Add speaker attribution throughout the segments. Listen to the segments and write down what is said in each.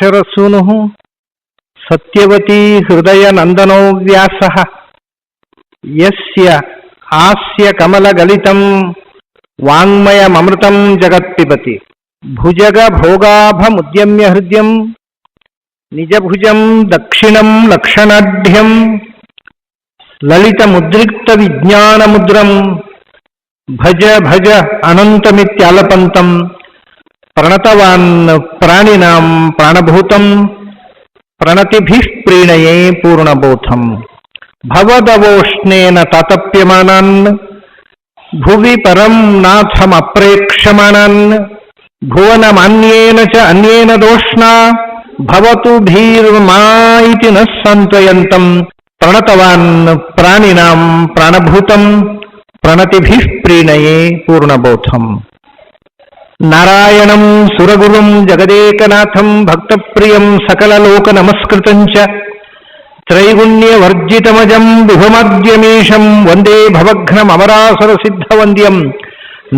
Speaker 1: ಪರಾಶರಸೂನು ಸತ್ಯವತೀ ಹೃದಯ ನಂದನೋ ವ್ಯಾಸ ಯಸ್ಯ ಹಾಸ್ಯ ಕಮಲಗಲಿತಂ ವಾಂಗ್ಮಯಮೃತಂ ಜಗತ್ಪಿಬತಿ ಭುಜಗ ಭೋಗಾಭಮುದ್ಯಮ್ಯ ಹೃದಯಂ ನಿಜಭುಜಂ ದಕ್ಷಿಣಂ ಲಕ್ಷಣಾಢ್ಯಂ ಲಲಿತ ಮುದ್ರಿಕ್ತ ವಿಜ್ಞಾನ ಮುದ್ರಂ ಭಜ ಭಜ ಅನಂತಮಿತ್ಯಾಲಪಂತಂ ಪ್ರಣತವಾನ್ ಪ್ರಾಣಿನಾಂ ಪ್ರಾಣಭೂತಂ ಪ್ರಣತಿಭಿಃ ಪ್ರೀಣಯೇ ಪೂರ್ಣಬೋಧಂ ಭವದವೋಷ್ಣೇನ ತಾತಪ್ಯಮಾನಾನ್ ಭುವಿ ಪರಂ ನಾಥಮಪ್ರೇಕ್ಷಮಾಣಾನ್ ಭುವನಮಾನ್ಯೇನ ಚ ಅನ್ಯೇನ ದೋಷ್ಣಾ ಭವತು ಭೀರ್ಮಾ ಇತಿ ನ ಸಾಂತ್ವಯಂತಂ ಪ್ರಣತವಾನ್ ಪ್ರಾಣಿನಾಂ ಪ್ರಾಣಭೂತಂ ಪ್ರಣತಿಭಿಃ ಪ್ರೀಣಯೇ ಪೂರ್ಣಬೋಧಂ ನಾರಾಯಣಂ ಸುರಗುರುಂ ಜಗದೇಕನಾಥಂ ಭಕ್ತಪ್ರಿಯಂ ಸಕಲಲೋಕ ನಮಸ್ಕೃತಂ ಚ ತ್ರೈಗುಣ್ಯವರ್ಜಿತಮಜಂ ವಿಭುಮದ್ಯಮೀಶಂ ವಂದೇ ಭವಘ್ನಮರಾಸರ ಸಿದ್ಧವಂದ್ಯಂ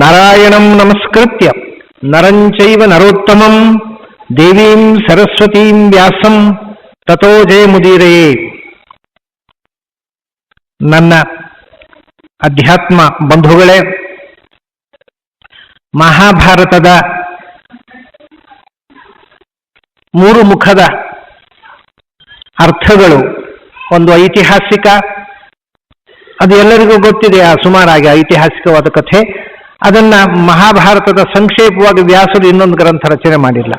Speaker 1: ನಾರಾಯಣಂ ನಮಸ್ಕೃತ್ಯ ನರಂ ಚೈವ ನರೋತ್ತಮಂ ದೇವೀಂ ಸರಸ್ವತೀಂ ವ್ಯಾಸಂ ತತೋ ಜಯಮುದೀರಯೇ. ನನ್ನ ಅಧ್ಯಾತ್ಮ ಬಂಧುಗಳೇ, ಮಹಾಭಾರತದ 3 ಮುಖದ ಅರ್ಥಗಳು, ಒಂದು ಐತಿಹಾಸಿಕ, ಅದು ಎಲ್ಲರಿಗೂ ಗೊತ್ತಿದೆ, ಸುಮಾರಾಗಿ ಐತಿಹಾಸಿಕವಾದ ಕಥೆ. ಅದನ್ನ ಮಹಾಭಾರತದ ಸಂಕ್ಷೇಪವಾಗಿ ವ್ಯಾಸರು ಇನ್ನೊಂದು ಗ್ರಂಥ ರಚನೆ ಮಾಡಿಲ್ಲ.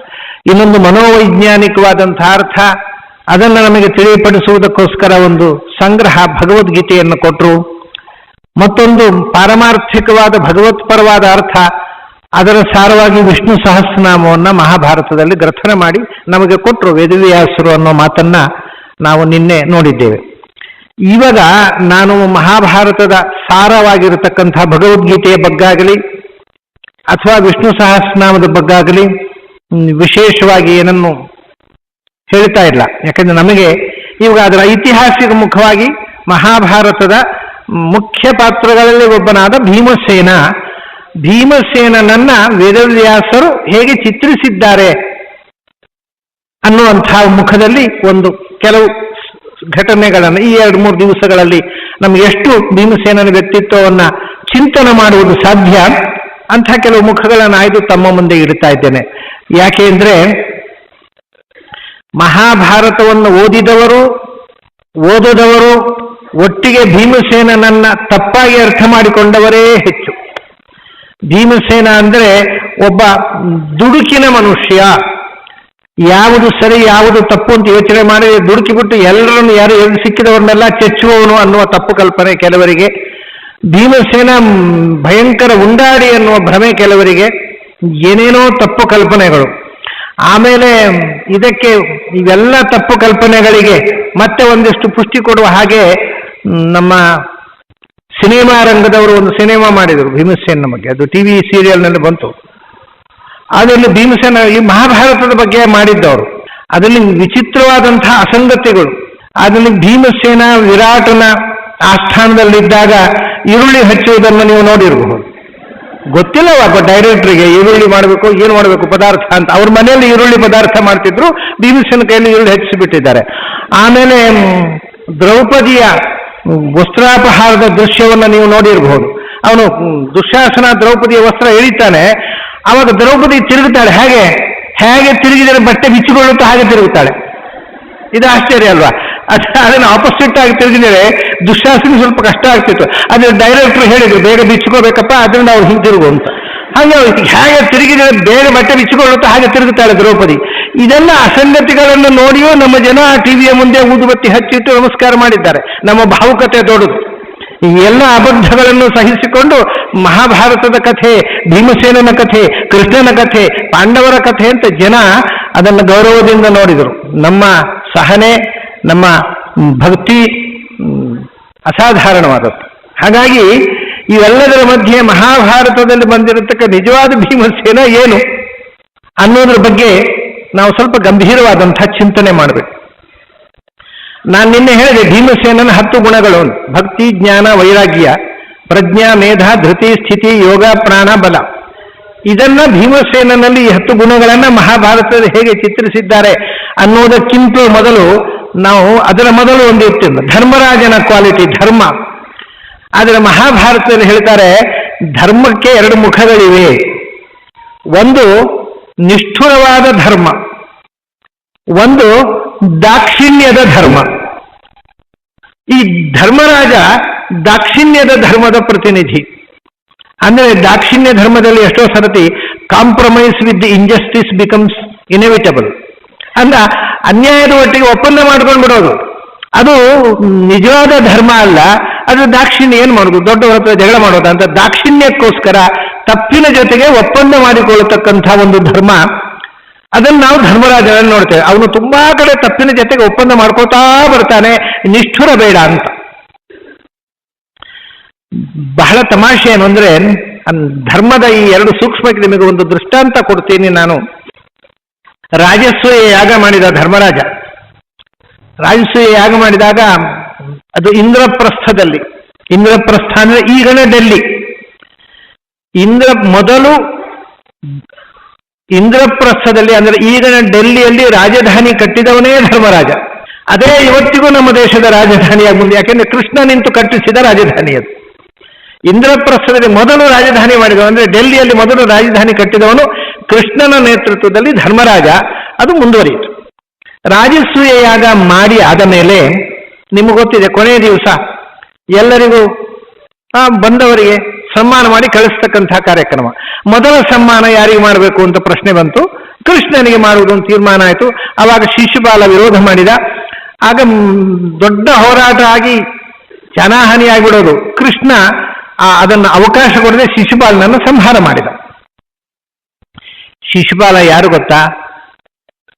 Speaker 1: ಇನ್ನೊಂದು ಮನೋವೈಜ್ಞಾನಿಕವಾದಂತಹ ಅರ್ಥ, ಅದನ್ನು ನಮಗೆ ತಿಳಿಪಡಿಸುವುದಕ್ಕೋಸ್ಕರ ಒಂದು ಸಂಗ್ರಹ ಭಗವದ್ಗೀತೆಯನ್ನು ಕೊಟ್ಟರು. ಮತ್ತೊಂದು ಪಾರಮಾರ್ಥಿಕವಾದ ಭಗವತ್ಪರವಾದ ಅರ್ಥ, ಅದರ ಸಾರವಾಗಿ ವಿಷ್ಣು ಸಹಸ್ರನಾಮವನ್ನು ಮಹಾಭಾರತದಲ್ಲಿ ಗ್ರಥನೆ ಮಾಡಿ ನಮಗೆ ಕೊಟ್ಟರು ವೇದವ್ಯಾಸರು ಅನ್ನೋ ಮಾತನ್ನ ನಾವು ನಿನ್ನೆ ನೋಡಿದ್ದೇವೆ. ಇವಾಗ ನಾನು ಮಹಾಭಾರತದ ಸಾರವಾಗಿರತಕ್ಕಂಥ ಭಗವದ್ಗೀತೆಯ ಬಗ್ಗಾಗಲಿ ಅಥವಾ ವಿಷ್ಣು ಸಹಸ್ರನಾಮದ ಬಗ್ಗಾಗಲಿ ವಿಶೇಷವಾಗಿ ಏನನ್ನು ಹೇಳ್ತಾ ಇಲ್ಲ. ಯಾಕಂದ್ರೆ ನಮಗೆ ಇವಾಗ ಅದರ ಐತಿಹಾಸಿಕ ಮುಖವಾಗಿ ಮಹಾಭಾರತದ ಮುಖ್ಯ ಪಾತ್ರಗಳಲ್ಲಿ ಒಬ್ಬನಾದ ಭೀಮಸೇನನನ್ನ ವೇದವ್ಯಾಸರು ಹೇಗೆ ಚಿತ್ರಿಸಿದ್ದಾರೆ ಅನ್ನುವಂತಹ ಮುಖದಲ್ಲಿ ಕೆಲವು ಘಟನೆಗಳನ್ನು ಈ 2-3 ದಿವಸಗಳಲ್ಲಿ ನಮ್ಗೆ ಎಷ್ಟು ಭೀಮಸೇನನ ವ್ಯಕ್ತಿತ್ವವನ್ನು ಚಿಂತನೆ ಮಾಡುವುದು ಸಾಧ್ಯ ಅಂಥ ಕೆಲವು ಮುಖಗಳನ್ನು ಆಯ್ದು ತಮ್ಮ ಮುಂದೆ ಇಡ್ತಾ ಇದ್ದೇನೆ. ಯಾಕೆ ಅಂದ್ರೆ ಮಹಾಭಾರತವನ್ನು ಓದಿದವರು ಓದದವರು ಒಟ್ಟಿಗೆ ಭೀಮಸೇನನನ್ನ ತಪ್ಪಾಗಿ ಅರ್ಥ ಮಾಡಿಕೊಂಡವರೇ ಹೆಚ್ಚು. ಭೀಮಸೇನ ಅಂದ್ರೆ ಒಬ್ಬ ದುಡುಕಿನ ಮನುಷ್ಯ, ಯಾವುದು ಸರಿ ಯಾವುದು ತಪ್ಪು ಅಂತ ಯೋಚನೆ ಮಾಡಿ ದುಡುಕಿಬಿಟ್ಟು ಎಲ್ಲರನ್ನು ಯಾರು ಸಿಕ್ಕಿದವರನ್ನೆಲ್ಲ ಚೆಚ್ಚುವವನು ಅನ್ನುವ ತಪ್ಪು ಕಲ್ಪನೆ ಕೆಲವರಿಗೆ. ಭೀಮಸೇನ ಭಯಂಕರ ಉಂಡಾಡಿ ಅನ್ನುವ ಭ್ರಮೆ ಕೆಲವರಿಗೆ, ಏನೇನೋ ತಪ್ಪು ಕಲ್ಪನೆಗಳು. ಆಮೇಲೆ ಇವೆಲ್ಲ ತಪ್ಪು ಕಲ್ಪನೆಗಳಿಗೆ ಮತ್ತೆ ಒಂದಿಷ್ಟು ಪುಷ್ಟಿ ಕೊಡುವ ಹಾಗೆ ನಮ್ಮ ಸಿನಿಮಾ ರಂಗದವರು ಒಂದು ಸಿನಿಮಾ ಮಾಡಿದರು ಭೀಮಸೇನ ಬಗ್ಗೆ. ಅದು ಟಿವಿ ಸೀರಿಯಲ್ನಲ್ಲಿ ಬಂತು. ಅದರಲ್ಲಿ ಭೀಮಸೇನ ಈ ಮಹಾಭಾರತದ ಬಗ್ಗೆ ಮಾಡಿದ್ದವರು. ಅದರಲ್ಲಿ ವಿಚಿತ್ರವಾದಂತಹ ಅಸಂಗತಿಗಳು. ಅದರಲ್ಲಿ ಭೀಮಸೇನ ವಿರಾಟನ ಆಸ್ಥಾನದಲ್ಲಿದ್ದಾಗ ಈರುಳ್ಳಿ ಹಚ್ಚುವುದನ್ನು ನೀವು ನೋಡಿರಬಹುದು. ಗೊತ್ತಿಲ್ಲವಾಗ ಡೈರೆಕ್ಟ್ರಿಗೆ ಈರುಳ್ಳಿ ಮಾಡಬೇಕು, ಏನು ಮಾಡಬೇಕು ಪದಾರ್ಥ ಅಂತ. ಅವ್ರ ಮನೆಯಲ್ಲಿ ಈರುಳ್ಳಿ ಪದಾರ್ಥ ಮಾಡ್ತಿದ್ರು, ಭೀಮಸೇನ ಕೈಯಲ್ಲಿ ಈರುಳ್ಳಿ ಹಚ್ಚಿಬಿಟ್ಟಿದ್ದಾರೆ. ಆಮೇಲೆ ದ್ರೌಪದಿಯ ವಸ್ತ್ರಾಪಹಾರದ ದೃಶ್ಯವನ್ನು ನೀವು ನೋಡಿರಬಹುದು. ಅವನು ದುಶ್ಯಾಸನ ದ್ರೌಪದಿಯ ವಸ್ತ್ರ ಎಳಿತಾನೆ, ಆವಾಗ ದ್ರೌಪದಿ ತಿರುಗುತ್ತಾಳೆ. ಹೇಗೆ ತಿರುಗಿದರೆ ಬಟ್ಟೆ ಬಿಚ್ಚಿಕೊಳ್ಳುತ್ತಾ ಹಾಗೆ ತಿರುಗುತ್ತಾಳೆ. ಇದು ಆಶ್ಚರ್ಯ ಅಲ್ವಾ? ಅದನ್ನು ಆಪೋಸಿಟ್ ಆಗಿ ತಿರುಗಿದರೆ ದುಶ್ಯಾಸನ ಸ್ವಲ್ಪ ಕಷ್ಟ ಆಗ್ತಿತ್ತು. ಅದ್ರ ಡೈರೆಕ್ಟರ್ ಹೇಳಿದ್ರು ಬೇಗ ಬಿಚ್ಚಿಕೋಬೇಕಪ್ಪ, ಅದರಿಂದ ಅವ್ರು ಹಿಂತಿರುಗು ಅಂತ. ಹೇಗೆ ತಿರುಗಿದರೆ ಬೇಗ ಬಟ್ಟೆ ಬಿಚ್ಚಿಕೊಳ್ಳುತ್ತಾ ಹಾಗೆ ತಿರುಗುತ್ತಾಳೆ ದ್ರೌಪದಿ. ಇದೆಲ್ಲ ಅಸಂಗತಿಗಳನ್ನು ನೋಡಿಯೂ ನಮ್ಮ ಜನ ಟಿವಿಯ ಮುಂದೆ ಊದುಬತ್ತಿ ಹಚ್ಚಿಟ್ಟು ನಮಸ್ಕಾರ ಮಾಡಿದ್ದಾರೆ. ನಮ್ಮ ಭಾವುಕತೆ ದೊಡ್ಡದು. ಈ ಎಲ್ಲ ಅಬದ್ಧಗಳನ್ನು ಸಹಿಸಿಕೊಂಡು ಮಹಾಭಾರತದ ಕಥೆ, ಭೀಮಸೇನನ ಕಥೆ, ಕೃಷ್ಣನ ಕಥೆ, ಪಾಂಡವರ ಕಥೆ ಅಂತ ಜನ ಅದನ್ನು ಗೌರವದಿಂದ ನೋಡಿದರು. ನಮ್ಮ ಸಹನೆ, ನಮ್ಮ ಭಕ್ತಿ ಅಸಾಧಾರಣವಾದದ್ದು. ಹಾಗಾಗಿ ಇವೆಲ್ಲದರ ಮಧ್ಯೆ ಮಹಾಭಾರತದಲ್ಲಿ ಬಂದಿರತಕ್ಕ ನಿಜವಾದ ಭೀಮಸೇನ ಏನು ಅನ್ನೋದ್ರ ಬಗ್ಗೆ ನಾವು ಸ್ವಲ್ಪ ಗಂಭೀರವಾದಂಥ ಚಿಂತನೆ ಮಾಡಬೇಕು. ನಾನು ನಿನ್ನೆ ಹೇಳಿದೆ ಭೀಮಸೇನನ 10 ಗುಣಗಳು: ಭಕ್ತಿ, ಜ್ಞಾನ, ವೈರಾಗ್ಯ, ಪ್ರಜ್ಞಾ, ಮೇಧ, ಧೃತಿ, ಸ್ಥಿತಿ, ಯೋಗ, ಪ್ರಾಣ, ಬಲ. ಇದನ್ನ ಭೀಮಸೇನನಲ್ಲಿ 10 ಗುಣಗಳನ್ನ ಮಹಾಭಾರತದಲ್ಲಿ ಹೇಗೆ ಚಿತ್ರಿಸಿದ್ದಾರೆ ಅನ್ನೋದಕ್ಕಿಂತ ಮೊದಲು ನಾವು ಅದರ ಮೊದಲು ಒಂದು ಇತ್ತು ಧರ್ಮರಾಜನ ಕ್ವಾಲಿಟಿ ಧರ್ಮ. ಆದರೆ ಮಹಾಭಾರತದಲ್ಲಿ ಹೇಳ್ತಾರೆ ಧರ್ಮಕ್ಕೆ ಎರಡು ಮುಖಗಳಿವೆ. ಒಂದು ನಿಷ್ಠುರವಾದ ಧರ್ಮ, ಒಂದು ದಾಕ್ಷಿಣ್ಯದ ಧರ್ಮ. ಈ ಧರ್ಮರಾಜ ದಾಕ್ಷಿಣ್ಯದ ಧರ್ಮದ ಪ್ರತಿನಿಧಿ. ಅಂದರೆ ದಾಕ್ಷಿಣ್ಯ ಧರ್ಮದಲ್ಲಿ ಎಷ್ಟೋ ಸರತಿ compromise with the injustice becomes inevitable. ಅಂದ ಅನ್ಯಾಯದ ಒಟ್ಟಿಗೆ ಒಪ್ಪಂದ ಮಾಡ್ಕೊಂಡು ಬಿಡೋದು ಅದು ನಿಜವಾದ ಧರ್ಮ ಅಲ್ಲ. ಅದು ದಾಕ್ಷಿಣ್ಯ. ಏನು ಮಾಡೋದು, ದೊಡ್ಡವರ ಹತ್ರ ಜಗಳ ಮಾಡೋದು ಅಂತ ದಾಕ್ಷಿಣ್ಯಕ್ಕೋಸ್ಕರ ತಪ್ಪಿನ ಜೊತೆಗೆ ಒಪ್ಪಂದ ಮಾಡಿಕೊಳ್ಳತಕ್ಕಂಥ ಒಂದು ಧರ್ಮ. ಅದನ್ನು ನಾವು ಧರ್ಮರಾಜನಲ್ಲಿ ನೋಡ್ತೇವೆ. ಅವನು ತುಂಬಾ ಕಡೆ ತಪ್ಪಿನ ಜೊತೆಗೆ ಒಪ್ಪಂದ ಮಾಡ್ಕೋತಾ ಬರ್ತಾನೆ, ನಿಷ್ಠುರ ಬೇಡ ಅಂತ. ಬಹಳ ತಮಾಷೆ ಏನು ಅಂದ್ರೆ ಧರ್ಮದ ಈ ಎರಡು ಸೂಕ್ಷ್ಮಕ್ಕೆ ನಿಮಗೆ ಒಂದು ದೃಷ್ಟಾಂತ ಕೊಡ್ತೀನಿ ನಾನು. ರಾಜಸೂಯ ಯಾಗ ಮಾಡಿದ ಧರ್ಮರಾಜ. ರಾಜಸೂಯ ಯಾಗ ಮಾಡಿದಾಗ ಅದು ಇಂದ್ರಪ್ರಸ್ಥದಲ್ಲಿ. ಇಂದ್ರಪ್ರಸ್ಥ ಅಂದ್ರೆ ಈಗಣ ಡೆಲ್ಲಿ. ಮೊದಲು ಇಂದ್ರಪ್ರಸ್ಥದಲ್ಲಿ ಅಂದ್ರೆ ಈಗಣ ಡೆಲ್ಲಿಯಲ್ಲಿ ರಾಜಧಾನಿ ಕಟ್ಟಿದವನೇ ಧರ್ಮರಾಜ. ಅದೇ ಇವತ್ತಿಗೂ ನಮ್ಮ ದೇಶದ ರಾಜಧಾನಿಯಾಗಿ ಮುಂದೆ. ಯಾಕೆಂದ್ರೆ ಕೃಷ್ಣ ನಿಂತು ಕಟ್ಟಿಸಿದ ರಾಜಧಾನಿ ಅದು. ಇಂದ್ರಪ್ರಸ್ಥದಲ್ಲಿ ಮೊದಲು ರಾಜಧಾನಿ ಮಾಡಿದವ ಅಂದ್ರೆ ಡೆಲ್ಲಿಯಲ್ಲಿ ಮೊದಲು ರಾಜಧಾನಿ ಕಟ್ಟಿದವನು ಕೃಷ್ಣನ ನೇತೃತ್ವದಲ್ಲಿ ಧರ್ಮರಾಜ. ಅದು ಮುಂದುವರಿಯಿತು. ರಾಜಸೂಯ ಯಾಗ ಮಾಡಿ ಆದ ಮೇಲೆ ನಿಮಗೆ ಗೊತ್ತಿದೆ, ಕೊನೆಯ ದಿವಸ ಎಲ್ಲರಿಗೂ ಬಂದವರಿಗೆ ಸನ್ಮಾನ ಮಾಡಿ ಕಳಿಸ್ತಕ್ಕಂಥ ಕಾರ್ಯಕ್ರಮ. ಮೊದಲ ಸನ್ಮಾನ ಯಾರಿಗೆ ಮಾಡಬೇಕು ಅಂತ ಪ್ರಶ್ನೆ ಬಂತು. ಕೃಷ್ಣನಿಗೆ ಮಾಡುವುದು ಅಂತ ತೀರ್ಮಾನ ಆಯಿತು. ಆವಾಗ ಶಿಶುಪಾಲ ವಿರೋಧ ಮಾಡಿದ. ಆಗ ದೊಡ್ಡ ಹೋರಾಟ ಆಗಿ ಜನಹಾನಿ ಆಗಿಬಿಡೋದು. ಕೃಷ್ಣ ಅದನ್ನು ಅವಕಾಶ ಕೊಡದೆ ಶಿಶುಪಾಲನನ್ನು ಸಂಹಾರ ಮಾಡಿದ. ಶಿಶುಪಾಲ ಯಾರು ಗೊತ್ತಾ?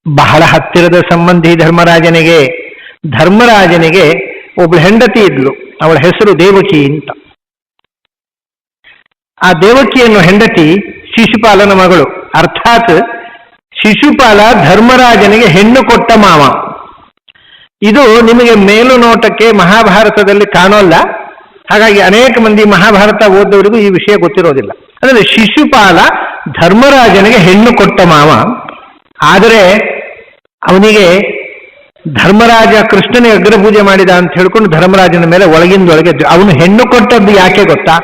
Speaker 1: ಬಹಳ ಹತ್ತಿರದ ಸಂಬಂಧಿ ಧರ್ಮರಾಜನಿಗೆ. ಧರ್ಮರಾಜನಿಗೆ ಒಬ್ಬಳು ಹೆಂಡತಿ ಇದ್ಲು, ಅವಳ ಹೆಸರು ದೇವಕಿ ಅಂತ. ಆ ದೇವಕಿಯನ್ನು ಹೆಂಡತಿ ಶಿಶುಪಾಲನ ಮಗಳು. ಅರ್ಥಾತ್ ಶಿಶುಪಾಲ ಧರ್ಮರಾಜನಿಗೆ ಹೆಣ್ಣು ಕೊಟ್ಟ ಮಾವ. ಇದು ನಿಮಗೆ ಮೇಲು ನೋಟಕ್ಕೆ ಮಹಾಭಾರತದಲ್ಲಿ ಕಾಣೋಲ್ಲ. ಹಾಗಾಗಿ ಅನೇಕ ಮಂದಿ ಮಹಾಭಾರತ ಓದೋರಿಗೂ ಈ ವಿಷಯ ಗೊತ್ತಿರೋದಿಲ್ಲ. ಅಂದರೆ ಶಿಶುಪಾಲ ಧರ್ಮರಾಜನಿಗೆ ಹೆಣ್ಣು ಕೊಟ್ಟ ಮಾವ. ಆದರೆ ಅವನಿಗೆ ಧರ್ಮರಾಜ ಕೃಷ್ಣನಿಗೆ ಅಗ್ರಪೂಜೆ ಮಾಡಿದ ಅಂತ ಹೇಳ್ಕೊಂಡು ಧರ್ಮರಾಜನ ಮೇಲೆ ಒಳಗಿಂದೊಳಗೆ ಅವನು ಹೆಣ್ಣು ಕೊಟ್ಟದ್ದು ಯಾಕೆ ಗೊತ್ತಾ?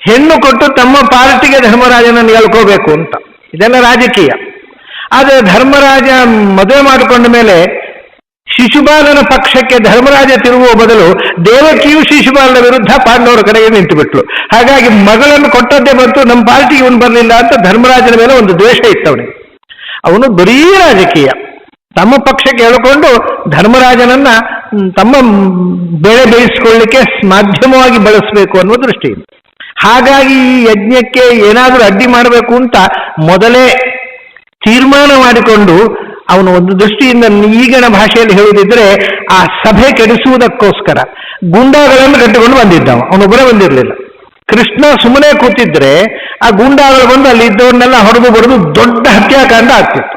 Speaker 1: ಹೆಣ್ಣು ಕೊಟ್ಟು ತಮ್ಮ ಪಾರ್ಟಿಗೆ ಧರ್ಮರಾಜನನ್ನು ಹೇಳ್ಕೋಬೇಕು ಅಂತ. ಇದೆಲ್ಲ ರಾಜಕೀಯ. ಆದರೆ ಧರ್ಮರಾಜ ಮದುವೆ ಮಾಡಿಕೊಂಡ ಮೇಲೆ ಶಿಶುಪಾಲನ ಪಕ್ಷಕ್ಕೆ ಧರ್ಮರಾಜ ತಿರುಗುವ ಬದಲು ದೇವಕಿಯು ಶಿಶುಪಾಲನ ವಿರುದ್ಧ ಪಾಂಡವರ ಕಡೆಗೆ ನಿಂತು ಬಿಟ್ಲು. ಹಾಗಾಗಿ ಮಗಳನ್ನು ಕೊಟ್ಟದ್ದೇ ಬಂತು, ನಮ್ಮ ಪಾರ್ಟಿಗೆ ಇವನು ಬರಲಿಲ್ಲ ಅಂತ ಧರ್ಮರಾಜನ ಮೇಲೆ ಒಂದು ದ್ವೇಷ ಇತ್ತವನಿಗೆ. ಅವನು ಬರೀ ರಾಜಕೀಯ. ತಮ್ಮ ಪಕ್ಷಕ್ಕೆ ಹೇಳಿಕೊಂಡು ಧರ್ಮರಾಜನನ್ನ ತಮ್ಮ ಬೆಳೆ ಬೇಯಿಸಿಕೊಳ್ಳಿಕ್ಕೆ ಮಾಧ್ಯಮವಾಗಿ ಬಳಸಬೇಕು ಅನ್ನುವ ದೃಷ್ಟಿಯಿಂದ. ಹಾಗಾಗಿ ಈ ಯಜ್ಞಕ್ಕೆ ಏನಾದರೂ ಅಡ್ಡಿ ಮಾಡಬೇಕು ಅಂತ ಮೊದಲೇ ತೀರ್ಮಾನ ಮಾಡಿಕೊಂಡು ಅವನು ಒಂದು ದೃಷ್ಟಿಯಿಂದ ಈಗಿನ ಭಾಷೆಯಲ್ಲಿ ಹೇಳುವುದಿದ್ರೆ ಆ ಸಭೆ ಕೆಡಿಸುವುದಕ್ಕೋಸ್ಕರ ಗೂಂಡಾಗಳನ್ನು ಕಟ್ಟಿಕೊಂಡು ಬಂದಿದ್ದವ. ಅವನೊಬ್ಬರೇ ಬಂದಿರಲಿಲ್ಲ. ಕೃಷ್ಣ ಸುಮ್ಮನೆ ಕೂತಿದ್ರೆ ಆ ಗೂಂಡಾಗಳು ಬಂದು ಅಲ್ಲಿ ಇದ್ದವನ್ನೆಲ್ಲ ಹೊಡೆದು ಬಡಿದು ದೊಡ್ಡ ಹತ್ಯಾಕಾಂಡ ಆಗ್ತಿತ್ತು.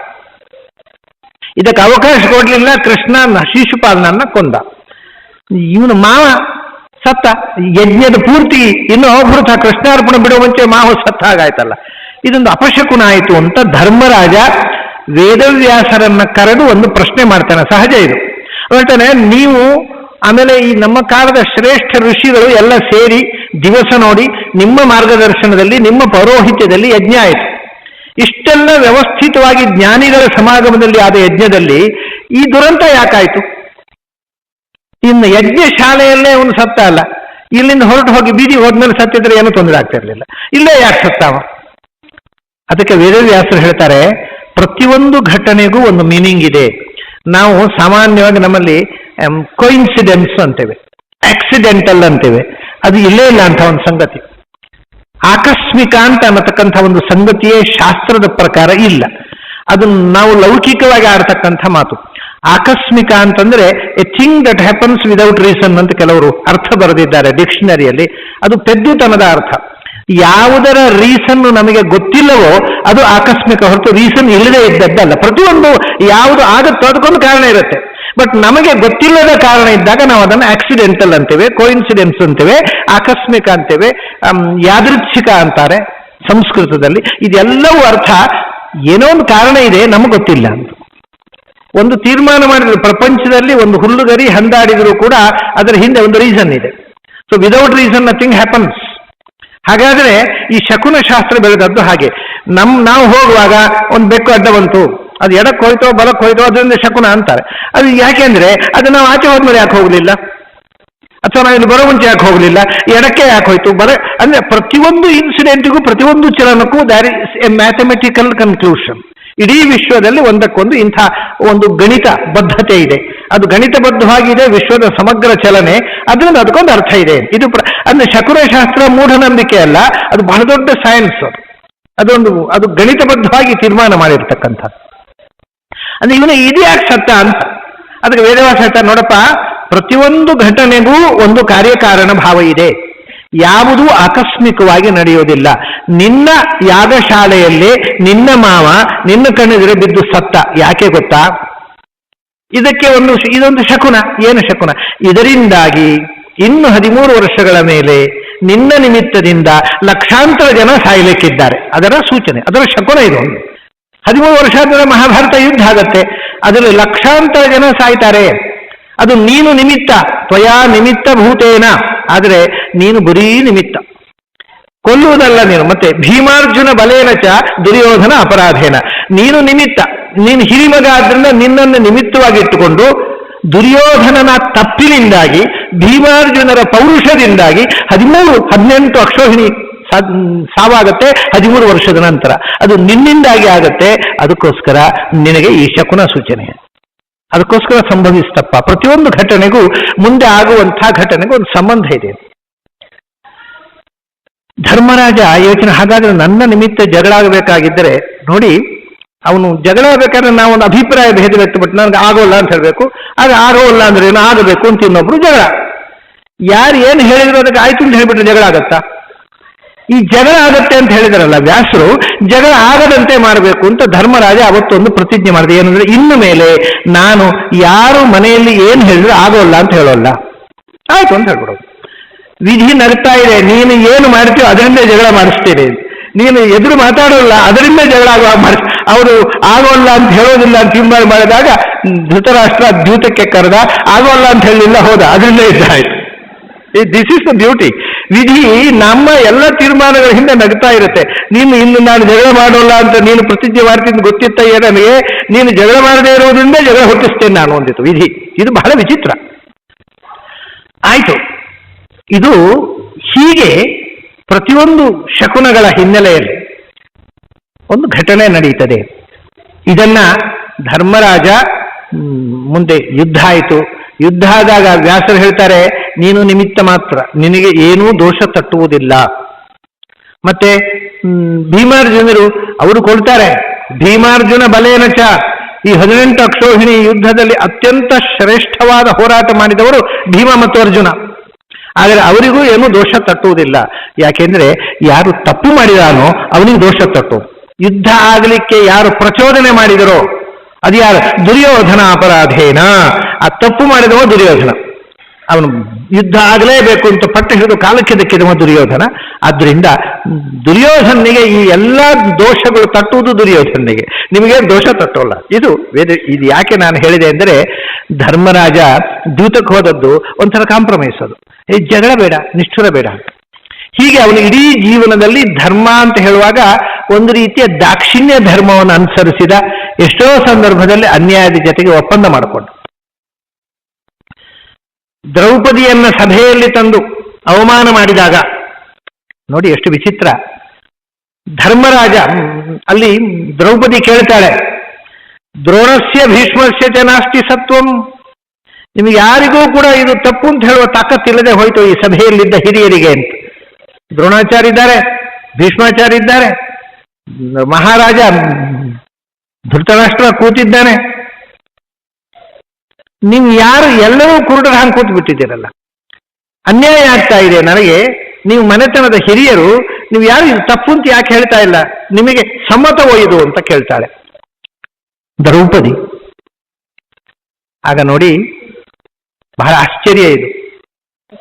Speaker 1: ಇದಕ್ಕೆ ಅವಕಾಶ ಕೊಡಲಿಲ್ಲ. ಕೃಷ್ಣ ಶಿಶುಪಾಲನನ್ನ ಕೊಂದ. ಇವನು ಮಾವ ಸತ್ತ. ಯಜ್ಞದ ಪೂರ್ತಿ ಇನ್ನೂ ಅವಭೃತ ಕೃಷ್ಣಾರ್ಪಣ ಬಿಡುವ ಮುಂಚೆ ಮಾವ ಸತ್ತ ಹಾಗಾಯ್ತಲ್ಲ. ಇದೊಂದು ಅಪಶಕುನ ಆಯಿತು ಅಂತ ಧರ್ಮರಾಜ ವೇದವ್ಯಾಸರನ್ನ ಕರೆದು ಒಂದು ಪ್ರಶ್ನೆ ಮಾಡ್ತಾನೆ. ಸಹಜ ಇದು. ಹೇಳ್ತಾನೆ, ನೀವು ಆಮೇಲೆ ಈ ನಮ್ಮ ಕಾಲದ ಶ್ರೇಷ್ಠ ಋಷಿಗಳು ಎಲ್ಲ ಸೇರಿ ದಿವಸ ನೋಡಿ ನಿಮ್ಮ ಮಾರ್ಗದರ್ಶನದಲ್ಲಿ ನಿಮ್ಮ ಪೌರೋಹಿತ್ಯದಲ್ಲಿ ಯಜ್ಞ ಆಯಿತು. ಇಷ್ಟೆಲ್ಲ ವ್ಯವಸ್ಥಿತವಾಗಿ ಜ್ಞಾನಿಗಳ ಸಮಾಗಮದಲ್ಲಿ ಆದ ಯಜ್ಞದಲ್ಲಿ ಈ ದುರಂತ ಯಾಕಾಯಿತು? ಇನ್ನು ಯಜ್ಞ ಶಾಲೆಯಲ್ಲೇ ಅವನು ಸತ್ತ ಅಲ್ಲ, ಇಲ್ಲಿಂದ ಹೊರಟು ಹೋಗಿ ಬೀದಿ ಹೋದ್ಮೇಲೆ ಸತ್ತಿದ್ರೆ ಏನೂ ತೊಂದರೆ ಆಗ್ತಾ ಇರಲಿಲ್ಲ. ಇಲ್ಲೇ ಯಾಕೆ ಸತ್ತಾವ? ಅದಕ್ಕೆ ವೇದವ್ಯಾಸರು ಹೇಳ್ತಾರೆ, ಪ್ರತಿಯೊಂದು ಘಟನೆಗೂ ಒಂದು ಮೀನಿಂಗ್ ಇದೆ. ನಾವು ಸಾಮಾನ್ಯವಾಗಿ ನಮ್ಮಲ್ಲಿ ಕೋಇನ್ಸಿಡೆನ್ಸ್ ಅಂತೇವೆ, ಆಕ್ಸಿಡೆಂಟಲ್ ಅಂತೇವೆ. ಅದು ಇಲ್ಲೇ ಇಲ್ಲ ಅಂತ ಒಂದು ಸಂಗತಿ. ಆಕಸ್ಮಿಕ ಅಂತ ಅನ್ನತಕ್ಕಂಥ ಒಂದು ಸಂಗತಿಯೇ ಶಾಸ್ತ್ರದ ಪ್ರಕಾರ ಇಲ್ಲ. ಅದು ನಾವು ಲೌಕಿಕವಾಗಿ ಆಡ್ತಕ್ಕಂಥ ಮಾತು. ಆಕಸ್ಮಿಕ ಅಂತಂದ್ರೆ A thing that happens without reason ಅಂತ ಕೆಲವರು ಅರ್ಥ ಬರೆದಿದ್ದಾರೆ ಡಿಕ್ಷನರಿಯಲ್ಲಿ. ಅದು ಪೆದ್ದುತನದ ಅರ್ಥ. ಯಾವುದರ ರೀಸನ್ನು ನಮಗೆ ಗೊತ್ತಿಲ್ಲವೋ ಅದು ಆಕಸ್ಮಿಕ ಹೊರತು ರೀಸನ್ ಇಲ್ಲದೆ ಇದ್ದದ್ದಲ್ಲ. ಪ್ರತಿಯೊಂದು ಯಾವುದು ಆಗುತ್ತೋ ಅದಕ್ಕೊಂದು ಕಾರಣ ಇರುತ್ತೆ. ಬಟ್ ನಮಗೆ ಗೊತ್ತಿಲ್ಲದ ಕಾರಣ ಇದ್ದಾಗ ನಾವು ಅದನ್ನು ಆಕ್ಸಿಡೆಂಟಲ್ ಅಂತೇವೆ, ಕೋಇನ್ಸಿಡೆನ್ಸ್ ಅಂತೇವೆ, ಆಕಸ್ಮಿಕ ಅಂತೇವೆ, ಯಾದೃಚ್ಛಿಕ ಅಂತಾರೆ ಸಂಸ್ಕೃತದಲ್ಲಿ. ಇದೆಲ್ಲವೂ ಅರ್ಥ ಏನೋ ಒಂದು ಕಾರಣ ಇದೆ, ನಮಗೆ ಗೊತ್ತಿಲ್ಲ ಅಂತ. ಒಂದು ತೀರ್ಮಾನ ಮಾಡಿದ್ರು, ಪ್ರಪಂಚದಲ್ಲಿ ಒಂದು ಹುಲ್ಲುಗರಿ ಹಂದಾಡಿದ್ರು ಕೂಡ ಅದರ ಹಿಂದೆ ಒಂದು ರೀಸನ್ ಇದೆ. So without reason nothing happens. ಹಾಗಾದ್ರೆ ಈ ಶಕುನ ಶಾಸ್ತ್ರ ಬೆಳೆದದ್ದು ಹಾಗೆ. ನಾವು ಹೋಗುವಾಗ ಒಂದು ಬೆಕ್ಕು ಅಡ್ಡ ಬಂತು, ಅದು ಎಡಕ್ಕೆ ಹೋಯ್ತೋ ಬಲಕ್ಕೆ ಹೋಯ್ತೋ ಅದರಿಂದ ಶಕುನ ಅಂತಾರೆ. ಅದು ಯಾಕೆಂದ್ರೆ ಅದು ನಾವು ಆಚೆ ಹೋದ್ಮೇಲೆ ಯಾಕೆ ಹೋಗ್ಲಿಲ್ಲ, ಅಥವಾ ನಾವು ಇಲ್ಲಿ ಬರೋ ಮುಂಚೆ ಯಾಕೆ ಹೋಗಲಿಲ್ಲ, ಎಡಕ್ಕೆ ಯಾಕೆ ಹೋಯ್ತು ಅಂದ್ರೆ ಪ್ರತಿಯೊಂದು ಇನ್ಸಿಡೆಂಟಿಗೂ ಪ್ರತಿಯೊಂದು ಚಲನಕ್ಕೂ there is a mathematical conclusion. ಇಡೀ ವಿಶ್ವದಲ್ಲಿ ಒಂದಕ್ಕೊಂದು ಇಂಥ ಒಂದು ಗಣಿತ ಬದ್ಧತೆ ಇದೆ. ಅದು ಗಣಿತಬದ್ಧವಾಗಿದೆ ವಿಶ್ವದ ಸಮಗ್ರ ಚಲನೆ, ಅದರಿಂದ ಅದಕ್ಕೊಂದು ಅರ್ಥ ಇದೆ. ಇದು ಅಂದ್ರೆ ಶಕುನ ಶಾಸ್ತ್ರ ಮೂಢನಂಬಿಕೆ ಅಲ್ಲ, ಅದು ಬಹಳ ದೊಡ್ಡ ಸೈನ್ಸ್. ಅದು ಗಣಿತಬದ್ಧವಾಗಿ ತೀರ್ಮಾನ ಮಾಡಿರ್ತಕ್ಕಂಥದ್ದು. ಅಂದ್ರೆ ಇವನು ಇದ್ಯಾಕೆ ಸತ್ತ ಅಂತ ಅದಕ್ಕೆ ವೇದವಾಸ ಹೇಳ್ತಾರೆ, ನೋಡಪ್ಪ, ಪ್ರತಿಯೊಂದು ಘಟನೆಗೂ ಒಂದು ಕಾರ್ಯಕಾರಣ ಭಾವ ಇದೆ, ಯಾವುದೂ ಆಕಸ್ಮಿಕವಾಗಿ ನಡೆಯೋದಿಲ್ಲ. ನಿನ್ನ ಯಾಗಶಾಲೆಯಲ್ಲಿ ನಿನ್ನ ಮಾವ ನಿನ್ನ ಕಣ್ಣೆದುರೆ ಬಿದ್ದು ಸತ್ತ, ಯಾಕೆ ಗೊತ್ತಾ? ಇದಕ್ಕೆ ಇದೊಂದು ಶಕುನ. ಏನು ಶಕುನ? ಇದರಿಂದಾಗಿ ಇನ್ನು 13 ವರ್ಷಗಳ ಮೇಲೆ ನಿನ್ನ ನಿಮಿತ್ತದಿಂದ ಲಕ್ಷಾಂತರ ಜನ ಸಾಯಲಿಕ್ಕಿದ್ದಾರೆ. ಅದರ ಸೂಚನೆ, ಅದರ ಶಕುನ ಇದು. 13 ವರ್ಷ ಆದ ಮಹಾಭಾರತ ಯುದ್ಧ ಆಗತ್ತೆ, ಅದರಲ್ಲಿ ಲಕ್ಷಾಂತರ ಜನ ಸಾಯ್ತಾರೆ. ಅದು ನೀನು ನಿಮಿತ್ತ, ತ್ವಯಾ ನಿಮಿತ್ತ ಭೂತೇನ. ಆದರೆ ನೀನು ಬರೀ ನಿಮಿತ್ತ, ಕೊಲ್ಲುವುದಲ್ಲ ನೀನು. ಮತ್ತೆ ಭೀಮಾರ್ಜುನ ಬಲೇನಚ ದುರ್ಯೋಧನ ಅಪರಾಧೇನ. ನೀನು ನಿಮಿತ್ತ, ನೀನು ಹಿರಿಮಗ ಆದ್ರಿಂದ ನಿನ್ನನ್ನು ನಿಮಿತ್ತವಾಗಿ ಇಟ್ಟುಕೊಂಡು ದುರ್ಯೋಧನನ ತಪ್ಪಿನಿಂದಾಗಿ ಭೀಮಾರ್ಜುನರ ಪೌರುಷದಿಂದಾಗಿ 18 ಅಕ್ಷೋಹಿಣಿ ಸಾವಾಗತ್ತೆ 13 ವರ್ಷದ ನಂತರ. ಅದು ನಿನ್ನಿಂದಾಗಿ ಆಗತ್ತೆ. ಅದಕ್ಕೋಸ್ಕರ ನಿನಗೆ ಈ ಶಕುನ ಸೂಚನೆ, ಅದಕ್ಕೋಸ್ಕರ ಸಂಭವಿಸ್ತಪ್ಪ. ಪ್ರತಿಯೊಂದು ಘಟನೆಗೂ ಮುಂದೆ ಆಗುವಂಥ ಘಟನೆಗೂ ಒಂದು ಸಂಬಂಧ ಇದೆ. ಧರ್ಮರಾಜ ಯೋಚನೆ, ಹಾಗಾದ್ರೆ ನನ್ನ ನಿಮಿತ್ತ ಜಗಳ ಆಗಬೇಕಾಗಿದ್ದರೆ ನೋಡಿ, ಅವನು ಜಗಳ ಆಗಬೇಕಾದ್ರೆ ನಾವೊಂದು ಅಭಿಪ್ರಾಯ ಭೇದ ವ್ಯಕ್ತಪಟ್ಟು ನನಗೆ ಆಗೋಲ್ಲ ಅಂತ ಹೇಳಬೇಕು, ಆಗ ಆಗೋಲ್ಲ ಅಂದ್ರೆ ಏನು ಆಗಬೇಕು ಅಂತ ಇನ್ನೊಬ್ರು ಜಗಳ. ಯಾರು ಏನು ಹೇಳಿದ್ರು ಅದಕ್ಕೆ ಆಯ್ತು ಅಂತ ಹೇಳಿಬಿಟ್ರೆ ಜಗಳ ಆಗತ್ತಾ? ಈ ಜಗಳ ಆಗತ್ತೆ ಅಂತ ಹೇಳಿದಾರಲ್ಲ ವ್ಯಾಸರು, ಜಗಳ ಆಗದಂತೆ ಮಾಡಬೇಕು ಅಂತ ಧರ್ಮರಾಜ ಅವತ್ತೊಂದು ಪ್ರತಿಜ್ಞೆ ಮಾಡಿದೆ. ಏನಂದ್ರೆ, ಇನ್ನು ಮೇಲೆ ನಾನು ಯಾರು ಮನೆಯಲ್ಲಿ ಏನು ಹೇಳಿದ್ರು ಆಗೋಲ್ಲ ಅಂತ ಹೇಳೋಲ್ಲ, ಆಯ್ತು ಅಂತ ಹೇಳ್ಬಿಡೋದು. ವಿಧಿ ನಗ್ತಾ ಇದೆ, ನೀನು ಏನು ಮಾಡ್ತೀಯೋ ಅದರಿಂದ ಜಗಳ ಮಾಡಿಸ್ತೀರಿ, ನೀನು ಎದುರು ಮಾತಾಡೋಲ್ಲ ಅದರಿಂದ ಜಗಳ ಅವರು ಆಗೋಲ್ಲ ಅಂತ ಹೇಳೋದಿಲ್ಲ ಅಂತ ತೀರ್ಮಾನ ಮಾಡಿದಾಗ ಧೃತರಾಷ್ಟ್ರ ದ್ಯೂತಕ್ಕೆ ಕರೆದ, ಆಗೋಲ್ಲ ಅಂತ ಹೇಳಲಿಲ್ಲ, ಹೋದ, ಅದರಿಂದ ಯುದ್ಧ ಆಯ್ತು. This is the beauty. ವಿಧಿ ನಮ್ಮ ಎಲ್ಲ ತೀರ್ಮಾನಗಳ ಹಿಂದೆ ನಗ್ತಾ ಇರುತ್ತೆ. ಇನ್ನು ನಾನು ಜಗಳ ಮಾಡೋಲ್ಲ ಅಂತ ನೀನು ಪ್ರತಿಜ್ಞೆ ಮಾಡ್ತೀನಿ ಗೊತ್ತಿತ್ತ ನನಗೆ, ನೀನು ಜಗಳ ಮಾಡದೇ ಇರೋದ್ರಿಂದ ಜಗಳ ಹುಟ್ಟಿಸ್ತೇನೆ ನಾನು ಅಂದಿತ್ತು ವಿಧಿ. ಇದು ಬಹಳ ವಿಚಿತ್ರ. ಆಯ್ತು, ಇದು ಹೀಗೆ ಪ್ರತಿಯೊಂದು ಶಕುನಗಳ ಹಿನ್ನೆಲೆಯಲ್ಲಿ ಒಂದು ಘಟನೆ ನಡೆಯುತ್ತದೆ. ಇದನ್ನ ಧರ್ಮರಾಜ ಮುಂದೆ ಯುದ್ಧ ಆಯಿತು. ಯುದ್ಧ ಆದಾಗ ವ್ಯಾಸರು ಹೇಳ್ತಾರೆ, ನೀನು ನಿಮಿತ್ತ ಮಾತ್ರ, ನಿನಗೆ ಏನೂ ದೋಷ ತಟ್ಟುವುದಿಲ್ಲ. ಮತ್ತೆ ಭೀಮಾರ್ಜುನರು ಅವರು ಕೊಡ್ತಾರೆ, ಭೀಮಾರ್ಜುನ ಬಲೇನಚ. ಈ 18 ಅಕ್ಷೋಹಿಣಿ ಯುದ್ಧದಲ್ಲಿ ಅತ್ಯಂತ ಶ್ರೇಷ್ಠವಾದ ಹೋರಾಟ ಮಾಡಿದವರು ಭೀಮ ಮತ್ತು ಅರ್ಜುನ. ಆದರೆ ಅವರಿಗೂ ಏನೂ ದೋಷ ತಟ್ಟುವುದಿಲ್ಲ. ಯಾಕೆಂದ್ರೆ ಯಾರು ತಪ್ಪು ಮಾಡಿದಾನೋ ಅವನಿಗೆ ದೋಷ ತಟ್ಟು. ಯುದ್ಧ ಆಗಲಿಕ್ಕೆ ಯಾರು ಪ್ರಚೋದನೆ ಮಾಡಿದರೋ ಅದು ಯಾರು? ದುರ್ಯೋಧನ ಅಪರಾಧೇನ. ಆ ತಪ್ಪು ಮಾಡಿದವ ದುರ್ಯೋಧನ. ಅವನು ಯುದ್ಧ ಆಗಲೇಬೇಕು ಅಂತ ಪಟ್ಟು ಹಿಡಿದು ಕಾಲಕ್ಕೆ ದಕ್ಕಿದವ ದುರ್ಯೋಧನ. ಆದ್ರಿಂದ ದುರ್ಯೋಧನಿಗೆ ಈ ಎಲ್ಲ ದೋಷಗಳು ತಟ್ಟುವುದು ದುರ್ಯೋಧನಿಗೆ, ನಿಮಗೆ ದೋಷ ತಟ್ಟೋಲ್ಲ. ಇದು ಯಾಕೆ ನಾನು ಹೇಳಿದೆ ಅಂದರೆ, ಧರ್ಮರಾಜ ದ್ಯೂತಕ್ಕೆ ಹೋದದ್ದು ಒಂಥರ ಕಾಂಪ್ರಮೈಸ್. ಅದು ಜಗಳ ಬೇಡ, ನಿಷ್ಠುರ ಬೇಡ. ಹೀಗೆ ಅವನು ಇಡೀ ಜೀವನದಲ್ಲಿ ಧರ್ಮ ಅಂತ ಹೇಳುವಾಗ ಒಂದು ರೀತಿಯ ದಾಕ್ಷಿಣ್ಯ ಧರ್ಮವನ್ನು ಅನುಸರಿಸಿದ. ಎಷ್ಟೋ ಸಂದರ್ಭದಲ್ಲಿ ಅನ್ಯಾಯದ ಜೊತೆಗೆ ಒಪ್ಪಂದ ಮಾಡಿಕೊಂಡು ದ್ರೌಪದಿಯನ್ನ ಸಭೆಯಲ್ಲಿ ತಂದು ಅವಮಾನ ಮಾಡಿದಾಗ ನೋಡಿ ಎಷ್ಟು ವಿಚಿತ್ರ. ಧರ್ಮರಾಜ ಅಲ್ಲಿ ದ್ರೌಪದಿ ಕೇಳ್ತಾಳೆ, ದ್ರೋಣಸ್ಯ ಭೀಷ್ಮಸ್ಯ ಚ ನಾಸ್ತಿ ಸತ್ವಂ. ನಿಮಗೆ ಯಾರಿಗೂ ಕೂಡ ಇದು ತಪ್ಪು ಅಂತ ಹೇಳುವ ತಾಕತ್ತಿಲ್ಲದೆ ಹೋಯ್ತು ಈ ಸಭೆಯಲ್ಲಿದ್ದ ಹಿರಿಯರಿಗೆ ಅಂತ. ದ್ರೋಣಾಚಾರ್ಯ ಇದ್ದಾರೆ, ಭೀಷ್ಮಾಚಾರ್ಯ ಇದ್ದಾರೆ, ಮಹಾರಾಜ ಧೃತರಾಷ್ಟ್ರ ಕೂತಿದ್ದಾನೆ. ನೀವು ಯಾರು ಎಲ್ಲರೂ ಕುರುಡರ ಹಂಗೆ ಕೂತು ಬಿಟ್ಟಿದ್ದೀರಲ್ಲ, ಅನ್ಯಾಯ ಆಗ್ತಾ ಇದೆ ನನಗೆ. ನೀವು ಮನೆತನದ ಹಿರಿಯರು, ನೀವು ಯಾರು ಇದು ತಪ್ಪು ಅಂತ ಯಾಕೆ ಹೇಳ್ತಾ ಇಲ್ಲ, ನಿಮಗೆ ಸಮ್ಮತವೋ ಇದು ಅಂತ ಕೇಳ್ತಾಳೆ ದ್ರೌಪದಿ. ಆಗ ನೋಡಿ ಬಹಳ ಆಶ್ಚರ್ಯ ಇದು.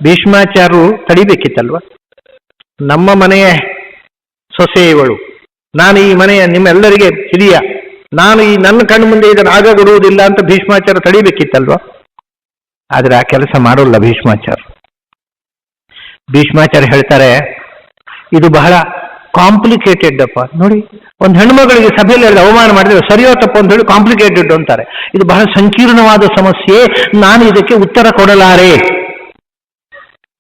Speaker 1: ಭೀಷ್ಮಾಚಾರ್ಯರು ತಡಿಬೇಕಿತ್ತಲ್ವ, ನಮ್ಮ ಮನೆಯ ಸೊಸೆ ಇವಳು, ನಾನು ಈ ಮನೆಯ ನಿಮ್ಮೆಲ್ಲರಿಗೆ ಹಿರಿಯ, ನಾನು ಈ ನನ್ನ ಕಣ್ಣು ಮುಂದೆ ಇದನ್ನು ಆಗ ಕೊಡುವುದಿಲ್ಲ ಅಂತ ಭೀಷ್ಮಾಚಾರ್ಯ ತಡಿಬೇಕಿತ್ತಲ್ವ. ಆದರೆ ಆ ಕೆಲಸ ಮಾಡೋಲ್ಲ ಭೀಷ್ಮಾಚಾರ್ಯ. ಭೀಷ್ಮಾಚಾರ್ಯ ಹೇಳ್ತಾರೆ, ಇದು ಬಹಳ ಕಾಂಪ್ಲಿಕೇಟೆಡ್ ಅಪ್ಪ. ನೋಡಿ, ಒಂದು ಹೆಣ್ಮಗಳಿಗೆ ಸಭೆಯಲ್ಲಿ ಹೇಳಿದ ಅವಮಾನ ಮಾಡಿದ್ರೆ ಸರಿಯೋ ತಪ್ಪು ಅಂತ ಹೇಳಿ ಕಾಂಪ್ಲಿಕೇಟೆಡ್ ಅಂತಾರೆ. ಇದು ಬಹಳ ಸಂಕೀರ್ಣವಾದ ಸಮಸ್ಯೆ, ನಾನು ಇದಕ್ಕೆ ಉತ್ತರ ಕೊಡಲಾರೆ.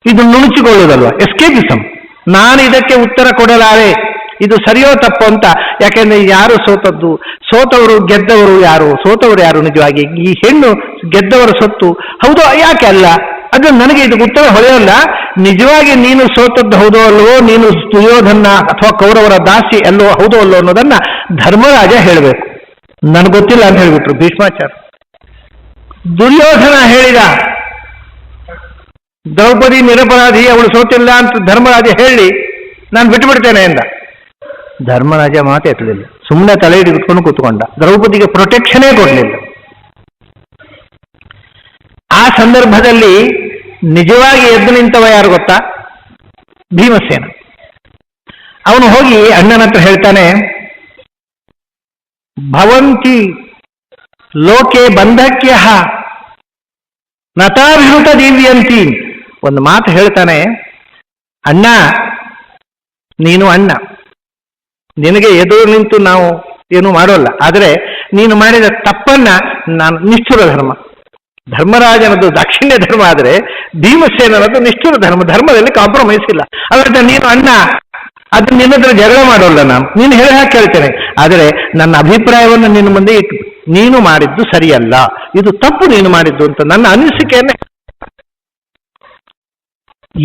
Speaker 1: ಇದು ನುಣುಚಿಕೊಳ್ಳುವುದಲ್ವ, ಎಸ್ಕೇಪಿಸಮ್. ನಾನು ಇದಕ್ಕೆ ಉತ್ತರ ಕೊಡಲಾರೆ, ಇದು ಸರಿಯೋ ತಪ್ಪು ಅಂತ. ಯಾಕೆಂದ್ರೆ ಯಾರು ಸೋತದ್ದು? ಸೋತವರು ಗೆದ್ದವರು ಯಾರು? ಸೋತವರು ಯಾರು? ನಿಜವಾಗಿ ಈ ಹೆಣ್ಣು ಗೆದ್ದವರ ಸೊತ್ತು ಹೌದೋ ಯಾಕೆ ಅಲ್ಲ? ಅದು ನನಗೆ ಇದು ಉತ್ತರ ಹೊಳೆಯಲ್ಲ. ನಿಜವಾಗಿ ನೀನು ಸೋತದ್ದು ಹೌದೋ ಅಲ್ವೋ, ನೀನು ದುರ್ಯೋಧನ ಅಥವಾ ಕೌರವರ ದಾಸಿ ಅಲ್ಲೋ ಹೌದೋ ಅಲ್ಲೋ ಅನ್ನೋದನ್ನ ಧರ್ಮರಾಜ ಹೇಳಬೇಕು. ನನಗೆ ಗೊತ್ತಿಲ್ಲ ಅಂತ ಹೇಳ್ಬಿಟ್ರು ಭೀಷ್ಮಾಚಾರ್ಯ. ದುರ್ಯೋಧನ ಹೇಳಿದ ದ್ರೌಪದಿ ನಿರಪರಾಧಿ, ಅವಳು ಸೋತಿಲ್ಲ ಅಂತ ಧರ್ಮರಾಜ ಹೇಳಿ ನಾನು ಬಿಟ್ಟುಬಿಡ್ತೇನೆ ಎಂದ. ಧರ್ಮರಾಜ ಮಾತು ಎತ್ತಲಿಲ್ಲ, ಸುಮ್ಮನೆ ತಲೆ ಹಿಡಿದುಕೊಂಡು ಕೂತ್ಕೊಂಡ. ದ್ರೌಪದಿಗೆ ಪ್ರೊಟೆಕ್ಷನೇ ಕೊಡಲಿಲ್ಲ. ಆ ಸಂದರ್ಭದಲ್ಲಿ ನಿಜವಾಗಿ ಎದ್ದು ನಿಂತವ ಯಾರು ಗೊತ್ತಾ? ಭೀಮಸೇನ. ಅವನು ಹೋಗಿ ಅಣ್ಣನ ಹತ್ರ ಹೇಳ್ತಾನೆ, ಭವಂತಿ ಲೋಕೆ ಬಂಧಕ್ಯ ನತಾಭಿರುತ ದಿವ್ಯಂತಿ. ಒಂದು ಮಾತು ಹೇಳ್ತಾನೆ, ಅಣ್ಣ ನೀನು ಅಣ್ಣ, ನಿನಗೆ ಎದುರು ನಿಂತು ನಾವು ಏನು ಮಾಡೋಲ್ಲ. ಆದರೆ ನೀನು ಮಾಡಿದ ತಪ್ಪನ್ನ ನಾನು ನಿಷ್ಠುರ ಧರ್ಮ, ಧರ್ಮರಾಜನದು ದಾಕ್ಷಿಣ್ಯ ಧರ್ಮ, ಆದರೆ ಭೀಮಸೇನನದು ನಿಷ್ಠುರ ಧರ್ಮ, ಧರ್ಮದಲ್ಲಿ ಕಾಂಪ್ರಮೈಸ್ ಇಲ್ಲ. ಅದರಿಂದ ನೀನು ಅಣ್ಣ, ಅದು ನಿನ್ನ ಹತ್ರ ಜಗಳ ಮಾಡೋಲ್ಲ, ನಾನು ನೀನು ಹೇಳಿ ಹಾಕಿ ಕೇಳ್ತೇನೆ. ಆದರೆ ನನ್ನ ಅಭಿಪ್ರಾಯವನ್ನು ನಿನ್ನ ಮುಂದೆ ಇಟ್ಟು, ನೀನು ಮಾಡಿದ್ದು ಸರಿಯಲ್ಲ, ಇದು ತಪ್ಪು ನೀನು ಮಾಡಿದ್ದು ಅಂತ ನನ್ನ ಅನಿಸಿಕೆಯನ್ನೇ.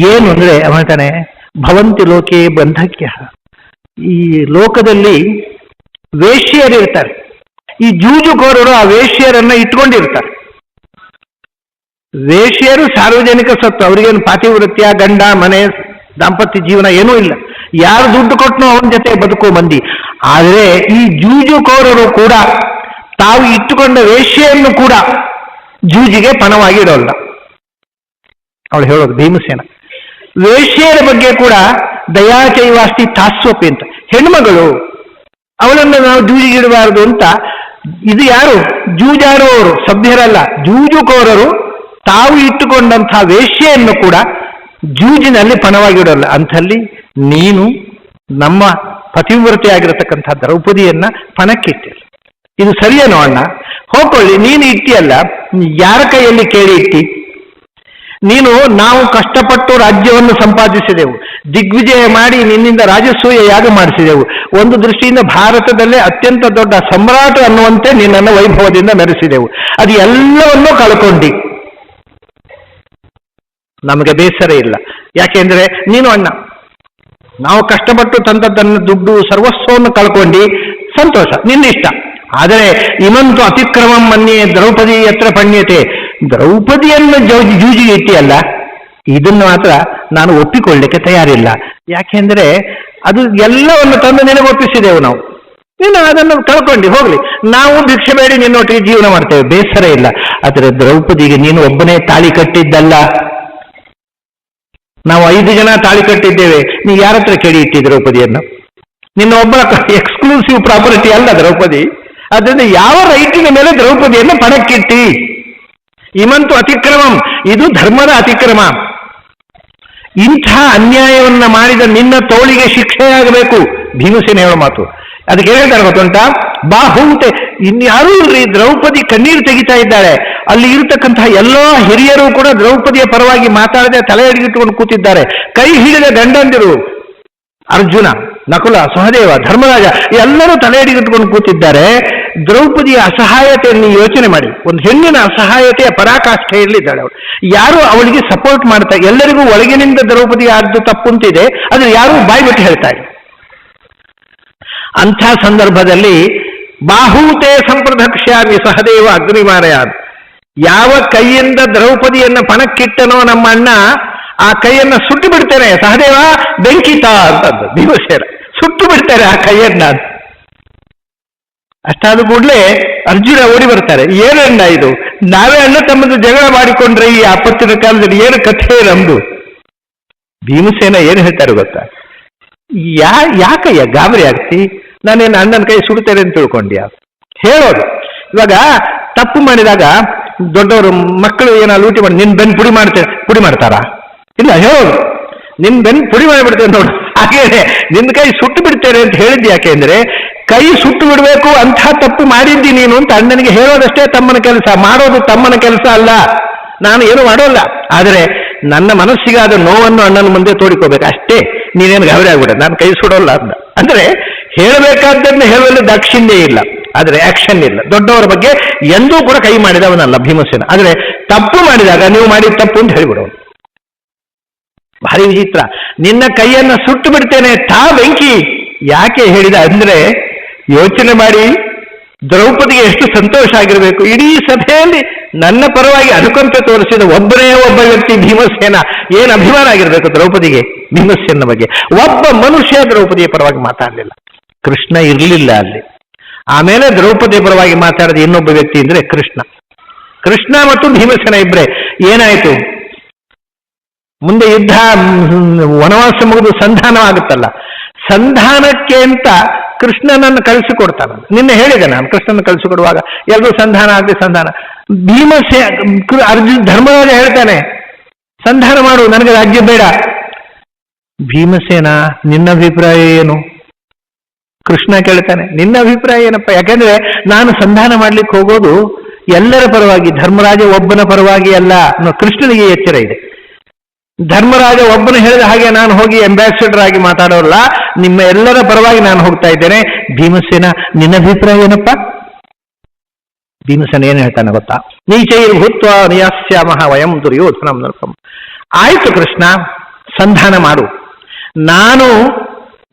Speaker 1: ಏನು ಅಂದ್ರೆ ಅವ ಹೇಳ್ತಾನೆ, ಭವಂತಿ ಲೋಕೆ ಬಂಧಕ್ಯ. ಈ ಲೋಕದಲ್ಲಿ ವೇಶ್ಯರಿರ್ತಾರೆ, ಈ ಜೂಜುಕೋರರು ಆ ವೇಶ್ಯರನ್ನ ಇಟ್ಕೊಂಡಿರ್ತಾರೆ. ವೇಶ್ಯರು ಸಾರ್ವಜನಿಕ ಸತ್ತು, ಅವರಿಗೇನು ಪಾತಿವೃತ್ಯ, ಗಂಡ ಮನೆ ದಾಂಪತ್ಯ ಜೀವನ ಏನೂ ಇಲ್ಲ. ಯಾರು ದುಡ್ಡು ಕೊಟ್ಟನೋ ಅವನ ಜೊತೆ ಬದುಕೋ ಮಂದಿ. ಆದರೆ ಈ ಜೂಜುಕೋರರು ಕೂಡ ತಾವು ಇಟ್ಟುಕೊಂಡ ವೇಶ್ಯೆಯನ್ನು ಕೂಡ ಜೂಜಿಗೆ ಪಣವಾಗಿ ಇಡೋಲ್ಲ. ಅವಳು ಹೇಳೋದು ಭೀಮಸೇನ. ವೇಶ್ಯೆಯರ ಬಗ್ಗೆ ಕೂಡ ದಯಾಚೈವಾಸ್ತಿ ತಾಸ್ವಪಿ ಅಂತ, ಹೆಣ್ಮಗಳು ಅವಳನ್ನು ನಾವು ಜೂಜಿಗಿಡಬಾರದು ಅಂತ. ಇದು ಯಾರು? ಜೂಜಾಡುವವರು, ಸಭ್ಯರಲ್ಲ, ಜೂಜುಕೋರರು ತಾವು ಇಟ್ಟುಕೊಂಡಂತಹ ವೇಶ್ಯೆಯನ್ನು ಕೂಡ ಜೂಜಿನಲ್ಲಿ ಪಣವಾಗಿಡೋಲ್ಲ. ಅಂಥಲ್ಲಿ ನೀನು ನಮ್ಮ ಪತಿವ್ರತೆಯಾಗಿರತಕ್ಕಂಥ ದ್ರೌಪದಿಯನ್ನ ಪಣಕ್ಕಿಟ್ಟಿಲ್ಲ. ಇದು ಸರಿಯೇನೋ ಅಣ್ಣ? ಹೋಗ್ಕೊಳ್ಳಿ, ನೀನು ಇಟ್ಟಿಯಲ್ಲ, ಯಾರ ಕೈಯಲ್ಲಿ ಕೇಳಿ ಇಟ್ಟಿ? ನೀನು ನಾವು ಕಷ್ಟಪಟ್ಟು ರಾಜ್ಯವನ್ನು ಸಂಪಾದಿಸಿದೆವು, ದಿಗ್ವಿಜಯ ಮಾಡಿ ನಿನ್ನಿಂದ ರಾಜಸೂಯ ಯಾಗ ಮಾಡಿಸಿದೆವು. ಒಂದು ದೃಷ್ಟಿಯಿಂದ ಭಾರತದಲ್ಲೇ ಅತ್ಯಂತ ದೊಡ್ಡ ಸಮ್ರಾಟ ಅನ್ನುವಂತೆ ನಿನ್ನನ್ನು ವೈಭವದಿಂದ ಮೆರೆಸಿದೆವು. ಅದು ಎಲ್ಲವನ್ನೂ ಕಳ್ಕೊಂಡಿ. ನಮಗೆ ಬೇಸರ ಇಲ್ಲ, ಯಾಕೆಂದ್ರೆ ನೀನು ಅಣ್ಣ. ನಾವು ಕಷ್ಟಪಟ್ಟು ತಂದದ್ದನ್ನು ದುಡ್ಡು ಸರ್ವಸ್ವವನ್ನು ಕಳ್ಕೊಂಡು ಸಂತೋಷ, ನಿನ್ನಿಷ್ಟ. ಆದರೆ ಇಮಂತು ಅತಿಕ್ರಮಂ ಮನ್ಯೆ ದ್ರೌಪದಿ ಯತ್ರ ಪಣ್ಯತೆ. ದ್ರೌಪದಿಯನ್ನು ಜೂಜಿಗೆ ಇಟ್ಟಿಯಲ್ಲ, ಇದನ್ನು ಮಾತ್ರ ನಾನು ಒಪ್ಪಿಕೊಳ್ಳಲಿಕ್ಕೆ ತಯಾರಿಲ್ಲ. ಯಾಕೆಂದ್ರೆ ಅದು ಎಲ್ಲವನ್ನು ತಂದು ನಿನಗೆ ಒಪ್ಪಿಸಿದೆವು ನಾವು, ನೀನು ಅದನ್ನು ಕಳ್ಕೊಂಡು ಹೋಗ್ಲಿ, ನಾವು ಭಿಕ್ಷೆ ಬೇಡಿ ನಿನ್ನೊಟ್ಟಿಗೆ ಜೀವನ ಮಾಡ್ತೇವೆ, ಬೇಸರ ಇಲ್ಲ. ಆದರೆ ದ್ರೌಪದಿಗೆ ನೀನು ಒಬ್ಬನೇ ತಾಳಿ ಕಟ್ಟಿದ್ದಲ್ಲ, ನಾವು 5 ಜನ ತಾಳಿ ಕಟ್ಟಿದ್ದೇವೆ. ನೀ ಯಾರ ಹತ್ರ ಕೇಳಿ ಇಟ್ಟಿ ದ್ರೌಪದಿಯನ್ನು? ನಿನ್ನ ಒಬ್ಬರ ಎಕ್ಸ್ಕ್ಲೂಸಿವ್ ಪ್ರಾಪರ್ಟಿ ಅಲ್ಲ ದ್ರೌಪದಿ. ಅದರಿಂದ ಯಾವ ರೈಟಿನ ಮೇಲೆ ದ್ರೌಪದಿಯನ್ನು ಪಣಕ್ಕಿಟ್ಟಿ? ಇಮಂತು ಅತಿಕ್ರಮಂ, ಇದು ಧರ್ಮದ ಅತಿಕ್ರಮ. ಇಂಥ ಅನ್ಯಾಯವನ್ನ ಮಾಡಿದ ನಿನ್ನ ತೋಳಿಗೆ ಶಿಕ್ಷೆಯಾಗಬೇಕು. ಭೀಮಸೇನ ಹೇಳೋ ಮಾತು. ಅದಕ್ಕೆ ಹೇಳ್ತಾರೆ ಗೊತ್ತುಂಟಾ? ಬಾಹುಂತೆ, ಇನ್ಯಾರೂ ಇಲ್ರಿ, ದ್ರೌಪದಿ ಕಣ್ಣೀರು ತೆಗಿತಾ ಇದ್ದಾಳೆ. ಅಲ್ಲಿ ಇರತಕ್ಕಂತಹ ಎಲ್ಲಾ ಹಿರಿಯರು ಕೂಡ ದ್ರೌಪದಿಯ ಪರವಾಗಿ ಮಾತಾಡದೆ ತಲೆ ಹಿಡಿದುಕೊಂಡು ಕೂತಿದ್ದಾರೆ. ಕೈ ಹಿಡಿದ ಗಂಡಂದಿರು ಅರ್ಜುನ, ನಕುಲ, ಸಹದೇವ, ಧರ್ಮರಾಜ ಎಲ್ಲರೂ ತಲೆ ಹಿಡಿದುಕೊಂಡು ಕೂತಿದ್ದಾರೆ. ದ್ರೌಪದಿಯ ಅಸಹಾಯತೆಯನ್ನು ಯೋಚನೆ ಮಾಡಿ. ಒಂದು ಹೆಣ್ಣಿನ ಅಸಹಾಯತೆಯ ಪರಾಕಾಷ್ಠೆಯಲ್ಲಿದ್ದಾಳೆ ಅವಳು. ಯಾರು ಅವಳಿಗೆ ಸಪೋರ್ಟ್ ಮಾಡ್ತಾ, ಎಲ್ಲರಿಗೂ ಒಳಗಿನಿಂದ ದ್ರೌಪದಿ ಆದ್ದು ತಪ್ಪುಂತಿದೆ, ಆದ್ರೆ ಯಾರು ಬಾಯಿ ಬಿಟ್ಟು ಹೇಳ್ತಾ ಇಲ್ಲ. ಅಂಥ ಸಂದರ್ಭದಲ್ಲಿ ಬಾಹೂತೆ ಸಂಪ್ರದಕ್ಷ್ಯಾಮಿ ಸಹದೇವ ಅಗ್ನಿಮಾರಯ. ಯಾವ ಕೈಯಿಂದ ದ್ರೌಪದಿಯನ್ನ ಪಣಕ್ಕಿಟ್ಟನೋ ನಮ್ಮ ಅಣ್ಣ, ಆ ಕೈಯನ್ನ ಸುಟ್ಟು ಬಿಡ್ತೇನೆ ಸಹದೇವ, ಬೆಂಕಿತ ಅಂತಂದು ಭೀಮಸೇನ. ಸುಟ್ಟು ಬಿಡ್ತಾರೆ ಆ ಕೈಯನ್ನ. ಅಷ್ಟಾದ ಕೂಡಲೇ ಅರ್ಜುನ ಓಡಿ ಬರ್ತಾರೆ. ಏನಣ್ಣ ಇದು? ನಾವೇ ಅಣ್ಣ ತಮ್ಮದು ಜಗಳ ಮಾಡಿಕೊಂಡ್ರೆ ಈ ಆಪತ್ತಿನ ಕಾಲದಲ್ಲಿ ಏನು ಕಥೆ ನಮ್ದು? ಭೀಮಸೇನ ಏನು ಹೇಳ್ತಾರೆ ಗೊತ್ತಾ? ಯಾಕಯ್ಯ ಗಾಬರಿ ಆಗ್ತಿ? ನಾನೇನು ಅಣ್ಣನ ಕೈ ಸುಡ್ತೇನೆ ಅಂತ ತಿಳ್ಕೊಂಡ್ಯಾ? ಹೇಳೋದು. ಇವಾಗ ತಪ್ಪು ಮಾಡಿದಾಗ ದೊಡ್ಡವರು ಮಕ್ಕಳು ಏನೋ ಲೂಟಿ ಮಾಡಿ ನಿನ್ ಬೆನ್ನು ಪುಡಿ ಮಾಡ್ತಾರಾ? ಇಲ್ಲ, ಹೇಳೋದು ನಿನ್ ಬೆನ್ನು ಪುಡಿ ಮಾಡಿಬಿಡ್ತೇನೆ ನೋಡು. ಹಾಗೇನೆ ನಿನ್ನ ಕೈ ಸುಟ್ಟು ಬಿಡ್ತೇನೆ ಅಂತ ಹೇಳಿದ್ದು ಯಾಕೆ ಅಂದ್ರೆ, ಕೈ ಸುಟ್ಟು ಬಿಡಬೇಕು ಅಂಥ ತಪ್ಪು ಮಾಡಿದ್ದಿ ನೀನು ಅಂತ ಅಣ್ಣನಿಗೆ ಹೇಳೋದಷ್ಟೇ ತಮ್ಮನ ಕೆಲಸ, ಮಾಡೋದು ತಮ್ಮನ ಕೆಲಸ ಅಲ್ಲ. ನಾನು ಏನು ಮಾಡೋಲ್ಲ, ಆದರೆ ನನ್ನ ಮನಸ್ಸಿಗಾದ ನೋವನ್ನು ಅಣ್ಣನ ಮುಂದೆ ತೋಡಿಕೋಬೇಕು ಅಷ್ಟೇ. ನೀನೇನು ಗಾಬರಿ ಆಗ್ಬಿಡ, ನಾನು ಕೈ ಸುಡೋಲ್ಲ ಅಂತ. ಅಂದ್ರೆ ಹೇಳಬೇಕಾದ್ದನ್ನು ಹೇಳುವಲ್ಲಿ ದಾಕ್ಷಿಣ್ಯ ಇಲ್ಲ, ಆದರೆ ಆಕ್ಷನ್ ಇಲ್ಲ. ದೊಡ್ಡವರ ಬಗ್ಗೆ ಎಂದೂ ಕೂಡ ಕೈ ಮಾಡಿದವನಲ್ಲ ಭೀಮಸೇನ. ಆದರೆ ತಪ್ಪು ಮಾಡಿದಾಗ ನೀವು ಮಾಡಿದ ತಪ್ಪು ಅಂತ ಹೇಳಿಬಿಡೋನು. ಭಾರಿ ವಿಚಿತ್ರ. ನಿನ್ನ ಕೈಯನ್ನು ಸುಟ್ಟು ಬಿಡ್ತೇನೆ ತಾ ಬೆಂಕಿ ಯಾಕೆ ಹೇಳಿದ ಅಂದ್ರೆ, ಯೋಚನೆ ಮಾಡಿ ದ್ರೌಪದಿಗೆ ಎಷ್ಟು ಸಂತೋಷ ಆಗಿರಬೇಕು. ಇಡೀ ಸಭೆಯಲ್ಲಿ ನನ್ನ ಪರವಾಗಿ ಅನುಕಂಪ ತೋರಿಸಿದ ಒಬ್ಬನೇ ಒಬ್ಬ ವ್ಯಕ್ತಿ ಭೀಮಸೇನ. ಏನು ಅಭಿಮಾನ ಆಗಿರಬೇಕು ದ್ರೌಪದಿಗೆ ಭೀಮಸೇನ ಬಗ್ಗೆ. ಒಬ್ಬ ಮನುಷ್ಯ ದ್ರೌಪದಿಯ ಪರವಾಗಿ ಮಾತಾಡಲಿಲ್ಲ, ಕೃಷ್ಣ ಇರಲಿಲ್ಲ ಅಲ್ಲಿ. ಆಮೇಲೆ ದ್ರೌಪದಿಯ ಪರವಾಗಿ ಮಾತಾಡಿದ ಇನ್ನೊಬ್ಬ ವ್ಯಕ್ತಿ ಅಂದ್ರೆ ಕೃಷ್ಣ ಮತ್ತು ಭೀಮಸೇನ ಇಬ್ಬರೇ. ಏನಾಯ್ತು ಮುಂದೆ ಯುದ್ಧ, ವನವಾಸ ಮುಗಿದು ಸಂಧಾನ ಆಗುತ್ತಲ್ಲ, ಸಂಧಾನಕ್ಕೆ ಅಂತ ಕೃಷ್ಣನನ್ನು ಕಳಿಸಿಕೊಡ್ತಾನೆ. ನಿನ್ನೆ ಹೇಳಿದೆ ನಾನು, ಕೃಷ್ಣನ ಕಳಿಸಿಕೊಡುವಾಗ ಎಲ್ಲರೂ ಸಂಧಾನ ಆಗಲಿ ಸಂಧಾನ. ಧರ್ಮರಾಜ ಹೇಳ್ತಾನೆ ಸಂಧಾನ ಮಾಡು, ನನಗೆ ರಾಜ್ಯ ಬೇಡ. ಭೀಮಸೇನ ನಿನ್ನ ಅಭಿಪ್ರಾಯ ಏನು? ಕೃಷ್ಣ ಕೇಳ್ತಾನೆ ನಿನ್ನ ಅಭಿಪ್ರಾಯ ಏನಪ್ಪ? ಯಾಕೆಂದ್ರೆ ನಾನು ಸಂಧಾನ ಮಾಡ್ಲಿಕ್ಕೆ ಹೋಗೋದು ಎಲ್ಲರ ಪರವಾಗಿ, ಧರ್ಮರಾಜ ಒಬ್ಬನ ಪರವಾಗಿ ಅಲ್ಲ. ಕೃಷ್ಣನಿಗೆ ಎಚ್ಚರ ಇದೆ. ಧರ್ಮರಾಜ ಒಬ್ಬನು ಹೇಳಿದ ಹಾಗೆ ನಾನು ಹೋಗಿ ಅಂಬಾಸಿಡರ್ ಆಗಿ ಮಾತಾಡೋಲ್ಲ, ನಿಮ್ಮ ಎಲ್ಲರ ಪರವಾಗಿ ನಾನು ಹೋಗ್ತಾ ಇದ್ದೇನೆ. ಭೀಮಸೇನ ನಿನ್ನ ಅಭಿಪ್ರಾಯ ಏನಪ್ಪ? ಭೀಮಸೇನ ಏನು ಹೇಳ್ತಾನೆ ಗೊತ್ತಾ? ನೀಚೈರ್ ಭೂತ್ವ ನಿಯಾಸ್ಯಾಮಃ ವಯಂ ದುರ್ಯೋಧನಂ ನೃಪಂ. ಆಯ್ತು ಕೃಷ್ಣ, ಸಂಧಾನ ಮಾಡು. ನಾನು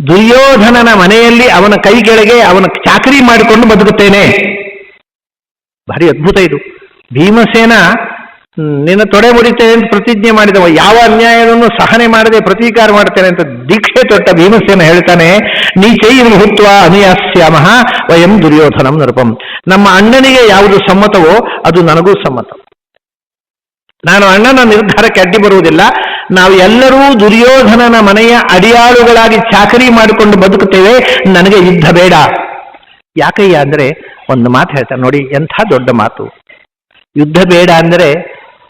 Speaker 1: ದುರ್ಯೋಧನನ ಮನೆಯಲ್ಲಿ ಅವನ ಕೈ ಕೆಳಗೆ ಅವನ ಚಾಕರಿ ಮಾಡಿಕೊಂಡು ಬದುಕುತ್ತೇನೆ. ಭಾರಿ ಅದ್ಭುತ ಇದು. ಭೀಮಸೇನ ನಿನ್ನ ತೊಡೆ ಮುಡಿತೇನೆ ಅಂತ ಪ್ರತಿಜ್ಞೆ ಮಾಡಿದವ, ಯಾವ ಅನ್ಯಾಯವನ್ನು ಸಹನೆ ಮಾಡದೆ ಪ್ರತೀಕಾರ ಮಾಡ್ತೇನೆ ಅಂತ ದೀಕ್ಷೆ ತೊಟ್ಟ ಭೀಮಸೇನ ಹೇಳ್ತಾನೆ, ನೀಚೈರ್ ಭೂತ್ವ ಅನುಯಾಸ್ಯಾಮಃ ವಯಂ ದುರ್ಯೋಧನಂ ನೃಪಂ. ನಮ್ಮ ಅಣ್ಣನಿಗೆ ಯಾವುದು ಸಮ್ಮತವೋ ಅದು ನನಗೂ ಸಮ್ಮತ. ನಾನು ಅಣ್ಣನ ನಿರ್ಧಾರಕ್ಕೆ ಅಡ್ಡಿ ಬರುವುದಿಲ್ಲ. ನಾವು ಎಲ್ಲರೂ ದುರ್ಯೋಧನನ ಮನೆಯ ಅಡಿಯಾಳುಗಳಾಗಿ ಚಾಕರಿ ಮಾಡಿಕೊಂಡು ಬದುಕುತ್ತೇವೆ. ನನಗೆ ಯುದ್ಧ ಬೇಡ. ಯಾಕಯ್ಯ ಅಂದ್ರೆ ಒಂದು ಮಾತು ಹೇಳ್ತಾರೆ ನೋಡಿ, ಎಂಥ ದೊಡ್ಡ ಮಾತು. ಯುದ್ಧ ಬೇಡ ಅಂದರೆ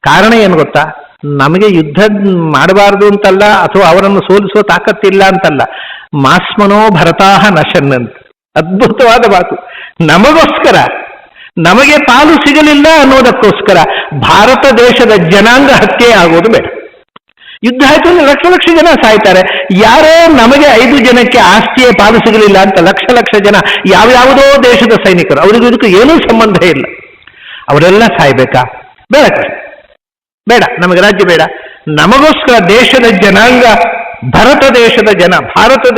Speaker 1: ಕಾರಣ ಏನು ಗೊತ್ತಾ? ನಮಗೆ ಯುದ್ಧ ಮಾಡಬಾರದು ಅಂತಲ್ಲ, ಅಥವಾ ಅವರನ್ನು ಸೋಲಿಸೋ ತಾಕತ್ತಿಲ್ಲ ಅಂತಲ್ಲ. ಮಾಸ್ಮನೋ ಭರತಾಹ ನಶನ್ ಅಂತ ಅದ್ಭುತವಾದ ಮಾತು. ನಮಗೋಸ್ಕರ, ನಮಗೆ ಪಾಲು ಸಿಗಲಿಲ್ಲ ಅನ್ನೋದಕ್ಕೋಸ್ಕರ ಭಾರತ ದೇಶದ ಜನಾಂಗ ಹತ್ಯೆ ಆಗೋದು ಬೇಡ. ಯುದ್ಧ ಆಯ್ತು ಅಂದ್ರೆ ಲಕ್ಷ ಲಕ್ಷ ಜನ ಸಾಯ್ತಾರೆ. ಯಾರೋ ನಮಗೆ 5 ಜನಕ್ಕೆ ಆಸ್ತಿಯೇ ಪಾಲು ಸಿಗಲಿಲ್ಲ ಅಂತ ಲಕ್ಷ ಲಕ್ಷ ಜನ ಯಾವ್ಯಾವುದೋ ದೇಶದ ಸೈನಿಕರು, ಅವರಿಗೂ ಇದಕ್ಕೂ ಏನೂ ಸಂಬಂಧ ಇಲ್ಲ, ಅವರೆಲ್ಲ ಸಾಯ್ಬೇಕಾ? ಬೇಡ ಕೃಷ್ಣ, ಬೇಡ, ನಮಗೆ ರಾಜ್ಯ ಬೇಡ. ನಮಗೋಸ್ಕರ ದೇಶದ ಜನಾಂಗ, ಭಾರತ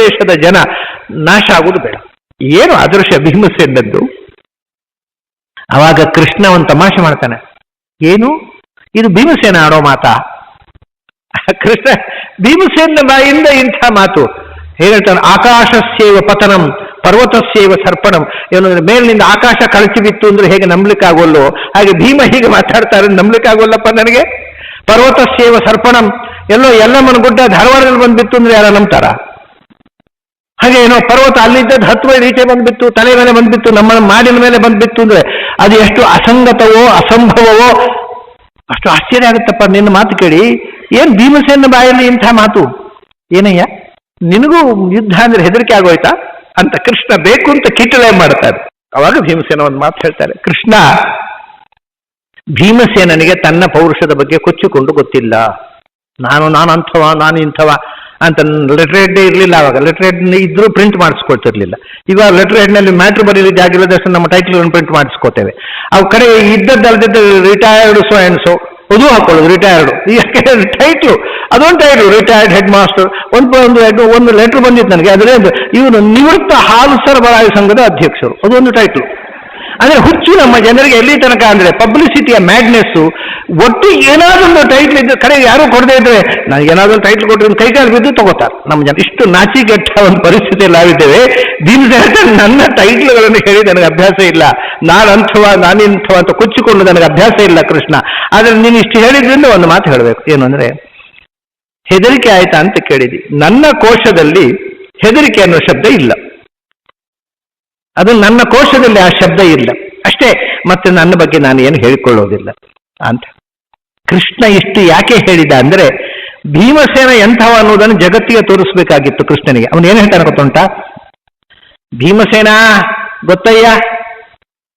Speaker 1: ದೇಶದ ಜನ ನಾಶ ಆಗುವುದು ಬೇಡ. ಏನು ಅದೃಶ್ಯ ಭೀಮಸೇನದ್ದು. ಅವಾಗ ಕೃಷ್ಣ ಒಂದು ತಮಾಷೆ ಮಾಡ್ತಾನೆ. ಏನು ಇದು ಭೀಮಸೇನ ಆಡೋ ಮಾತಾ? ಕೃಷ್ಣ ಭೀಮಸೇನ ಬಾಯಿಂದ ಇಂಥ ಮಾತು ಹೇಳ್ತಾನೆ. ಆಕಾಶಸ್ಯೈವ ಪತನಂ ಪರ್ವತಸ್ಯೈವ ಸರ್ಪಣಂ. ಏನಂದ್ರೆ ಮೇಲಿನಿಂದ ಆಕಾಶ ಕಳಚಿ ಬಿತ್ತು ಅಂದ್ರೆ ಹೇಗೆ ನಂಬಲಿಕ್ಕಾಗೋಲ್ಲೋ ಹಾಗೆ ಭೀಮ ಹೀಗೆ ಮಾತಾಡ್ತಾರೆ, ನಂಬಲಿಕ್ಕಾಗೋಲ್ಲಪ್ಪ ನನಗೆ. ಪರ್ವತಸ್ಯೈವ ಸರ್ಪಣಂ, ಎಲ್ಲೋ ಎಲ್ಲಮ್ಮನ ಗುಡ್ಡ ಧಾರವಾಡದಲ್ಲಿ ಬಂದ್ಬಿತ್ತು ಅಂದ್ರೆ ಯಾರ ನಂಬ್ತಾರ? ಹಾಗೆ ಏನೋ ಪರ್ವತ ಅಲ್ಲಿದ್ದದ್ದು 10 ಮೈಲಿ ಈಚೆ ಬಂದ್ಬಿತ್ತು, ತಲೆ ಮೇಲೆ ಬಂದ್ಬಿತ್ತು, ನಮ್ಮ ಮಾಡಿನ ಮೇಲೆ ಬಂದ್ಬಿತ್ತು ಅಂದ್ರೆ ಅದು ಎಷ್ಟು ಅಸಂಗತವೋ ಅಸಂಭವವೋ, ಅಷ್ಟು ಆಶ್ಚರ್ಯ ಆಗುತ್ತಪ್ಪ ನಿನ್ನ ಮಾತು ಕೇಳಿ. ಏನ್ ಭೀಮಸೇನ ಬಾಯಲ್ಲಿ ಇಂಥ ಮಾತು? ಏನಯ್ಯ ನಿನಗೂ ಯುದ್ಧ ಅಂದ್ರೆ ಹೆದರಿಕೆ ಆಗೋಯ್ತಾ ಅಂತ ಕೃಷ್ಣ ಬೇಕು ಅಂತ ಕಿಟಲೆ ಮಾಡ್ತಾರೆ. ಅವಾಗ ಭೀಮಸೇನ ಒಂದು ಮಾತು ಹೇಳ್ತಾರೆ. ಕೃಷ್ಣ ಭೀಮಸೇನನಿಗೆ ತನ್ನ ಪೌರುಷದ ಬಗ್ಗೆ ಕೊಚ್ಚಿಕೊಂಡು ಗೊತ್ತಿಲ್ಲ. ನಾನು ಅಂಥವ, ನಾನು ಇಂಥವ ಅಂತ ಲೆಟರ್ ಹೆಡ್ಡೇ ಇರಲಿಲ್ಲ. ಅವಾಗ ಲೆಟರ್ ಹೆಡ್ ಇದ್ರೂ ಪ್ರಿಂಟ್ ಮಾಡಿಸ್ಕೊಳ್ತಿರ್ಲಿಲ್ಲ. ಇವಾಗ ಲೆಟರ್ ಹೆಡ್ನಲ್ಲಿ ಮ್ಯಾಟ್ರ್ ಬರೀಲಿಕ್ಕೆ ಆಗಿರೋದಷ್ಟು ನಮ್ಮ ಟೈಟ್ಲ್ಗಳನ್ನು ಪ್ರಿಂಟ್ ಮಾಡಿಸ್ಕೋತೇವೆ. ಅವು ಕಡೆ ಇದ್ದದ್ದಲ್ದಿದ್ದ ರಿಟೈರ್ಡ್ ಸೋ ಆ್ಯಂಡ್ ಸೋ ಅದು ಹಾಕೊಳ್ಳೋದು ರಿಟೈರ್ಡ್. ಯಾಕೆ ಟೈಟ್ಲು ಅದೊಂದು ಟೈಟ್ಲು, ರಿಟೈರ್ಡ್ ಹೆಡ್ ಮಾಸ್ಟರ್. ಒಂದು ಲೆಟರ್ ಬಂದಿತ್ತು ನನಗೆ, ಅದರೇ ಇವನು ನಿವೃತ್ತ ಹಾಲು ಸರಬರಾಜು ಸಂಘದ ಅಧ್ಯಕ್ಷರು, ಅದೊಂದು ಟೈಟ್ಲು. ಅಂದ್ರೆ ಹುಚ್ಚು ನಮ್ಮ ಜನರಿಗೆ ಎಲ್ಲಿ ತನಕ ಅಂದ್ರೆ ಪಬ್ಲಿಸಿಟಿಯ ಮ್ಯಾಡ್ನೆಸ್ಸು. ಒಟ್ಟು ಏನಾದೊಂದು ಟೈಟ್ಲ್ ಇದ್ದ ಕಡೆ ಯಾರು ಕೊಡದೇ ಇದ್ರೆ ನಾನು ಏನಾದೊಂದು ಟೈಟ್ಲ್ ಕೊಟ್ಟರೆ ಕೈಕಾಲು ಬಿದ್ದು ತಗೋತಾರೆ ನಮ್ಮ ಜನ. ಇಷ್ಟು ನಾಚಿಗೆಟ್ಟ ಒಂದು ಪರಿಸ್ಥಿತಿಯಲ್ಲಿ ನಾವಿದ್ದೇವೆ. ನನ್ನ ಟೈಟ್ಲ್ಗಳನ್ನು ಹೇಳಿ ನನಗೆ ಅಭ್ಯಾಸ ಇಲ್ಲ. ನಾನಿಂಥವ ಅಂತ ಕೊಚ್ಚಿಕೊಂಡು ನನಗೆ ಅಭ್ಯಾಸ ಇಲ್ಲ ಕೃಷ್ಣ. ಆದ್ರೆ ನೀನು ಇಷ್ಟು ಹೇಳಿದ್ರಿಂದ ಒಂದು ಮಾತು ಹೇಳಬೇಕು. ಏನು ಅಂದ್ರೆ, ಹೆದರಿಕೆ ಆಯ್ತಾ ಅಂತ ಕೇಳಿದಿ. ನನ್ನ ಕೋಶದಲ್ಲಿ ಹೆದರಿಕೆ ಅನ್ನೋ ಶಬ್ದ ಇಲ್ಲ. ಅದು ನನ್ನ ಕೋಶದಲ್ಲಿ ಆ ಶಬ್ದ ಇಲ್ಲ ಅಷ್ಟೇ, ಮತ್ತೆ ನನ್ನ ಬಗ್ಗೆ ನಾನು ಏನು ಹೇಳಿಕೊಳ್ಳೋದಿಲ್ಲ ಅಂತ. ಕೃಷ್ಣ ಇಷ್ಟು ಯಾಕೆ ಹೇಳಿದ ಅಂದ್ರೆ ಭೀಮಸೇನ ಎಂಥವ ಅನ್ನೋದನ್ನು ಜಗತ್ತಿಗೆ ತೋರಿಸ್ಬೇಕಾಗಿತ್ತು ಕೃಷ್ಣನಿಗೆ. ಅವನು ಏನು ಹೇಳ್ತಾನೆ ಗೊತ್ತುಂಟ? ಭೀಮಸೇನ ಗೊತ್ತಯ್ಯ,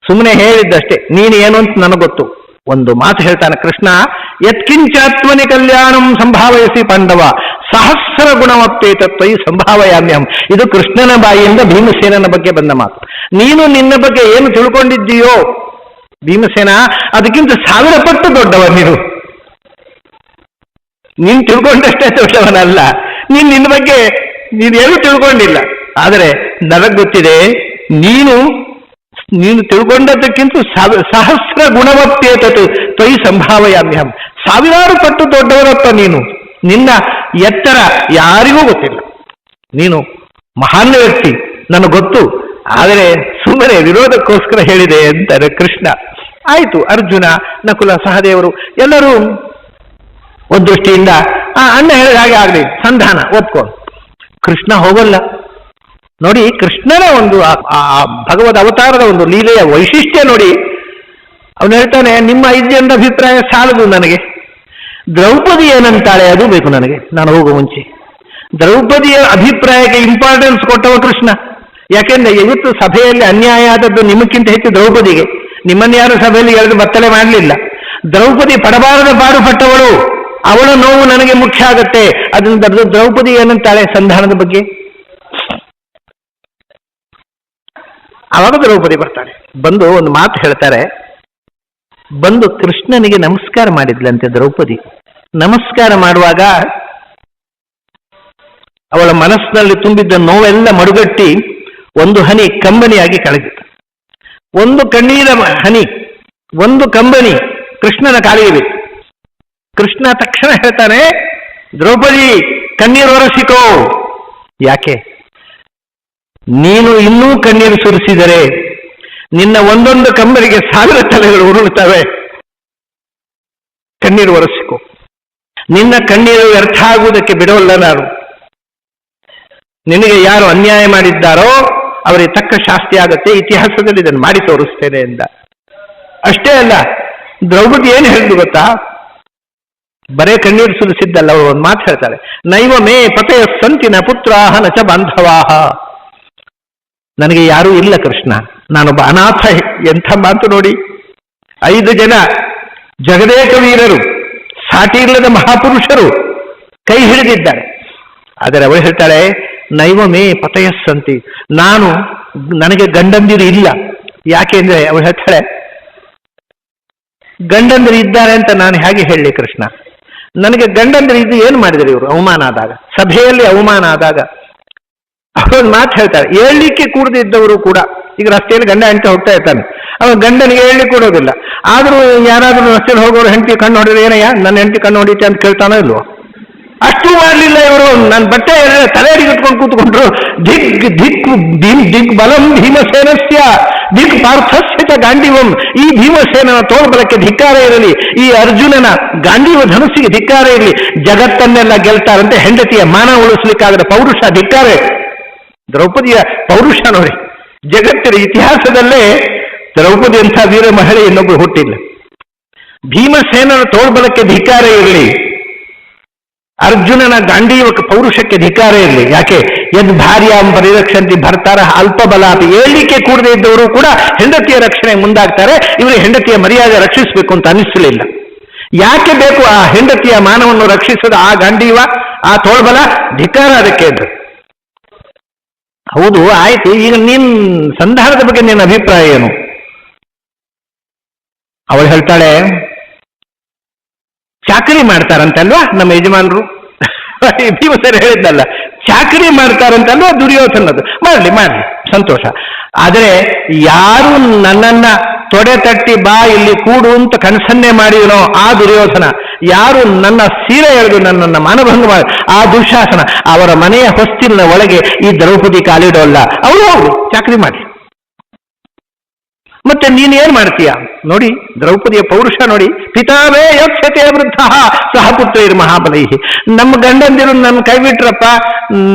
Speaker 1: ಸುಮ್ಮನೆ ಹೇಳಿದ್ದಷ್ಟೇ, ನೀನು ಏನು ಅಂತ ನನಗೆ ಗೊತ್ತು. ಒಂದು ಮಾತು ಹೇಳ್ತಾನೆ ಕೃಷ್ಣ, ಯತ್ಕಿಂಚಾತ್ಮನಿ ಕಲ್ಯಾಣಂ ಸಂಭಾವಯಸಿ ಪಾಂಡವ ಸಹಸ್ರ ಗುಣವತ್ತೇತತ್ವಯಿ ಸಂಭಾವಯಾಮ್ಯಹಂ. ಇದು ಕೃಷ್ಣನ ಬಾಯಿಯಿಂದ ಭೀಮಸೇನನ ಬಗ್ಗೆ ಬಂದ ಮಾತು. ನೀನು ನಿನ್ನ ಬಗ್ಗೆ ಏನು ತಿಳ್ಕೊಂಡಿದ್ದೀಯೋ ಭೀಮಸೇನ, ಅದಕ್ಕಿಂತ 1000 ಪಟ್ಟು ದೊಡ್ಡವ ನೀನು ತಿಳ್ಕೊಂಡಷ್ಟೇ ದೊಡ್ಡವನಲ್ಲ. ನಿನ್ನ ಬಗ್ಗೆ ನೀನೇನು ತಿಳ್ಕೊಂಡಿಲ್ಲ. ಆದರೆ ನನಗೆ ಗೊತ್ತಿದೆ, ನೀನು ತಿಳ್ಕೊಂಡದ್ದಕ್ಕಿಂತ ಸಹಸ್ರ ಗುಣವತ್ತೇತತ್ ತ್ವಯಿ ಸಂಭಾವಯಾಮ್ಯಹಂ. 1000 ಪಟ್ಟು ದೊಡ್ಡವರಪ್ಪ ನೀನು. ನಿನ್ನ ಎತ್ತರ ಯಾರಿಗೂ ಗೊತ್ತಿಲ್ಲ. ನೀನು ಮಹಾನ್ ವ್ಯಕ್ತಿ, ನನಗೆ ಗೊತ್ತು. ಆದರೆ ಸುಮ್ಮನೆ ವಿರೋಧಕ್ಕೋಸ್ಕರ ಹೇಳಿದೆ ಅಂತಾರೆ ಕೃಷ್ಣ. ಆಯಿತು, ಅರ್ಜುನ, ನಕುಲ, ಸಹದೇವರು ಎಲ್ಲರೂ ಒಂದು ದೃಷ್ಟಿಯಿಂದ ಅಣ್ಣ ಹೇಳಿದ ಹಾಗೆ ಆಗಲಿ, ಸಂಧಾನ ಒಪ್ಕೊ. ಕೃಷ್ಣ ಹೋಗಲ್ಲ. ನೋಡಿ, ಕೃಷ್ಣನ ಒಂದು ಭಗವದ್ ಅವತಾರದ ಒಂದು ಲೀಲೆಯ ವೈಶಿಷ್ಟ್ಯ ನೋಡಿ. ಅವನು ಹೇಳ್ತಾನೆ, ನಿಮ್ಮ 5 ಜನರ ಅಭಿಪ್ರಾಯ ಸಾಲದು ನನಗೆ. ದ್ರೌಪದಿ ಏನಂತಾಳೆ ಅದು ಬೇಕು ನನಗೆ, ನಾನು ಹೋಗುವ ಮುಂಚೆ. ದ್ರೌಪದಿಯ ಅಭಿಪ್ರಾಯಕ್ಕೆ ಇಂಪಾರ್ಟೆನ್ಸ್ ಕೊಟ್ಟವ ಕೃಷ್ಣ. ಯಾಕೆಂದ್ರೆ ಇವತ್ತು ಸಭೆಯಲ್ಲಿ ಅನ್ಯಾಯ ಆದದ್ದು ನಿಮಕ್ಕಿಂತ ಹೆಚ್ಚು ದ್ರೌಪದಿಗೆ. ನಿಮ್ಮನ್ನು ಯಾರು ಸಭೆಯಲ್ಲಿ ಎಳೆದು ಬತ್ತಲೆ ಮಾಡಲಿಲ್ಲ. ದ್ರೌಪದಿ ಪಡಬಾರದ ಪಾಡುಪಟ್ಟವಳು, ಅವಳ ನೋವು ನನಗೆ ಮುಖ್ಯ ಆಗತ್ತೆ. ಅದರಿಂದ ದ್ರೌಪದಿ ಏನಂತಾಳೆ ಸಂಧಾನದ ಬಗ್ಗೆ. ಆವಾಗ ದ್ರೌಪದಿ ಬರ್ತಾಳೆ. ಬಂದು ಒಂದು ಮಾತು ಹೇಳ್ತಾರೆ. ಬಂದು ಕೃಷ್ಣನಿಗೆ ನಮಸ್ಕಾರ ಮಾಡಿದ್ಲಂತೆ ದ್ರೌಪದಿ. ನಮಸ್ಕಾರ ಮಾಡುವಾಗ ಅವಳ ಮನಸ್ಸಿನಲ್ಲಿ ತುಂಬಿದ್ದ ನೋವೆಲ್ಲ ಮಡುಗಟ್ಟಿ ಒಂದು ಹನಿ ಕಂಬನಿಯಾಗಿ ಕಳೆದಿತ್ತು. ಒಂದು ಕಣ್ಣೀರ ಹನಿ, ಒಂದು ಕಂಬನಿ ಕೃಷ್ಣನ ಕಾಲಿಗೆ ಬಿತ್ತು. ಕೃಷ್ಣ ತಕ್ಷಣ ಹೇಳ್ತಾನೆ, ದ್ರೌಪದಿ ಕಣ್ಣೀರು ಒರೆಸಿಕೋ. ಯಾಕೆ? ನೀನು ಇನ್ನೂ ಕಣ್ಣೀರು ಸುರಿಸಿದರೆ ನಿನ್ನ ಒಂದೊಂದು ಕಂಬರಿಗೆ 1000 ತಲೆಗಳು ಉರುಳುತ್ತವೆ. ಕಣ್ಣೀರು ಒರೆಸಿಕೋ. ನಿನ್ನ ಕಣ್ಣೀರು ವ್ಯರ್ಥ ಆಗುವುದಕ್ಕೆ ಬಿಡೋಲ್ಲ ನಾನು. ನಿನಗೆ ಯಾರು ಅನ್ಯಾಯ ಮಾಡಿದ್ದಾರೋ ಅವರಿಗೆ ತಕ್ಕ ಶಾಸ್ತಿ ಆಗುತ್ತೆ. ಇತಿಹಾಸದಲ್ಲಿ ಇದನ್ನು ಮಾಡಿ ತೋರಿಸ್ತೇನೆ ಎಂದ. ಅಷ್ಟೇ ಅಲ್ಲ, ದ್ರೌಪದಿ ಏನು ಹೇಳಿದ್ರು ಗೊತ್ತಾ? ಬರೇ ಕಣ್ಣೀರು ಸುರಿಸಿದ್ದಲ್ಲ, ಅವರು ಒಂದು ಮಾತು ಹೇಳ್ತಾರೆ, ನೈವ ಮೇ ಪತೆಯ ಸಂತಿನ ಪುತ್ರಾಹ ನಚ ಬಾಂಧವಾಹ. ನನಗೆ ಯಾರೂ ಇಲ್ಲ ಕೃಷ್ಣ, ನಾನೊಬ್ಬ ಅನಾಥ. ಎಂಥ ಮಾತು ನೋಡಿ. 5 ಜನ ಜಗದೇಕ ವೀರರು, ಸಾಟಿ ಇಲ್ಲದ ಮಹಾಪುರುಷರು ಕೈ ಹಿಡಿದಿದ್ದಾರೆ. ಆದರೆ ಅವಳು ಹೇಳ್ತಾಳೆ, ನೈವ ಮೇ ಪತಯಸ್ಸಂತಿ, ನನಗೆ ಗಂಡಂದಿರು ಇಲ್ಲ. ಯಾಕೆಂದ್ರೆ ಅವಳು ಹೇಳ್ತಾಳೆ, ಗಂಡಂದಿರು ಇದ್ದಾರೆ ಅಂತ ನಾನು ಹೇಗೆ ಹೇಳಲಿ ಕೃಷ್ಣ? ನನಗೆ ಗಂಡಂದಿರು ಇದು ಏನು ಮಾಡಿದ್ರು ಇವರು? ಅವಮಾನ ಆದಾಗ, ಸಭೆಯಲ್ಲಿ ಅವಮಾನ ಆದಾಗ ಅವರೊಂದು ಮಾತು ಹೇಳ್ತಾರೆ. ಹೇಳಲಿಕ್ಕೆ ಕೂಡದಿದ್ದವರು ಕೂಡ, ಈಗ ರಸ್ತೆಯಲ್ಲಿ ಗಂಡ ಹೆಂಡತಿ ಹೋಗ್ತಾ ಇರ್ತಾನೆ, ಅವ ಗಂಡನಿಗೆ ಹೇಳಲಿಕ್ಕೆ ಕೊಡೋದಿಲ್ಲ. ಆದರೂ ಯಾರಾದರೂ ರಸ್ತೆಯಲ್ಲಿ ಹೋಗೋರು ಹೆಂಡತಿ ಕಣ್ಣು ಹೊಡೆದ್ರೆ ಏನಯ್ಯ ನನ್ನ ಹೆಂಡತಿ ಕಣ್ಣು ಹೊಡಿತೆ ಅಂತ ಕೇಳ್ತಾನೋ ಇಲ್ವೋ? ಅಷ್ಟು ಮಾಡಲಿಲ್ಲ ಇವರು. ನನ್ನ ಬಟ್ಟೆ ತಲೆಯಡಿಗೆ ಇಟ್ಕೊಂಡು ಕೂತ್ಕೊಂಡ್ರು. ದಿಕ್ ಬಲಂ ಭೀಮಸೇನಸ್ಯ ದಿಕ್ ಪಾರ್ಥಸ್ಯ ಚ ಗಾಂಡೀವಂ. ಈ ಭೀಮಸೇನನ ತೋಳ್ಬಲಕ್ಕೆ ಧಿಕ್ಕಾರ ಇರಲಿ, ಈ ಅರ್ಜುನನ ಗಾಂಡೀವ ಧನುಸ್ಸಿಗೆ ಧಿಕ್ಕಾರ ಇರಲಿ. ಜಗತ್ತನ್ನೆಲ್ಲ ಗೆಲ್ತಾರಂತೆ, ಹೆಂಡತಿಯ ಮಾನ ಉಳಿಸ್ಲಿಕ್ಕಾಗದ ಪೌರುಷ ಧಿಕ್ಕಾರ. ದ್ರೌಪದಿಯ ಪೌರುಷ ನೋಡಿ, ಜಗತ್ತಿನ ಇತಿಹಾಸದಲ್ಲೇ ದ್ರೌಪದಿ ಅಂತ ವೀರ ಮಹಿಳೆ ಇನ್ನೊಬ್ಬರು ಹುಟ್ಟಿಲ್ಲ. ಭೀಮಸೇನನ ತೋಳ್ಬಲಕ್ಕೆ ಧಿಕ್ಕಾರ ಇರಲಿ, ಅರ್ಜುನನ ಗಾಂಡೀವ ಪೌರುಷಕ್ಕೆ ಧಿಕ್ಕಾರ ಇರಲಿ. ಯಾಕೆ? ಯದ್ ಭಾರ್ಯಾಂ ಪರಿರಕ್ಷಂತಿ ಭರ್ತಾರ ಅಲ್ಪಬಲಾಪಿ. ಏಳಿಕೆ ಕೂಡದೇ ಇದ್ದವರು ಕೂಡ ಹೆಂಡತಿಯ ರಕ್ಷಣೆ ಮುಂದಾಗ್ತಾರೆ. ಇವರು ಹೆಂಡತಿಯ ಮರ್ಯಾದೆ ರಕ್ಷಿಸಬೇಕು ಅಂತ ಅನಿಸಲಿಲ್ಲ. ಯಾಕೆ ಬೇಕು ಆ ಹೆಂಡತಿಯ ಮಾನವನ್ನು ರಕ್ಷಿಸದ ಆ ಗಾಂಡೀವ, ಆ ತೋಳ್ಬಲ? ಧಿಕ್ಕಾರ ಅದಕ್ಕೆ ಇದ್ದು. ಹೌದು, ಆಯ್ತು. ಈಗ ನೀನ್ ಸಂಧಾನದ ಬಗ್ಗೆ ನಿನ್ನ ಅಭಿಪ್ರಾಯ ಏನು? ಅವಳು ಹೇಳ್ತಾಳೆ, ಚಾಕರಿ ಮಾಡ್ತಾರಂತಲ್ವಾ ನಮ್ಮ ಯಜಮಾನರು? ಭೀಮಸೇನ ಹೇಳಿದ್ನಲ್ಲ, ಚಾಕರಿ ಮಾಡ್ತಾರಂತಲ್ವಾ ದುರ್ಯೋಧನದು. ಮಾಡಲಿ ಸಂತೋಷ. ಆದರೆ ಯಾರು ನನ್ನನ್ನ ತೊಡೆ ತಟ್ಟಿ ಬಾ ಇಲ್ಲಿ ಕೂಡು ಅಂತ ಕನಸನ್ನೇ ಮಾಡಿದನೋ ಆ ದುರ್ಯೋಧನ, ಯಾರು ನನ್ನ ಸೀರೆ ಎಳೆದು ನನ್ನನ್ನು ಮಾನಭಂಗ ಮಾಡಿ ಆ ದುಶಾಸನ, ಅವರ ಮನೆಯ ಹೊಸ್ತಿಲಿನ ಒಳಗೆ ಈ ದ್ರೌಪದಿ ಕಾಲಿಡೋಲ್ಲ. ಅವರು ಚಾಕರಿ ಮಾಡಿ. ಮತ್ತೆ ನೀನ್ ಏನ್ ಮಾಡ್ತೀಯ ನೋಡಿ, ದ್ರೌಪದಿಯ ಪೌರುಷ ನೋಡಿ. ಪಿತಾವೇ ಯೋಕ್ಷ್ಯತೆ ವೃದ್ಧ ಸಹ ಪುತ್ರೈರ್ ಮಹಾಬಲೈ. ನಮ್ಮ ಗಂಡಂದಿರು ನನ್ನ ಕೈ ಬಿಟ್ರಪ್ಪ,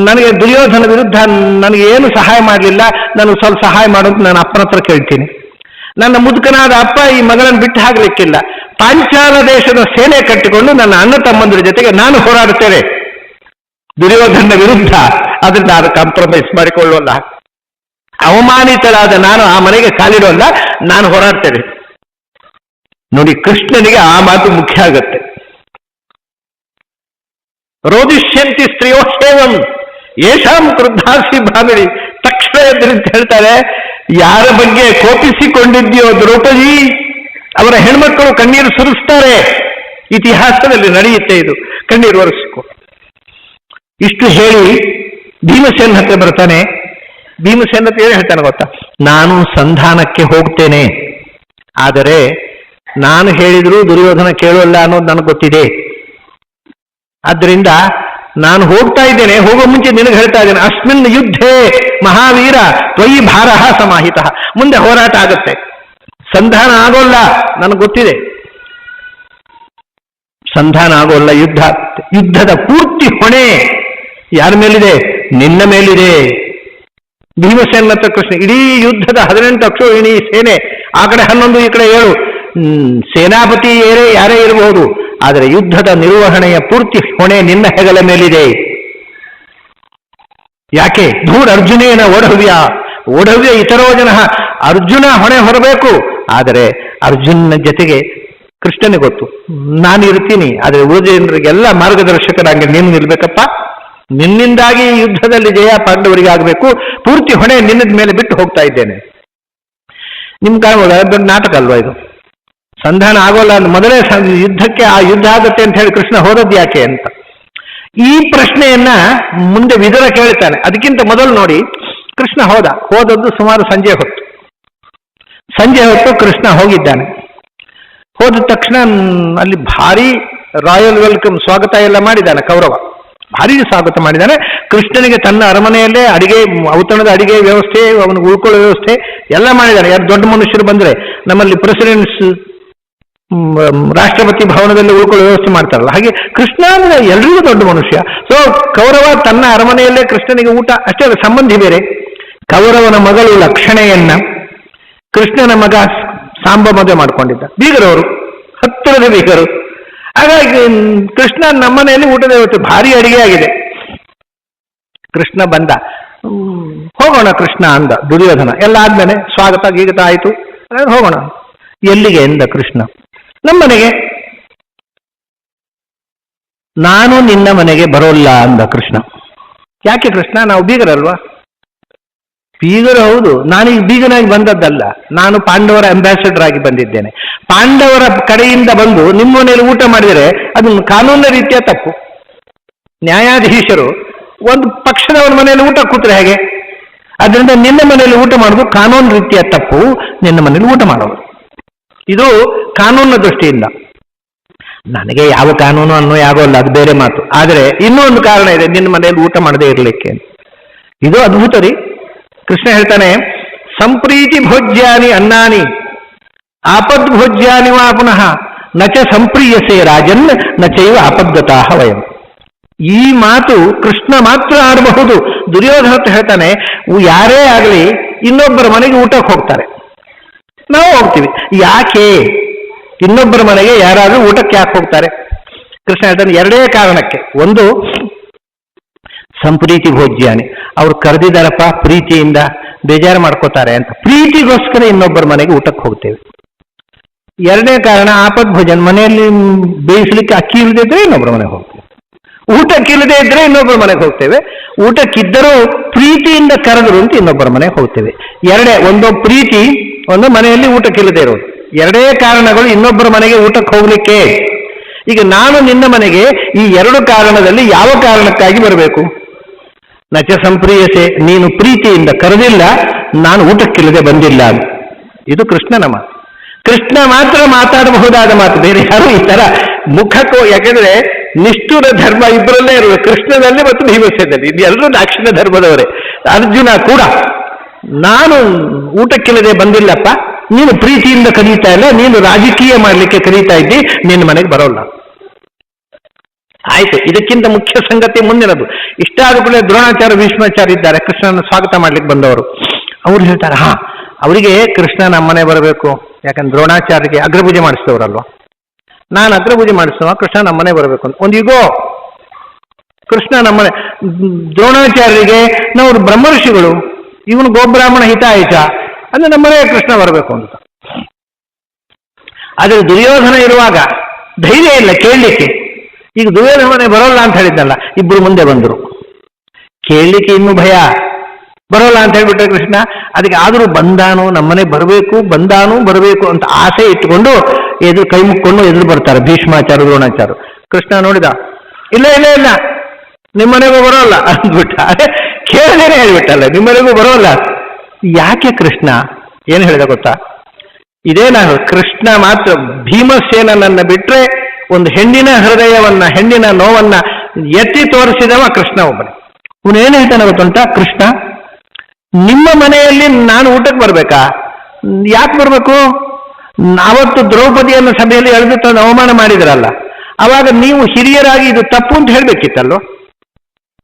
Speaker 1: ನನಗೆ ದುರ್ಯೋಧನ ವಿರುದ್ಧ ನನಗೆ ಏನು ಸಹಾಯ ಮಾಡಲಿಲ್ಲ, ನನಗೆ ಸ್ವಲ್ಪ ಸಹಾಯ ಮಾಡೋದು ನಾನು ಅಪ್ಪನ ಹತ್ರ ಕೇಳ್ತೀನಿ. ನನ್ನ ಮುದುಕನಾದ ಅಪ್ಪ ಈ ಮಗಳನ್ನು ಬಿಟ್ಟು ಹಾಕಲಿಕ್ಕಿಲ್ಲ. ಪಾಂಚಾಲ ದೇಶದ ಸೇನೆ ಕಟ್ಟಿಕೊಂಡು ನನ್ನ ಅಣ್ಣ ತಮ್ಮಂದ್ರ ಜೊತೆಗೆ ನಾನು ಹೋರಾಡುತ್ತೇನೆ ದುರ್ಯೋಧನ ವಿರುದ್ಧ. ಅದನ್ನ ನಾನು ಕಾಂಪ್ರಮೈಸ್ ಮಾಡಿಕೊಳ್ಳೋಲ್ಲ. ಅವಮಾನಿತರಾದ ನಾನು ಆ ಮನೆಗೆ ಕಾಲಿಡೋಲ್ಲ, ನಾನು ಹೋರಾಡ್ತೇನೆ. ನೋಡಿ, ಕೃಷ್ಣನಿಗೆ ಆ ಮಾತು ಮುಖ್ಯ ಆಗತ್ತೆ. ರೋದಿಷ್ಯಂತಿ ಸ್ತ್ರೀಯೋ ಸೇವಂ ಯೇಷಾಂ ಕ್ರುದ್ಧಾಸಿ ಭಾಮಿನಿ. ತಕ್ಷಣ ಎದುರಿಂದ ಹೇಳ್ತಾರೆ, ಯಾರ ಬಗ್ಗೆ ಕೋಪಿಸಿಕೊಂಡಿದ್ಯೋ ದ್ರೌಪದಿ, ಅವರ ಹೆಣ್ಮಕ್ಕಳು ಕಣ್ಣೀರು ಸುರಿಸ್ತಾರೆ. ಇತಿಹಾಸದಲ್ಲಿ ನಡೆಯುತ್ತೆ ಇದು, ಕಣ್ಣೀರು ಒರೆಸಿಕೊ. ಇಷ್ಟು ಹೇಳಿ ಭೀಮಸೇನ ಹತ್ರ ಬರ್ತಾನೆ. ಭೀಮಸೇನ ಹತ್ರ ಏನು ಹೇಳ್ತಾನೆ ಗೊತ್ತಾ? ನಾನು ಸಂಧಾನಕ್ಕೆ ಹೋಗ್ತೇನೆ, ಆದರೆ ನಾನು ಹೇಳಿದ್ರು ದುರ್ಯೋಧನ ಕೇಳೋಲ್ಲ ಅನ್ನೋದು ನನಗೆ ಗೊತ್ತಿದೆ. ಆದ್ರಿಂದ ನಾನು ಹೋಗ್ತಾ ಇದ್ದೇನೆ. ಹೋಗೋ ಮುಂಚೆ ನಿನಗೆ ಹೇಳ್ತಾ ಇದ್ದೇನೆ, ಅಸ್ಮಿನ್ ಯುದ್ಧೇ ಮಹಾವೀರ ತ್ವಯಿ ಭಾರಃ ಸಮಾಹಿತ. ಮುಂದೆ ಹೋರಾಟ ಆಗುತ್ತೆ, ಸಂಧಾನ ಆಗೋಲ್ಲ, ನನಗೆ ಗೊತ್ತಿದೆ. ಸಂಧಾನ ಆಗೋಲ್ಲ, ಯುದ್ಧದ ಪೂರ್ತಿ ಹೊಣೆ ಯಾರ ಮೇಲಿದೆ? ನಿನ್ನ ಮೇಲಿದೆ. ಭೀಮಸೇನ ಹತ್ರ ಕೃಷ್ಣ ಇಡೀ ಯುದ್ಧದ 18 ಅಕ್ಷೋಹಿಣಿ ಸೇನೆ, ಆ ಕಡೆ 11 ಈ ಕಡೆ 7, ಸೇನಾಪತಿ ಯಾರೇ ಇರಬಹುದು, ಆದರೆ ಯುದ್ಧದ ನಿರ್ವಹಣೆಯ ಪೂರ್ತಿ ಹೊಣೆ ನಿನ್ನ ಹೆಗಲ ಮೇಲಿದೆ. ಯಾಕೆ? ಧೂರ್ ಅರ್ಜುನೇನ ಓಢವ್ಯ ಇತರೋ ಜನ. ಅರ್ಜುನ ಹೊಣೆ ಹೊರಬೇಕು, ಆದರೆ ಅರ್ಜುನ ಜೊತೆಗೆ ಕೃಷ್ಣನಿಗೆ ಗೊತ್ತು, ನಾನು ಇರ್ತೀನಿ, ಆದರೆ ಉಳಿದ ಜನರಿಗೆಲ್ಲ ಮಾರ್ಗದರ್ಶಕರಾಗಿ ನೀನು ನಿಲ್ಬೇಕಪ್ಪ. ನಿನ್ನಿಂದಾಗಿ ಯುದ್ಧದಲ್ಲಿ ಜಯ ಪಾಂಡವರಿಗೆ ಆಗಬೇಕು, ಪೂರ್ತಿ ಹೊಣೆ ನಿನ್ನದ ಮೇಲೆ ಬಿಟ್ಟು ಹೋಗ್ತಾ ಇದ್ದೇನೆ. ನಿಮ್ ಕಾಣ್ಬೋದು, ದೊಡ್ಡ ನಾಟಕ ಅಲ್ವಾ ಇದು? ಸಂಧಾನ ಆಗೋಲ್ಲ ಅಂತ ಮೊದಲೇ ಯುದ್ಧಕ್ಕೆ ಆ ಯುದ್ಧ ಆಗುತ್ತೆ ಅಂತ ಹೇಳಿ ಕೃಷ್ಣ ಹೋದದ್ದು ಯಾಕೆ ಅಂತ ಈ ಪ್ರಶ್ನೆಯನ್ನ ಮುಂದೆ ವಿದುರ ಕೇಳ್ತಾನೆ. ಅದಕ್ಕಿಂತ ಮೊದಲು ನೋಡಿ, ಕೃಷ್ಣ ಹೋದದ್ದು ಸುಮಾರು ಸಂಜೆ ಹೊತ್ತು ಕೃಷ್ಣ ಹೋಗಿದ್ದಾನೆ. ಹೋದ ತಕ್ಷಣ ಅಲ್ಲಿ ಭಾರಿ ರಾಯಲ್ ವೆಲ್ಕಮ್, ಸ್ವಾಗತ ಎಲ್ಲ ಮಾಡಿದ್ದಾನೆ ಕೌರವ, ಭಾರಿ ಸ್ವಾಗತ ಮಾಡಿದ್ದಾನೆ. ಕೃಷ್ಣನಿಗೆ ತನ್ನ ಅರಮನೆಯಲ್ಲೇ ಔತಣದ ಅಡಿಗೆ ವ್ಯವಸ್ಥೆ, ಅವನಿಗೆ ಉಳ್ಕೊಳ್ಳೋ ವ್ಯವಸ್ಥೆ ಎಲ್ಲ ಮಾಡಿದ್ದಾನೆ. ಯಾರು ದೊಡ್ಡ ಮನುಷ್ಯರು ಬಂದ್ರೆ ನಮ್ಮಲ್ಲಿ ಪ್ರೆಸಿಡೆಂಟ್ಸ್ ರಾಷ್ಟ್ರಪತಿ ಭವನದಲ್ಲಿ ಉಳ್ಕೊಳ್ಳೋ ವ್ಯವಸ್ಥೆ ಮಾಡ್ತಾರಲ್ಲ, ಹಾಗೆ ಕೃಷ್ಣ ಅಂದ್ರೆ ಎಲ್ರಿಗೂ ದೊಡ್ಡ ಮನುಷ್ಯ. ಸೊ ಕೌರವ ತನ್ನ ಅರಮನೆಯಲ್ಲೇ ಕೃಷ್ಣನಿಗೆ ಊಟ, ಅಷ್ಟೇ ಅಲ್ಲ, ಸಂಬಂಧಿ ಬೇರೆ. ಕೌರವನ ಮಗಳು ಲಕ್ಷಣೆಯನ್ನ ಕೃಷ್ಣನ ಮಗ ಸಾಂಬ ಮದುವೆ ಮಾಡ್ಕೊಂಡಿದ್ದ. ಬೀಗರವರು, ಹತ್ತಿರದ ಬೀಗರು. ಹಾಗಾಗಿ ಕೃಷ್ಣ ನಮ್ಮನೆಯಲ್ಲಿ ಊಟದ ವ್ಯವಸ್ಥೆ, ಭಾರಿ ಅಡಿಗೆ ಆಗಿದೆ. ಕೃಷ್ಣ ಬಂದ, ಹೋಗೋಣ ಕೃಷ್ಣ ಅಂದ ದುರ್ಯೋಧನ. ಎಲ್ಲ ಆದ್ಮೇಲೆ ಸ್ವಾಗತ ಗೀಗತ ಆಯ್ತು, ಹೋಗೋಣ. ಎಲ್ಲಿಗೆ ಎಂದ ಕೃಷ್ಣ? ನಮ್ಮನೆಗೆ. ನಾನು ನಿನ್ನ ಮನೆಗೆ ಬರೋಲ್ಲ ಅಂದ ಕೃಷ್ಣ. ಯಾಕೆ ಕೃಷ್ಣ? ನಾವು ಬೀಗರಲ್ವಾ? ಬೀಗರು ಹೌದು, ನಾನೀಗ ಬೀಗನಾಗಿ ಬಂದದ್ದಲ್ಲ, ನಾನು ಪಾಂಡವರ ಅಂಬಾಸಿಡರ್ ಆಗಿ ಬಂದಿದ್ದೇನೆ. ಪಾಂಡವರ ಕಡೆಯಿಂದ ಬಂದು ನಿಮ್ಮ ಮನೆಯಲ್ಲಿ ಊಟ ಮಾಡಿದರೆ ಅದು ಕಾನೂನಿನ ರೀತಿಯ ತಪ್ಪು. ನ್ಯಾಯಾಧೀಶರು ಒಂದು ಪಕ್ಷದವರ ಮನೆಯಲ್ಲಿ ಊಟ ಕೂತ್ರೆ ಹೇಗೆ? ಅದರಿಂದ ನಿನ್ನ ಮನೆಯಲ್ಲಿ ಊಟ ಮಾಡೋದು ಕಾನೂನು ರೀತಿಯ ತಪ್ಪು, ನಿನ್ನ ಮನೆಯಲ್ಲಿ ಊಟ ಮಾಡೋದು. ಇದು ಕಾನೂನಿನ ದೃಷ್ಟಿಯಿಂದ. ನನಗೆ ಯಾವ ಕಾನೂನು ಅನ್ನೋ ಯಾಗೋಲ್ಲ, ಅದು ಬೇರೆ ಮಾತು. ಆದರೆ ಇನ್ನೂ ಒಂದು ಕಾರಣ ಇದೆ, ನಿನ್ನ ಮನೆಯಲ್ಲಿ ಊಟ ಮಾಡದೇ ಇರಲಿಕ್ಕೆ. ಇದು ಅದ್ಭುತ ರೀ. ಕೃಷ್ಣ ಹೇಳ್ತಾನೆ, ಸಂಪ್ರೀತಿ ಭೋಜ್ಯಾನಿ ಅನ್ನಾನಿ ಆಪದ್ ಭೋಜ್ಯಾನಿ ವಾ ಪುನಃ ನಚ ಸಂಪ್ರೀಯಸೆ ರಾಜನ್ ನಚೈವ ಆಪದ್ಗತಾಹ ವಯಂ. ಈ ಮಾತು ಕೃಷ್ಣ ಮಾತ್ರ ಆಡಬಹುದು. ದುರ್ಯೋಧನ ಹೇಳ್ತಾನೆ, ಯಾರೇ ಆಗಲಿ ಇನ್ನೊಬ್ಬರ ಮನೆಗೆ ಊಟಕ್ಕೆ ಹೋಗ್ತಾರೆ, ನಾವು ಹೋಗ್ತೀವಿ. ಯಾಕೆ ಇನ್ನೊಬ್ಬರ ಮನೆಗೆ ಯಾರಾದ್ರೂ ಊಟಕ್ಕೆ ಯಾಕೆ ಹೋಗ್ತಾರೆ? ಕೃಷ್ಣ ಹೇಳ್ತಾನೆ, ಎರಡೇ ಕಾರಣಕ್ಕೆ. ಒಂದು, ಸಂಪ್ರೀತಿ ಭೋಜ್ಯಾನಿ, ಅವ್ರು ಕರೆದಿದ್ದಾರಪ್ಪ ಪ್ರೀತಿಯಿಂದ, ಬೇಜಾರು ಮಾಡ್ಕೋತಾರೆ ಅಂತ ಪ್ರೀತಿಗೋಸ್ಕರ ಇನ್ನೊಬ್ಬರ ಮನೆಗೆ ಊಟಕ್ಕೆ ಹೋಗ್ತೇವೆ. ಎರಡನೇ ಕಾರಣ, ಆಪದ್ ಭೋಜನ, ಮನೆಯಲ್ಲಿ ಬೇಯಿಸ್ಲಿಕ್ಕೆ ಅಕ್ಕಿ ಇಲ್ಲದಿದ್ರೆ ಇನ್ನೊಬ್ಬರ ಮನೆಗೆ ಹೋಗ್ತೇವೆ. ಊಟಕ್ಕೆ ಇಲ್ಲದೆ ಇದ್ರೆ ಇನ್ನೊಬ್ಬರ ಮನೆಗೆ ಹೋಗ್ತೇವೆ. ಊಟಕ್ಕಿದ್ದರೂ ಪ್ರೀತಿಯಿಂದ ಕರೆದರು ಅಂತ ಇನ್ನೊಬ್ಬರ ಮನೆಗೆ ಹೋಗ್ತೇವೆ. ಒಂದು ಪ್ರೀತಿ, ಒಂದು ಮನೆಯಲ್ಲಿ ಊಟಕ್ಕಿಲ್ಲದೆ ಇರೋದು. ಎರಡೇ ಕಾರಣಗಳು ಇನ್ನೊಬ್ಬರ ಮನೆಗೆ ಊಟಕ್ಕೆ ಹೋಗ್ಲಿಕ್ಕೆ. ಈಗ ನಾನು ನಿನ್ನ ಮನೆಗೆ ಈ ಎರಡು ಕಾರಣದಲ್ಲಿ ಯಾವ ಕಾರಣಕ್ಕಾಗಿ ಬರಬೇಕು? ನಚ ಸಂಪ್ರೀಯಸೆ, ನೀನು ಪ್ರೀತಿಯಿಂದ ಕರೆದಿಲ್ಲ, ನಾನು ಊಟಕ್ಕಿಲ್ಲದೆ ಬಂದಿಲ್ಲ. ಇದು ಕೃಷ್ಣನ ಮಾತು. ಕೃಷ್ಣ ಮಾತ್ರ ಮಾತಾಡಬಹುದಾದ ಮಾತು, ಬೇರೆ ಯಾರು ಈ ತರ ಮುಖಕ್ಕೋ. ಯಾಕೆಂದ್ರೆ ನಿಷ್ಠುರ ಧರ್ಮ ಇಬ್ಬರಲ್ಲೇ ಇರಬೇಕು, ಕೃಷ್ಣನಲ್ಲಿ ಮತ್ತು ಭೀಮಸೇನಲ್ಲಿ. ಇದು ಎಲ್ಲರೂ ದಾಕ್ಷಿಣ ಧರ್ಮದವರೇ. ಅರ್ಜುನ ಕೂಡ ನಾನು ಊಟಕ್ಕಿಲ್ಲದೆ ಬಂದಿಲ್ಲಪ್ಪ, ನೀನು ಪ್ರೀತಿಯಿಂದ ಕರೀತಾ ಇಲ್ಲ, ನೀನು ರಾಜಕೀಯ ಮಾಡಲಿಕ್ಕೆ ಕರೀತಾ ಇದ್ದಿ, ನಿನ್ನ ಮನೆಗೆ ಬರೋಲ್ಲ. ಆಯ್ತು, ಇದಕ್ಕಿಂತ ಮುಖ್ಯ ಸಂಗತಿ ಮುಂದಿನದು. ಇಷ್ಟಾದ ಕೂಡ ದ್ರೋಣಾಚಾರ್ಯ ಭೀಷ್ಮಾಚಾರ್ಯ ಇದ್ದಾರೆ, ಕೃಷ್ಣನ ಸ್ವಾಗತ ಮಾಡ್ಲಿಕ್ಕೆ ಬಂದವರು. ಅವ್ರು ಹೇಳ್ತಾರೆ, ಹಾ ಅವರಿಗೆ ಕೃಷ್ಣ ನಮ್ಮನೆ ಬರಬೇಕು, ಯಾಕಂದ್ರೆ ದ್ರೋಣಾಚಾರ್ಯಗೆ ಅಗ್ರಪೂಜೆ ಮಾಡಿಸಿದವರಲ್ವ, ನಾನು ಅಗ್ರಪೂಜೆ ಮಾಡಿಸುವ, ಕೃಷ್ಣ ನಮ್ಮನೆ ಬರಬೇಕು ಅಂತ ಒಂದು ಈಗೋ. ಕೃಷ್ಣ ನಮ್ಮನೆ, ದ್ರೋಣಾಚಾರ್ಯರಿಗೆ ನಾವು ಬ್ರಹ್ಮರ್ಷಿಗಳು, ಇವನು ಗೋಬ್ರಾಹ್ಮಣ ಹಿತಾಯಿತ ಅಂದ್ರೆ ನಮ್ಮನೆ ಕೃಷ್ಣ ಬರಬೇಕು ಅಂತ. ಆದರೆ ದುರ್ಯೋಧನ ಇರುವಾಗ ಧೈರ್ಯ ಇಲ್ಲ ಕೇಳಲಿಕ್ಕೆ. ಈಗ ದುರ್ಯೋಧನ ಮನೆ ಬರೋಲ್ಲ ಅಂತ ಹೇಳಿದ್ನಲ್ಲ, ಇಬ್ಬರು ಮುಂದೆ ಬಂದರು. ಕೇಳಲಿಕ್ಕೆ ಇನ್ನೂ ಭಯ, ಬರೋಲ್ಲ ಅಂತ ಹೇಳ್ಬಿಟ್ರೆ ಕೃಷ್ಣ. ಅದಕ್ಕೆ ಆದರೂ ಬಂದಾನು, ನಮ್ಮನೆ ಬರಬೇಕು, ಬಂದಾನು ಬರಬೇಕು ಅಂತ ಆಸೆ ಇಟ್ಟುಕೊಂಡು ಎದುರು ಕೈ ಮುಕ್ಕೊಂಡು ಎದುರು ಬರ್ತಾರೆ ಭೀಷ್ಮಾಚಾರ್ಯ ದ್ರೋಣಾಚಾರ್ಯ. ಕೃಷ್ಣ ನೋಡಿದ, ಇಲ್ಲ ಇಲ್ಲ ಇಲ್ಲ ನಿಮ್ಮನೆಗೂ ಬರೋಲ್ಲ ಅಂದ್ಬಿಟ್ಟ. ಅದೇ ಕೇಳದೇನೆ ಹೇಳ್ಬಿಟ್ಟಲ್ಲ, ನಿಮ್ಮನೆಗೂ ಬರೋಲ್ಲ. ಯಾಕೆ ಕೃಷ್ಣ ಏನು ಹೇಳಿದ ಗೊತ್ತಾ? ಇದೇ ನಾನು ಕೃಷ್ಣ ಮಾತ್ರ ಭೀಮಸೇನನ್ನ ಬಿಟ್ರೆ ಒಂದು ಹೆಣ್ಣಿನ ಹೃದಯವನ್ನ, ಹೆಣ್ಣಿನ ನೋವನ್ನ ಎತ್ತಿ ತೋರಿಸಿದವ ಕೃಷ್ಣ ಒಬ್ಬನೇ. ಇವನೇನು ಹೇಳ್ತಾನೆ ಗೊತ್ತುಂಟ? ಕೃಷ್ಣ ನಿಮ್ಮ ಮನೆಯಲ್ಲಿ ನಾನು ಊಟಕ್ಕೆ ಬರ್ಬೇಕಾ? ಯಾಕೆ ಬರ್ಬೇಕು? ಅವತ್ತು ದ್ರೌಪದಿಯನ್ನು ಸಭೆಯಲ್ಲಿ ಎಳೆದು ತಂದು ಅವಮಾನ ಮಾಡಿದ್ರಲ್ಲ, ಅವಾಗ ನೀವು ಹಿರಿಯರಾಗಿ ಇದು ತಪ್ಪು ಅಂತ ಹೇಳ್ಬೇಕಿತ್ತಲ್ವ?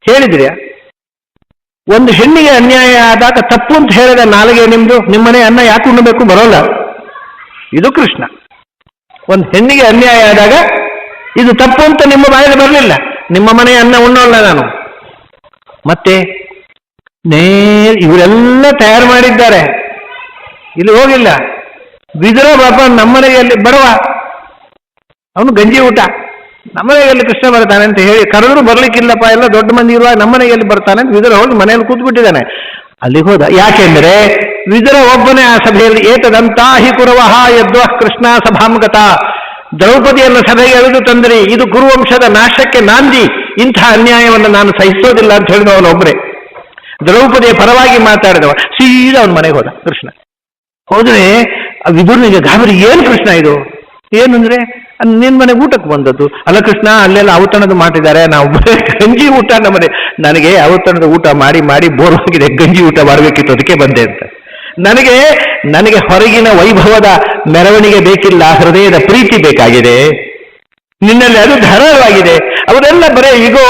Speaker 1: ಹೇಳಿದ್ರಿ? ಒಂದು ಹೆಣ್ಣಿಗೆ ಅನ್ಯಾಯ ಆದಾಗ ತಪ್ಪು ಅಂತ ಹೇಳಿದ ನಾಲಿಗೆ ನಿಮ್ದು, ನಿಮ್ಮನೆ ಅನ್ನ ಯಾಕೆ ಉಣ್ಣಬೇಕು? ಬರೋಲ್ಲ. ಇದು ಕೃಷ್ಣ. ಒಂದು ಹೆಣ್ಣಿಗೆ ಅನ್ಯಾಯ ಆದಾಗ ಇದು ತಪ್ಪು ಅಂತ ನಿಮ್ಮ ಬಾಯಲ್ಲಿ ಬರಲಿಲ್ಲ, ನಿಮ್ಮ ಮನೆ ಅನ್ನ ಉಣ್ಣೋಲ್ಲ ನಾನು. ಮತ್ತೆ ಇವರೆಲ್ಲ ತಯಾರು ಮಾಡಿದ್ದಾರೆ, ಇಲ್ಲಿ ಹೋಗಿಲ್ಲ. ವಿದುರ ಬಾಪ ನಮ್ಮನೆಯಲ್ಲಿ ಬರುವ, ಅವನು ಗಂಜಿ ಊಟ, ನಮ್ಮನೆಯಲ್ಲಿ ಕೃಷ್ಣ ಬರ್ತಾನೆ ಅಂತ ಹೇಳಿ ಕರೆದ್ರು ಬರ್ಲಿಕ್ಕಿಲ್ಲಪ್ಪ, ಎಲ್ಲ ದೊಡ್ಡ ಮಂದಿ ಇರುವಾಗ ನಮ್ಮನೆಯಲ್ಲಿ ಬರ್ತಾನೆ ಅಂತ ವಿದುರ ಹೋಗಿ ಮನೆಯಲ್ಲಿ ಕೂತ್ಬಿಟ್ಟಿದ್ದಾನೆ. ಅಲ್ಲಿಗೆ ಹೋದ. ಯಾಕೆಂದ್ರೆ ವಿದುರ ಒಬ್ಬನೇ ಆ ಸಭೆಯಲ್ಲಿ ಏತದಂತಾ ಹಿ ಕುರವಹ ಯದ್ವ ಕೃಷ್ಣ ಸಭಾಂಗತ, ದ್ರೌಪದಿಯನ್ನು ಸಭೆಗೆ ಎಳೆದು ತಂದ್ರಿ, ಇದು ಕುರುವಂಶದ ನಾಶಕ್ಕೆ ನಾಂದಿ, ಇಂಥ ಅನ್ಯಾಯವನ್ನು ನಾನು ಸಹಿಸೋದಿಲ್ಲ ಅಂತ ಹೇಳಿದವನೊಬ್ಬರೇ. ದ್ರೌಪದಿಯ ಪರವಾಗಿ ಮಾತಾಡಿದವ ಸೀದಾ ಅವನ ಮನೆಗೆ ಹೋದ ಕೃಷ್ಣ. ಹೋದ್ರೆ ವಿದುರನಿಗೆ ಗಾಬರಿ, ಏನು ಕೃಷ್ಣ ಇದು? ಏನಂದ್ರೆ ನಿನ್ ಮನೆಗೆ ಊಟಕ್ಕೆ ಬಂದದ್ದು ಅಲ್ಲ ಕೃಷ್ಣ, ಅಲ್ಲೆಲ್ಲ ಔತಣದ ಮಾಡಿದ್ದಾರೆ, ನಾವು ಗಂಜಿ ಊಟ ನಮ್ಮನೆ, ನನಗೆ ಔತಣದ ಊಟ ಮಾಡಿ ಮಾಡಿ ಬೋರ್ ಆಗಿದೆ, ಗಂಜಿ ಊಟ ಮಾಡಬೇಕಿತ್ತು, ಅದಕ್ಕೆ ಬಂದೆ ಅಂತ. ನನಗೆ ಹೊರಗಿನ ವೈಭವದ ಮೆರವಣಿಗೆ ಬೇಕಿಲ್ಲ, ಹೃದಯದ ಪ್ರೀತಿ ಬೇಕಾಗಿದೆ, ನಿನ್ನಲ್ಲಿ ಅದು ಧಾರಾಳವಾಗಿದೆ. ಅವರೆಲ್ಲ ಬರೇ ಈಗೋ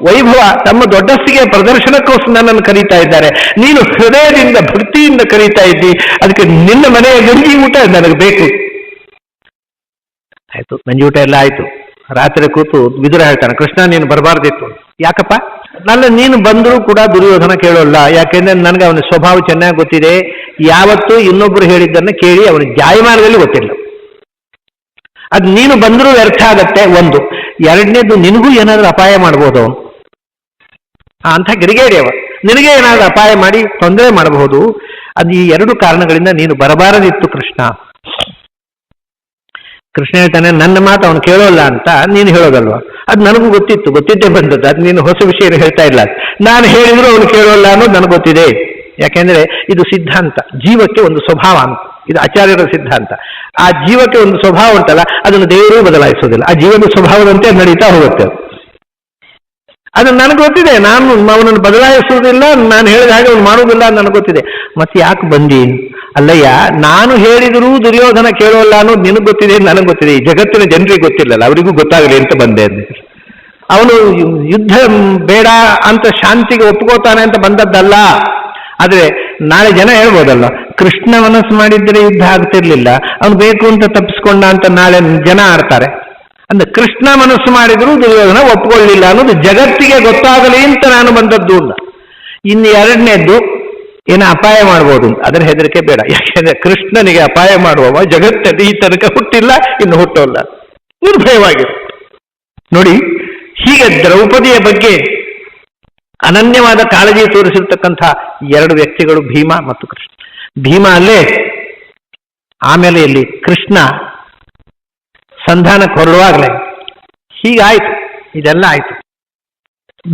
Speaker 1: ವೈಭವ ತಮ್ಮ ದೊಡ್ಡಸ್ತಿಗೆ ಪ್ರದರ್ಶನಕ್ಕೋಸ್ಕರ ನನ್ನನ್ನು ಕರೀತಾ ಇದ್ದಾರೆ, ನೀನು ಹೃದಯದಿಂದ ಭಕ್ತಿಯಿಂದ ಕರೀತಾ ಇದ್ದಿ, ಅದಕ್ಕೆ ನಿನ್ನ ಮನೆಯ ಗಂಜಿ ಊಟ ನನಗೆ ಬೇಕು. ಆಯ್ತು, ಗಂಜಿ ಊಟ ಎಲ್ಲ ಆಯ್ತು. ರಾತ್ರಿ ಕೂತು ವಿದುರ ಹೇಳ್ತಾನೆ, ಕೃಷ್ಣ ನೀನು ಬರಬಾರ್ದಿತ್ತು. ಯಾಕಪ್ಪ? ನೀನು ಬಂದರೂ ಕೂಡ ದುರ್ಯೋಧನ ಕೇಳೋಲ್ಲ, ಯಾಕೆಂದ್ರೆ ನನಗೆ ಅವನ ಸ್ವಭಾವ ಚೆನ್ನಾಗಿ ಗೊತ್ತಿದೆ. ಯಾವತ್ತೂ ಇನ್ನೊಬ್ಬರು ಹೇಳಿದ್ದನ್ನು ಕೇಳಿ ಅವನ ಜಾಯಮಾನದಲ್ಲಿ ಗೊತ್ತಿಲ್ಲ. ಅದು ನೀನು ಬಂದರೂ ವ್ಯರ್ಥ ಆಗತ್ತೆ ಒಂದು. ಎರಡನೇದು, ನಿನಗೂ ಏನಾದರೂ ಅಪಾಯ ಮಾಡ್ಬೋದು ಅವನು, ಅಂಥ ಗಿರಿಗೇಡಿ ಅವ, ನಿನಗೆ ಏನಾದರೂ ಅಪಾಯ ಮಾಡಿ ತೊಂದರೆ ಮಾಡಬಹುದು. ಅದು ಈ ಎರಡು ಕಾರಣಗಳಿಂದ ನೀನು ಬರಬಾರದಿತ್ತು ಕೃಷ್ಣ. ಕೃಷ್ಣ ಹೇಳ್ತಾನೆ, ನನ್ನ ಮಾತು ಅವನು ಕೇಳೋಲ್ಲ ಅಂತ ನೀನು ಹೇಳೋದಲ್ವಾ? ಅದು ನನಗೂ ಗೊತ್ತಿದ್ದೇ ಬಂದದ್ದು, ಅದು ನೀನು ಹೊಸ ವಿಷಯ ಹೇಳ್ತಾ ಇಲ್ಲ. ನಾನು ಹೇಳಿದ್ರು ಅವನು ಕೇಳೋಲ್ಲ ಅನ್ನೋದು ನನಗೆ ಗೊತ್ತಿದೆ. ಯಾಕೆಂದ್ರೆ ಇದು ಸಿದ್ಧಾಂತ, ಜೀವಕ್ಕೆ ಒಂದು ಸ್ವಭಾವ ಅಂತ, ಇದು ಆಚಾರ್ಯರ ಸಿದ್ಧಾಂತ. ಆ ಜೀವಕ್ಕೆ ಒಂದು ಸ್ವಭಾವ ಉಂಟಲ್ಲ, ಅದನ್ನು ದೇವರೂ ಬದಲಾಯಿಸೋದಿಲ್ಲ, ಆ ಜೀವನ ಸ್ವಭಾವದಂತೆ ನಡೀತಾ ಹೋಗುತ್ತೆ. ಅದು ನನಗೆ ಗೊತ್ತಿದೆ, ನಾನು ಅವನನ್ನು ಬದಲಾಯಿಸುವುದಿಲ್ಲ, ನಾನು ಹೇಳಿದ ಹಾಗೆ ಅವನು ಮಾಡುವುದಿಲ್ಲ ಅಂತ ನನಗೆ ಗೊತ್ತಿದೆ. ಮತ್ತೆ ಯಾಕೆ ಬಂದಿ? ಅಲ್ಲಯ್ಯ, ನಾನು ಹೇಳಿದರೂ ದುರ್ಯೋಧನ ಕೇಳೋಲ್ಲ ಅನ್ನೋದು ನಿನಗೆ ಗೊತ್ತಿದೆ, ನನಗೆ ಗೊತ್ತಿದೆ, ಈ ಜಗತ್ತಿನ ಜನರಿಗೆ ಗೊತ್ತಿಲ್ಲಲ್ಲ, ಅವರಿಗೂ ಗೊತ್ತಾಗಲಿ ಅಂತ ಬಂದೆ. ಅವನು ಯುದ್ಧ ಬೇಡ ಅಂತ ಶಾಂತಿಗೆ ಒಪ್ಕೋತಾನೆ ಅಂತ ಬಂದದ್ದಲ್ಲ. ಆದ್ರೆ ನಾಳೆ ಜನ ಹೇಳ್ಬೋದಲ್ಲ, ಕೃಷ್ಣ ಮನಸ್ಸು ಮಾಡಿದ್ರೆ ಯುದ್ಧ ಆಗ್ತಿರ್ಲಿಲ್ಲ, ಅವನು ಬೇಕು ಅಂತ ತಪ್ಪಿಸ್ಕೊಂಡ ಅಂತ ನಾಳೆ ಜನ ಆಡ್ತಾರೆ. ಅಂದ್ರೆ ಕೃಷ್ಣ ಮನಸ್ಸು ಮಾಡಿದ್ರು ದುರ್ಯೋಧನ ಒಪ್ಕೊಳ್ಳಿಲ್ಲ ಅನ್ನೋದು ಜಗತ್ತಿಗೆ ಗೊತ್ತಾಗಲಿ ಅಂತ ನಾನು ಬಂದದ್ದು ಅಲ್ಲ. ಇನ್ನು ಎರಡನೇದ್ದು, ಏನೋ ಅಪಾಯ ಮಾಡ್ಬೋದು, ಅದರ ಹೆದರಿಕೆ ಬೇಡ. ಯಾಕೆಂದ್ರೆ ಕೃಷ್ಣನಿಗೆ ಅಪಾಯ ಮಾಡುವವ ಜಗತ್ತಲ್ಲಿ ಈ ತನಕ ಹುಟ್ಟಿಲ್ಲ, ಇನ್ನು ಹುಟ್ಟೋಲ್ಲ, ನಿರ್ಭಯವಾಗಿದೆ. ನೋಡಿ, ಹೀಗೆ ದ್ರೌಪದಿಯ ಬಗ್ಗೆ ಅನನ್ಯವಾದ ಕಾಳಜಿ ತೋರಿಸಿರ್ತಕ್ಕಂಥ ಎರಡು ವ್ಯಕ್ತಿಗಳು ಭೀಮ ಮತ್ತು ಕೃಷ್ಣ. ಭೀಮ ಅಲ್ಲೇ, ಆಮೇಲೆ ಇಲ್ಲಿ ಕೃಷ್ಣ ಸಂಧಾನಕ್ಕೆ ಹೊರಡುವಾಗಲೇ ಹೀಗಾಯ್ತು, ಇದೆಲ್ಲ ಆಯ್ತು.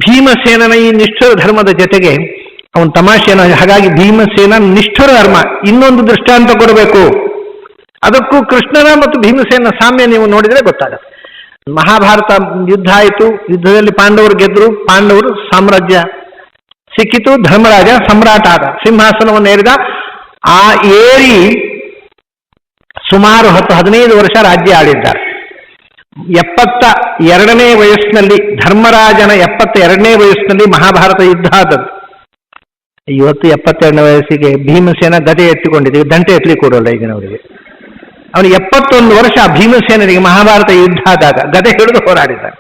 Speaker 1: ಭೀಮಸೇನನ ಈ ನಿಷ್ಠುರ ಧರ್ಮದ ಜೊತೆಗೆ ಅವನ ತಮಾಷೆನ, ಹಾಗಾಗಿ ಭೀಮಸೇನ ನಿಷ್ಠುರ ಧರ್ಮ. ಇನ್ನೊಂದು ದೃಷ್ಟಾಂತ ಕೊಡಬೇಕು, ಅದಕ್ಕೂ ಕೃಷ್ಣನ ಮತ್ತು ಭೀಮಸೇನ ಸಾಮ್ಯ ನೀವು ನೋಡಿದರೆ ಗೊತ್ತಾಗತ್ತೆ. ಮಹಾಭಾರತ ಯುದ್ಧ ಆಯಿತು, ಯುದ್ಧದಲ್ಲಿ ಪಾಂಡವರು ಗೆದ್ರು, ಪಾಂಡವರು ಸಾಮ್ರಾಜ್ಯ ಸಿಕ್ಕಿತು, ಧರ್ಮರಾಜ ಸಮ್ರಾಟ ಆದ, ಸಿಂಹಾಸನವನ್ನು ಏರಿದ. ಆ ಏರಿ ಸುಮಾರು 10-15 ವರ್ಷ ರಾಜ್ಯ ಆಳಿದ್ದಾರೆ. 72ನೇ ವಯಸ್ಸಿನಲ್ಲಿ, ಧರ್ಮರಾಜನ 72ನೇ ವಯಸ್ಸಿನಲ್ಲಿ ಮಹಾಭಾರತ ಯುದ್ಧ ಆದದ್ದು. ಇವತ್ತು 72ನೇ ವಯಸ್ಸಿಗೆ ಭೀಮಸೇನ ಗದೆ ಎತ್ತಿಕೊಂಡಿದ್ದೀವಿ, ದಂಟೆ ಎತ್ತಲಿ ಕೊಡೋಲ್ಲ ಈಗಿನವರಿಗೆ. ಅವನು 71 ವರ್ಷ ಭೀಮಸೇನನಿಗೆ ಮಹಾಭಾರತ ಯುದ್ಧ ಆದಾಗ ಗದೆ ಹಿಡಿದು ಹೋರಾಡಿದ್ದಾನೆ.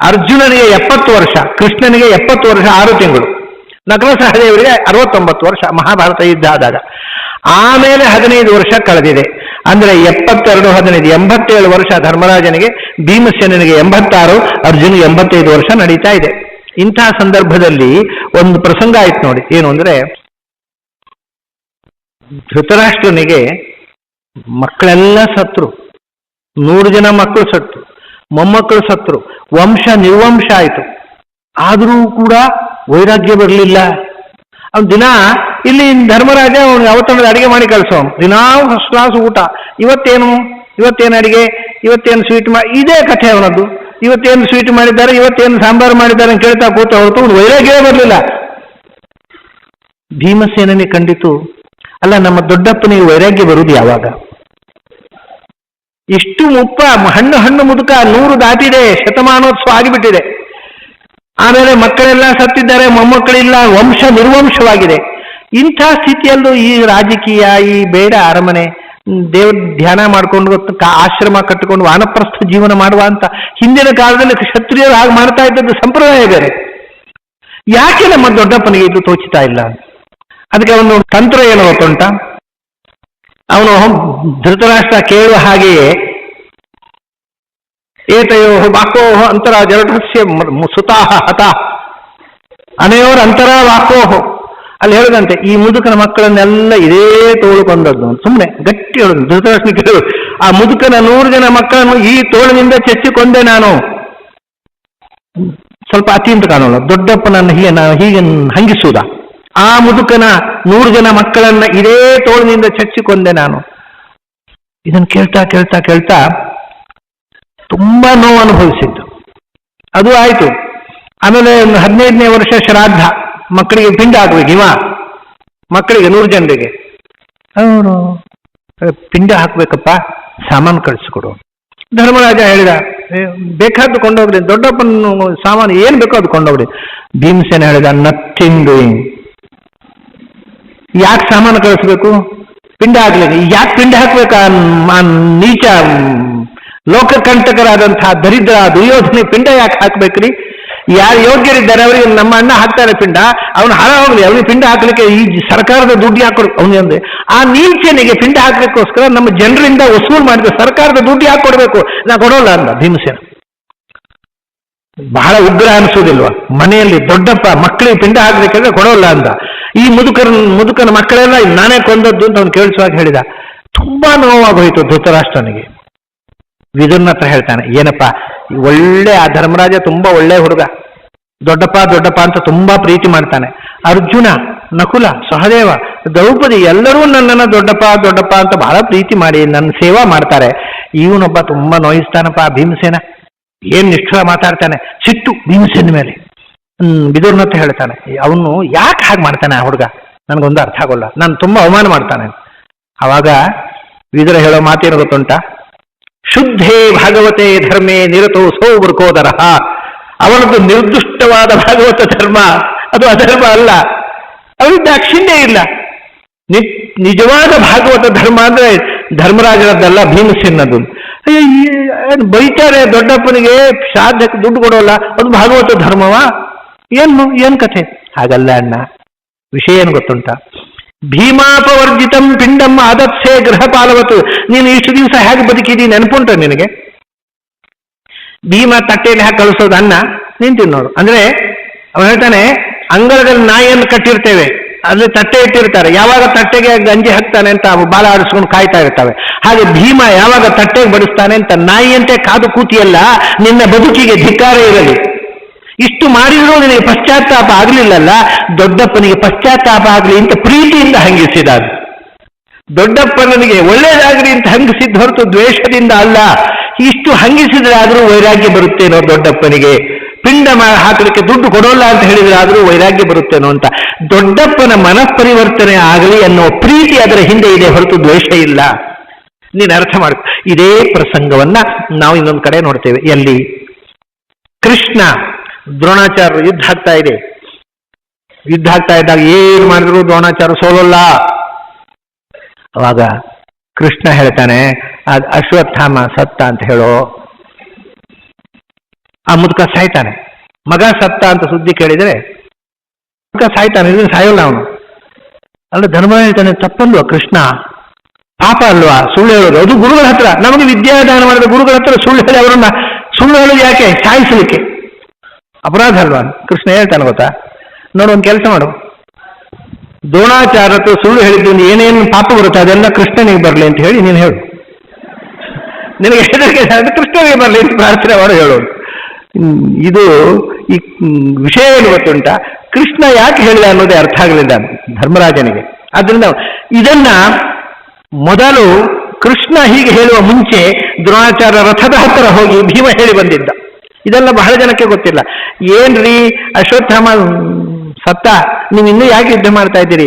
Speaker 1: ಅರ್ಜುನನಿಗೆ 70 ವರ್ಷ, ಕೃಷ್ಣನಿಗೆ 70 ವರ್ಷ 6 ತಿಂಗಳು, ನಕಲ ಸಹದೇವರಿಗೆ 69 ವರ್ಷ ಮಹಾಭಾರತ ಯುದ್ಧ ಆದಾಗ. ಆಮೇಲೆ 15 ವರ್ಷ ಕಳೆದಿದೆ. ಅಂದರೆ 72, 15, 87 ವರ್ಷ ಧರ್ಮರಾಜನಿಗೆ, ಭೀಮಸೇನನಿಗೆ 86, ಅರ್ಜುನಿಗೆ 85 ವರ್ಷ ನಡೀತಾ ಇದೆ. ಇಂತಹ ಸಂದರ್ಭದಲ್ಲಿ ಒಂದು ಪ್ರಸಂಗ ಆಯ್ತು ನೋಡಿ. ಏನು ಅಂದರೆ, ಧೃತರಾಷ್ಟ್ರನಿಗೆ ಮಕ್ಕಳೆಲ್ಲ ಸತ್ರು, 100 ಜನ ಮಕ್ಕಳು ಸತ್ರು, ಮೊಮ್ಮಕ್ಕಳು ಸತ್ರು, ವಂಶ ನಿರ್ವಂಶ ಆಯಿತು. ಆದರೂ ಕೂಡ ವೈರಾಗ್ಯ ಬರಲಿಲ್ಲ. ಅವನು ದಿನ ಇಲ್ಲಿ ಧರ್ಮರಾಜ ಅವನು ಯಾವತ್ತೊಂದು ಅಡಿಗೆ ಮಾಡಿ ಕಳಿಸೋನು, ದಿನಾ ಫಸ್ಟ್ ಕ್ಲಾಸ್ ಊಟ. ಇವತ್ತೇನು ಅಡಿಗೆ, ಇವತ್ತೇನು ಸ್ವೀಟ್ ಇದೇ ಕಥೆ ಅವನದ್ದು. ಇವತ್ತೇನು ಸ್ವೀಟ್ ಮಾಡಿದ್ದಾರೆ, ಇವತ್ತೇನು ಸಾಂಬಾರು ಮಾಡಿದ್ದಾರೆ ಅಂತ ಕೇಳ್ತಾ ಕೂತ ಹೊರತು ಅವನು ವೈರಾಗ್ಯವೇ ಬರಲಿಲ್ಲ. ಭೀಮಸೇನನೇ ಕಂಡಿತು, ಅಲ್ಲ ನಮ್ಮ ದೊಡ್ಡಪ್ಪನಿಗೆ ವೈರಾಗ್ಯ ಬರುವುದು ಯಾವಾಗ? ಇಷ್ಟು ಹಣ್ಣು ಮುದುಕ 100 ದಾಟಿದೆ, ಶತಮಾನೋತ್ಸವ ಆಗಿಬಿಟ್ಟಿದೆ. ಆಮೇಲೆ ಮಕ್ಕಳೆಲ್ಲ ಸತ್ತಿದ್ದಾರೆ, ಮೊಮ್ಮಕ್ಕಳಿಲ್ಲ, ವಂಶ ನಿರ್ವಂಶವಾಗಿದೆ. ಇಂಥ ಸ್ಥಿತಿಯಲ್ಲೂ ಈ ರಾಜಕೀಯ, ಈ ಬೇಡ ಅರಮನೆ, ದೇವ್ರ ಧ್ಯಾನ ಮಾಡಿಕೊಂಡು ಆಶ್ರಮ ಕಟ್ಟಿಕೊಂಡು ವಾನಪ್ರಸ್ಥ ಜೀವನ ಮಾಡುವ ಅಂತ ಹಿಂದಿನ ಕಾಲದಲ್ಲಿ ಕ್ಷತ್ರಿಯರು ಹಾಗೆ ಮಾಡ್ತಾ ಇದ್ದದ್ದು ಸಂಪ್ರದಾಯ ಬೇರೆ. ಯಾಕೆ ನಮ್ಮ ದೊಡ್ಡಪ್ಪನಿಗೆ ಇದು ತೋಚಿತಾ ಇಲ್ಲ? ಅದಕ್ಕೆ ಅವನು ತಂತ್ರ ಏನು ಗೊತ್ತುಂಟ? ಅವನು ಧೃತರಾಷ್ಟ್ರ ಕೇಳುವ ಹಾಗೆಯೇ ಏತಯೋ ವಾಕೋಹ ಅಂತರ ಜರಟಸ್ಯ ಸುತಾಹ ಹತ ಅನೆಯೋರ್ ಅಂತರ ವಾಕೋಹ. ಅಲ್ಲಿ ಹೇಳುದಂತೆ, ಈ ಮುದುಕನ ಮಕ್ಕಳನ್ನೆಲ್ಲ ಇದೇ ತೋಳು ಕೊಂದದ್ದು. ಸುಮ್ಮನೆ ಗಟ್ಟಿ ಹೇಳುದು ಧೃತರಾಷ್ಟ್ರ ಕೇಳು, ಆ ಮುದುಕನ 100 ಜನ ಮಕ್ಕಳನ್ನು ಈ ತೋಳಿನಿಂದ ಚೆಚ್ಚಿಕೊಂಡೆ ನಾನು. ಸ್ವಲ್ಪ ಅತಿ ಅಂತ ಕಾಣೋಣ, ದೊಡ್ಡಪ್ಪನನ್ನು ಹೀಗೆ ಹಂಗಿಸುವುದ? ಆ ಮುದುಕನ 100 ಜನ ಮಕ್ಕಳನ್ನ ಇದೇ ತೋಳಿನಿಂದ ಚಚ್ಚಿಕೊಂಡೆ ನಾನು. ಇದನ್ನು ಕೇಳ್ತಾ ಕೇಳ್ತಾ ಕೇಳ್ತಾ ತುಂಬಾ ನೋವು ಅನುಭವಿಸಿದ್ದು. ಅದು ಆಯ್ತು. ಆಮೇಲೆ 15ನೇ ವರ್ಷ ಶ್ರಾದ್ದ, ಮಕ್ಕಳಿಗೆ ಪಿಂಡ ಹಾಕ್ಬೇಕು. ಮಕ್ಕಳಿಗೆ 100 ಜನರಿಗೆ ಅವರು ಪಿಂಡ ಹಾಕ್ಬೇಕಪ್ಪ, ಸಾಮಾನು ಕಳಿಸ್ಕೊಡು. ಧರ್ಮರಾಜ ಹೇಳಿದ, ಬೇಕಾದ್ದು ಕೊಂಡೋಗ್ರಿ, ದೊಡ್ಡಪ್ಪನ ಸಾಮಾನು ಏನು ಬೇಕೋ ಅದು ಕೊಂಡೋಗ್ರಿ. ಭೀಮಸೇನ ಹೇಳಿದ, ನಥಿಂಗ್ ಡೂಯಿಂಗ್. ಯಾಕೆ ಸಾಮಾನು ಕಳಿಸ್ಬೇಕು? ಪಿಂಡ ಹಾಕ್ಲಿಕ್ಕೆ. ಯಾಕೆ ಪಿಂಡ ಹಾಕ್ಬೇಕಾ? ನೀಚ ಲೋಕಕಂಟಕರಾದಂತಹ ದರಿದ್ರ ದುರ್ಯೋಧನೆ ಪಿಂಡ ಯಾಕೆ ಹಾಕ್ಬೇಕ್ರಿ? ಯಾರು ಯೋಗ್ಯರಿದ್ದಾರೆ ಅವರಿಗೆ ನಮ್ಮ ಅಣ್ಣ ಹಾಕ್ತಾರೆ ಪಿಂಡ, ಅವನು ಹಾಳ ಹೋಗ್ಲಿ, ಅವನಿಗೆ ಪಿಂಡ ಹಾಕ್ಲಿಕ್ಕೆ ಈ ಸರ್ಕಾರದ ದುಡ್ಡು ಹಾಕೊಡು ಅವನಿಗೆ. ಆ ನೀಚನಿಗೆ ಪಿಂಡ ಹಾಕ್ಲಿಕ್ಕೋಸ್ಕರ ನಮ್ಮ ಜನರಿಂದ ವಸೂಲು ಮಾಡಿದ ಸರ್ಕಾರದ ದುಡ್ಡು ಯಾಕೆ ಕೊಡಬೇಕು? ನಾ ಕೊಡೋಲ್ಲ ಅಂದ ಭೀಮಸೇನ. ಬಹಳ ಉಗ್ರ ಅನಿಸೋದಿಲ್ವಾ? ಮನೆಯಲ್ಲಿ ದೊಡ್ಡಪ್ಪ ಮಕ್ಕಳಿಗೆ ಪಿಂಡ ಹಾಕ್ಬೇಕಂದ್ರೆ ಕೊಡೋಲ್ಲ ಅಂದ. ಈ ಮುದುಕನ ಮಕ್ಕಳೆಲ್ಲ ನಾನೇ ಕೊಂದದ್ದು ಅಂತ ಅವನು ಕೇಳಿಸುವಾಗ ಹೇಳಿದ. ತುಂಬಾ ನೋವಾಗೋಯ್ತು ಧೃತರಾಷ್ಟ್ರನಿಗೆ. ವಿದುರನ ಹತ್ರ ಹೇಳ್ತಾನೆ, ಏನಪ್ಪ ಒಳ್ಳೆ ಆ ಧರ್ಮರಾಜ ತುಂಬಾ ಒಳ್ಳೆ ಹುಡುಗ, ದೊಡ್ಡಪ್ಪ ಅಂತ ತುಂಬಾ ಪ್ರೀತಿ ಮಾಡ್ತಾನೆ. ಅರ್ಜುನ, ನಕುಲ, ಸಹದೇವ, ದ್ರೌಪದಿ ಎಲ್ಲರೂ ನನ್ನನ್ನು ದೊಡ್ಡಪ್ಪ ಅಂತ ಬಹಳ ಪ್ರೀತಿ ಮಾಡಿ ನನ್ನ ಸೇವಾ ಮಾಡ್ತಾರೆ. ಇವನೊಬ್ಬ ತುಂಬಾ ನೋಯಿಸ್ತಾನಪ್ಪ ಭೀಮಸೇನ. ಏನ್ ನಿಷ್ಠುರ ಮಾತಾಡ್ತಾನೆ, ಸಿಟ್ಟು ಭೀಮಸೇನ ಮೇಲೆ. ವಿದುರನ ಹತ್ರ ಹೇಳ್ತಾನೆ, ಅವನು ಯಾಕೆ ಹಾಗೆ ಮಾಡ್ತಾನೆ ಆ ಹುಡುಗ? ನನಗೊಂದು ಅರ್ಥ ಆಗೋಲ್ಲ, ನಾನು ತುಂಬಾ ಅವಮಾನ ಮಾಡ್ತಾನೆ. ಅವಾಗ ವಿದುರ ಹೇಳೋ ಮಾತೇನು ಗೊತ್ತುಂಟ? ಶುದ್ಧೇ ಭಾಗವತೆ ಧರ್ಮೇ ನಿರತೋ ಸೌವೃಕೋದರ. ಅವನದ್ದು ನಿರ್ದುಷ್ಟವಾದ ಭಾಗವತ ಧರ್ಮ, ಅದು ಅಧರ್ಮ ಅಲ್ಲ. ಅವನಿಗೆ ದಾಕ್ಷಿಣ್ಯ ಇಲ್ಲ. ನಿಜವಾದ ಭಾಗವತ ಧರ್ಮ ಅಂದ್ರೆ ಧರ್ಮರಾಜನದ್ದಲ್ಲ, ಭೀಮಸೇನದ್ದು. ಬೈತಾರೆ ದೊಡ್ಡಪ್ಪನಿಗೆ, ಶ್ರಾದ್ದಕ್ಕೆ ದುಡ್ಡು ಕೊಡೋಲ್ಲ, ಅದು ಭಾಗವತ ಧರ್ಮವಾ? ಏನ್ ಕಥೆ? ಹಾಗಲ್ಲ ಅಣ್ಣ, ವಿಷಯ ಏನು ಗೊತ್ತುಂಟ? ಭೀಮಾಪವರ್ಜಿತಂ ಪಿಂಡಮ್ಮ ಆದತ್ಸೆ ಗೃಹ ಪಾಲವತ್ತು. ನೀನು ಇಷ್ಟು ದಿವಸ ಹೇಗೆ ಬದುಕಿದಿ ನೆನಪುಂಟ ನಿನಗೆ? ಭೀಮ ತಟ್ಟೆಯಲ್ಲಿ ಹಾಕಿ ಕಳಿಸೋದು ಅನ್ನ, ನೀನು ತಿನ್ನೋರು. ಅಂದ್ರೆ ಅವನು ಹೇಳ್ತಾನೆ, ಅಂಗಳದಲ್ಲಿ ನಾಯಿಯನ್ನು ಕಟ್ಟಿರ್ತೇವೆ, ಅಲ್ಲಿ ತಟ್ಟೆ ಇಟ್ಟಿರ್ತಾರೆ, ಯಾವಾಗ ತಟ್ಟೆಗೆ ಗಂಜಿ ಹಾಕ್ತಾನೆ ಅಂತ ಬಾಲ ಆಡಿಸ್ಕೊಂಡು ಕಾಯ್ತಾ ಇರ್ತವೆ. ಹಾಗೆ ಭೀಮ ಯಾವಾಗ ತಟ್ಟೆಗೆ ಬಡಿಸ್ತಾನೆ ಅಂತ ನಾಯಿಯಂತೆ ಕಾದು ಕೂತಿಯಲ್ಲ, ನಿನ್ನ ಬದುಕಿಗೆ ಧಿಕ್ಕಾರ ಇರಲಿ. ಇಷ್ಟು ಮಾಡಿದ್ರೂ ನಿನಗೆ ಪಶ್ಚಾತ್ತಾಪ ಆಗಲಿಲ್ಲಲ್ಲ, ದೊಡ್ಡಪ್ಪನಿಗೆ ಪಶ್ಚಾತ್ತಾಪ ಆಗಲಿ ಅಂತ ಪ್ರೀತಿಯಿಂದ ಹಂಗಿಸಿದ. ದೊಡ್ಡಪ್ಪನಿಗೆ ಒಳ್ಳೇದಾಗಲಿ ಅಂತ ಹಂಗಿಸಿದ ಹೊರತು ದ್ವೇಷದಿಂದ ಅಲ್ಲ. ಇಷ್ಟು ಹಂಗಿಸಿದ್ರೆ ಆದರೂ ವೈರಾಗ್ಯ ಬರುತ್ತೇನೋ ದೊಡ್ಡಪ್ಪನಿಗೆ. ಪಿಂಡ ಹಾಕಲಿಕ್ಕೆ ದುಡ್ಡು ಕೊಡೋಲ್ಲ ಅಂತ ಹೇಳಿದ್ರೆ ಆದರೂ ವೈರಾಗ್ಯ ಬರುತ್ತೇನೋ ಅಂತ. ದೊಡ್ಡಪ್ಪನ ಮನಃಪರಿವರ್ತನೆ ಆಗಲಿ ಅನ್ನೋ ಪ್ರೀತಿ ಅದರ ಹಿಂದೆ ಇದೆ ಹೊರತು ದ್ವೇಷ ಇಲ್ಲ. ನೀನು ಅರ್ಥ ಮಾಡ್ಕೊ. ಇದೇ ಪ್ರಸಂಗವನ್ನ ನಾವು ಇನ್ನೊಂದು ಕಡೆ ನೋಡ್ತೇವೆ. ಎಲ್ಲಿ? ಕೃಷ್ಣ ದ್ರೋಣಾಚಾರ್ಯ ಯುದ್ಧ ಆಗ್ತಾ ಇದೆ. ಯುದ್ಧ ಆಗ್ತಾ ಇದ್ದಾಗ ಏನು ಮಾಡಿದ್ರು ದ್ರೋಣಾಚಾರ್ಯ ಸೋಲಲ್ಲ. ಅವಾಗ ಕೃಷ್ಣ ಹೇಳ್ತಾನೆ, ಅದು ಅಶ್ವತ್ಥಾಮ ಸತ್ತ ಅಂತ ಹೇಳೋ. ಆ ಮುದುಕ ಸಾಯ್ತಾನೆ. ಮಗ ಸತ್ತ ಅಂತ ಸುದ್ದಿ ಕೇಳಿದರೆ ಮುದುಕ ಸಾಯ್ತಾನೆ. ಇದನ್ನು ಸಾಯೋಲ್ಲ ಅವನು. ಅಲ್ಲ, ಧರ್ಮ ಹೇಳ್ತಾನೆ, ತಪ್ಪಲ್ವಾ ಕೃಷ್ಣ? ಪಾಪ ಅಲ್ವಾ ಸುಳ್ಳು ಹೇಳೋದು? ಅದು ಗುರುಗಳ ಹತ್ರ, ನಮಗೆ ವಿದ್ಯಾದಾನ ಮಾಡಿದ ಗುರುಗಳ ಹತ್ರ ಸುಳ್ಳು ಹೇಳಿ ಅವರನ್ನ ಸುಳ್ಳು ಹೇಳೋದು ಯಾಕೆ? ಸಾಯಿಸಲಿಕ್ಕೆ. ಅಪರಾಧ ಅಲ್ವಾ? ಕೃಷ್ಣ ಹೇಳ್ತಾನೆ ಗೊತ್ತಾ, ನೋಡು, ಒಂದು ಕೆಲಸ ಮಾಡು, ದ್ರೋಣಾಚಾರ್ಯ ಸುಳ್ಳು ಹೇಳಿದ್ದು ಏನೇನು ಪಾಪ ಬರುತ್ತೆ ಅದೆಲ್ಲ ಕೃಷ್ಣನಿಗೆ ಬರಲಿ ಅಂತ ಹೇಳಿ ನೀನು ಹೇಳು. ನಿನಗೆ ಹೆದರಿಕೆ ಕೃಷ್ಣನಿಗೆ ಬರಲಿ ಅಂತ ಪ್ರಾರ್ಥನೆ ಮಾಡು, ಹೇಳೋದು. ಇದು ಈ ವಿಷಯ ಏನು ಗೊತ್ತುಂಟ? ಕೃಷ್ಣ ಯಾಕೆ ಹೇಳಿದ ಅನ್ನೋದೇ ಅರ್ಥ ಆಗಲಿಲ್ಲ ಧರ್ಮರಾಜನಿಗೆ. ಆದ್ರಿಂದ ಇದನ್ನ ಮೊದಲು ಕೃಷ್ಣ ಹೀಗೆ ಹೇಳುವ ಮುಂಚೆ ದ್ರೋಣಾಚಾರ್ಯ ರಥದ ಹತ್ತಿರ ಹೋಗಿ ಭೀಮ ಹೇಳಿ ಬಂದಿದ್ದ. ಇದೆಲ್ಲ ಬಹಳ ಜನಕ್ಕೆ ಗೊತ್ತಿಲ್ಲ. ಏನ್ರಿ ಅಶ್ವತ್ಥಾಮ ಸತ್ತ, ನೀವು ಇನ್ನೂ ಯಾಕೆ ಯುದ್ಧ ಮಾಡ್ತಾ ಇದ್ದೀರಿ?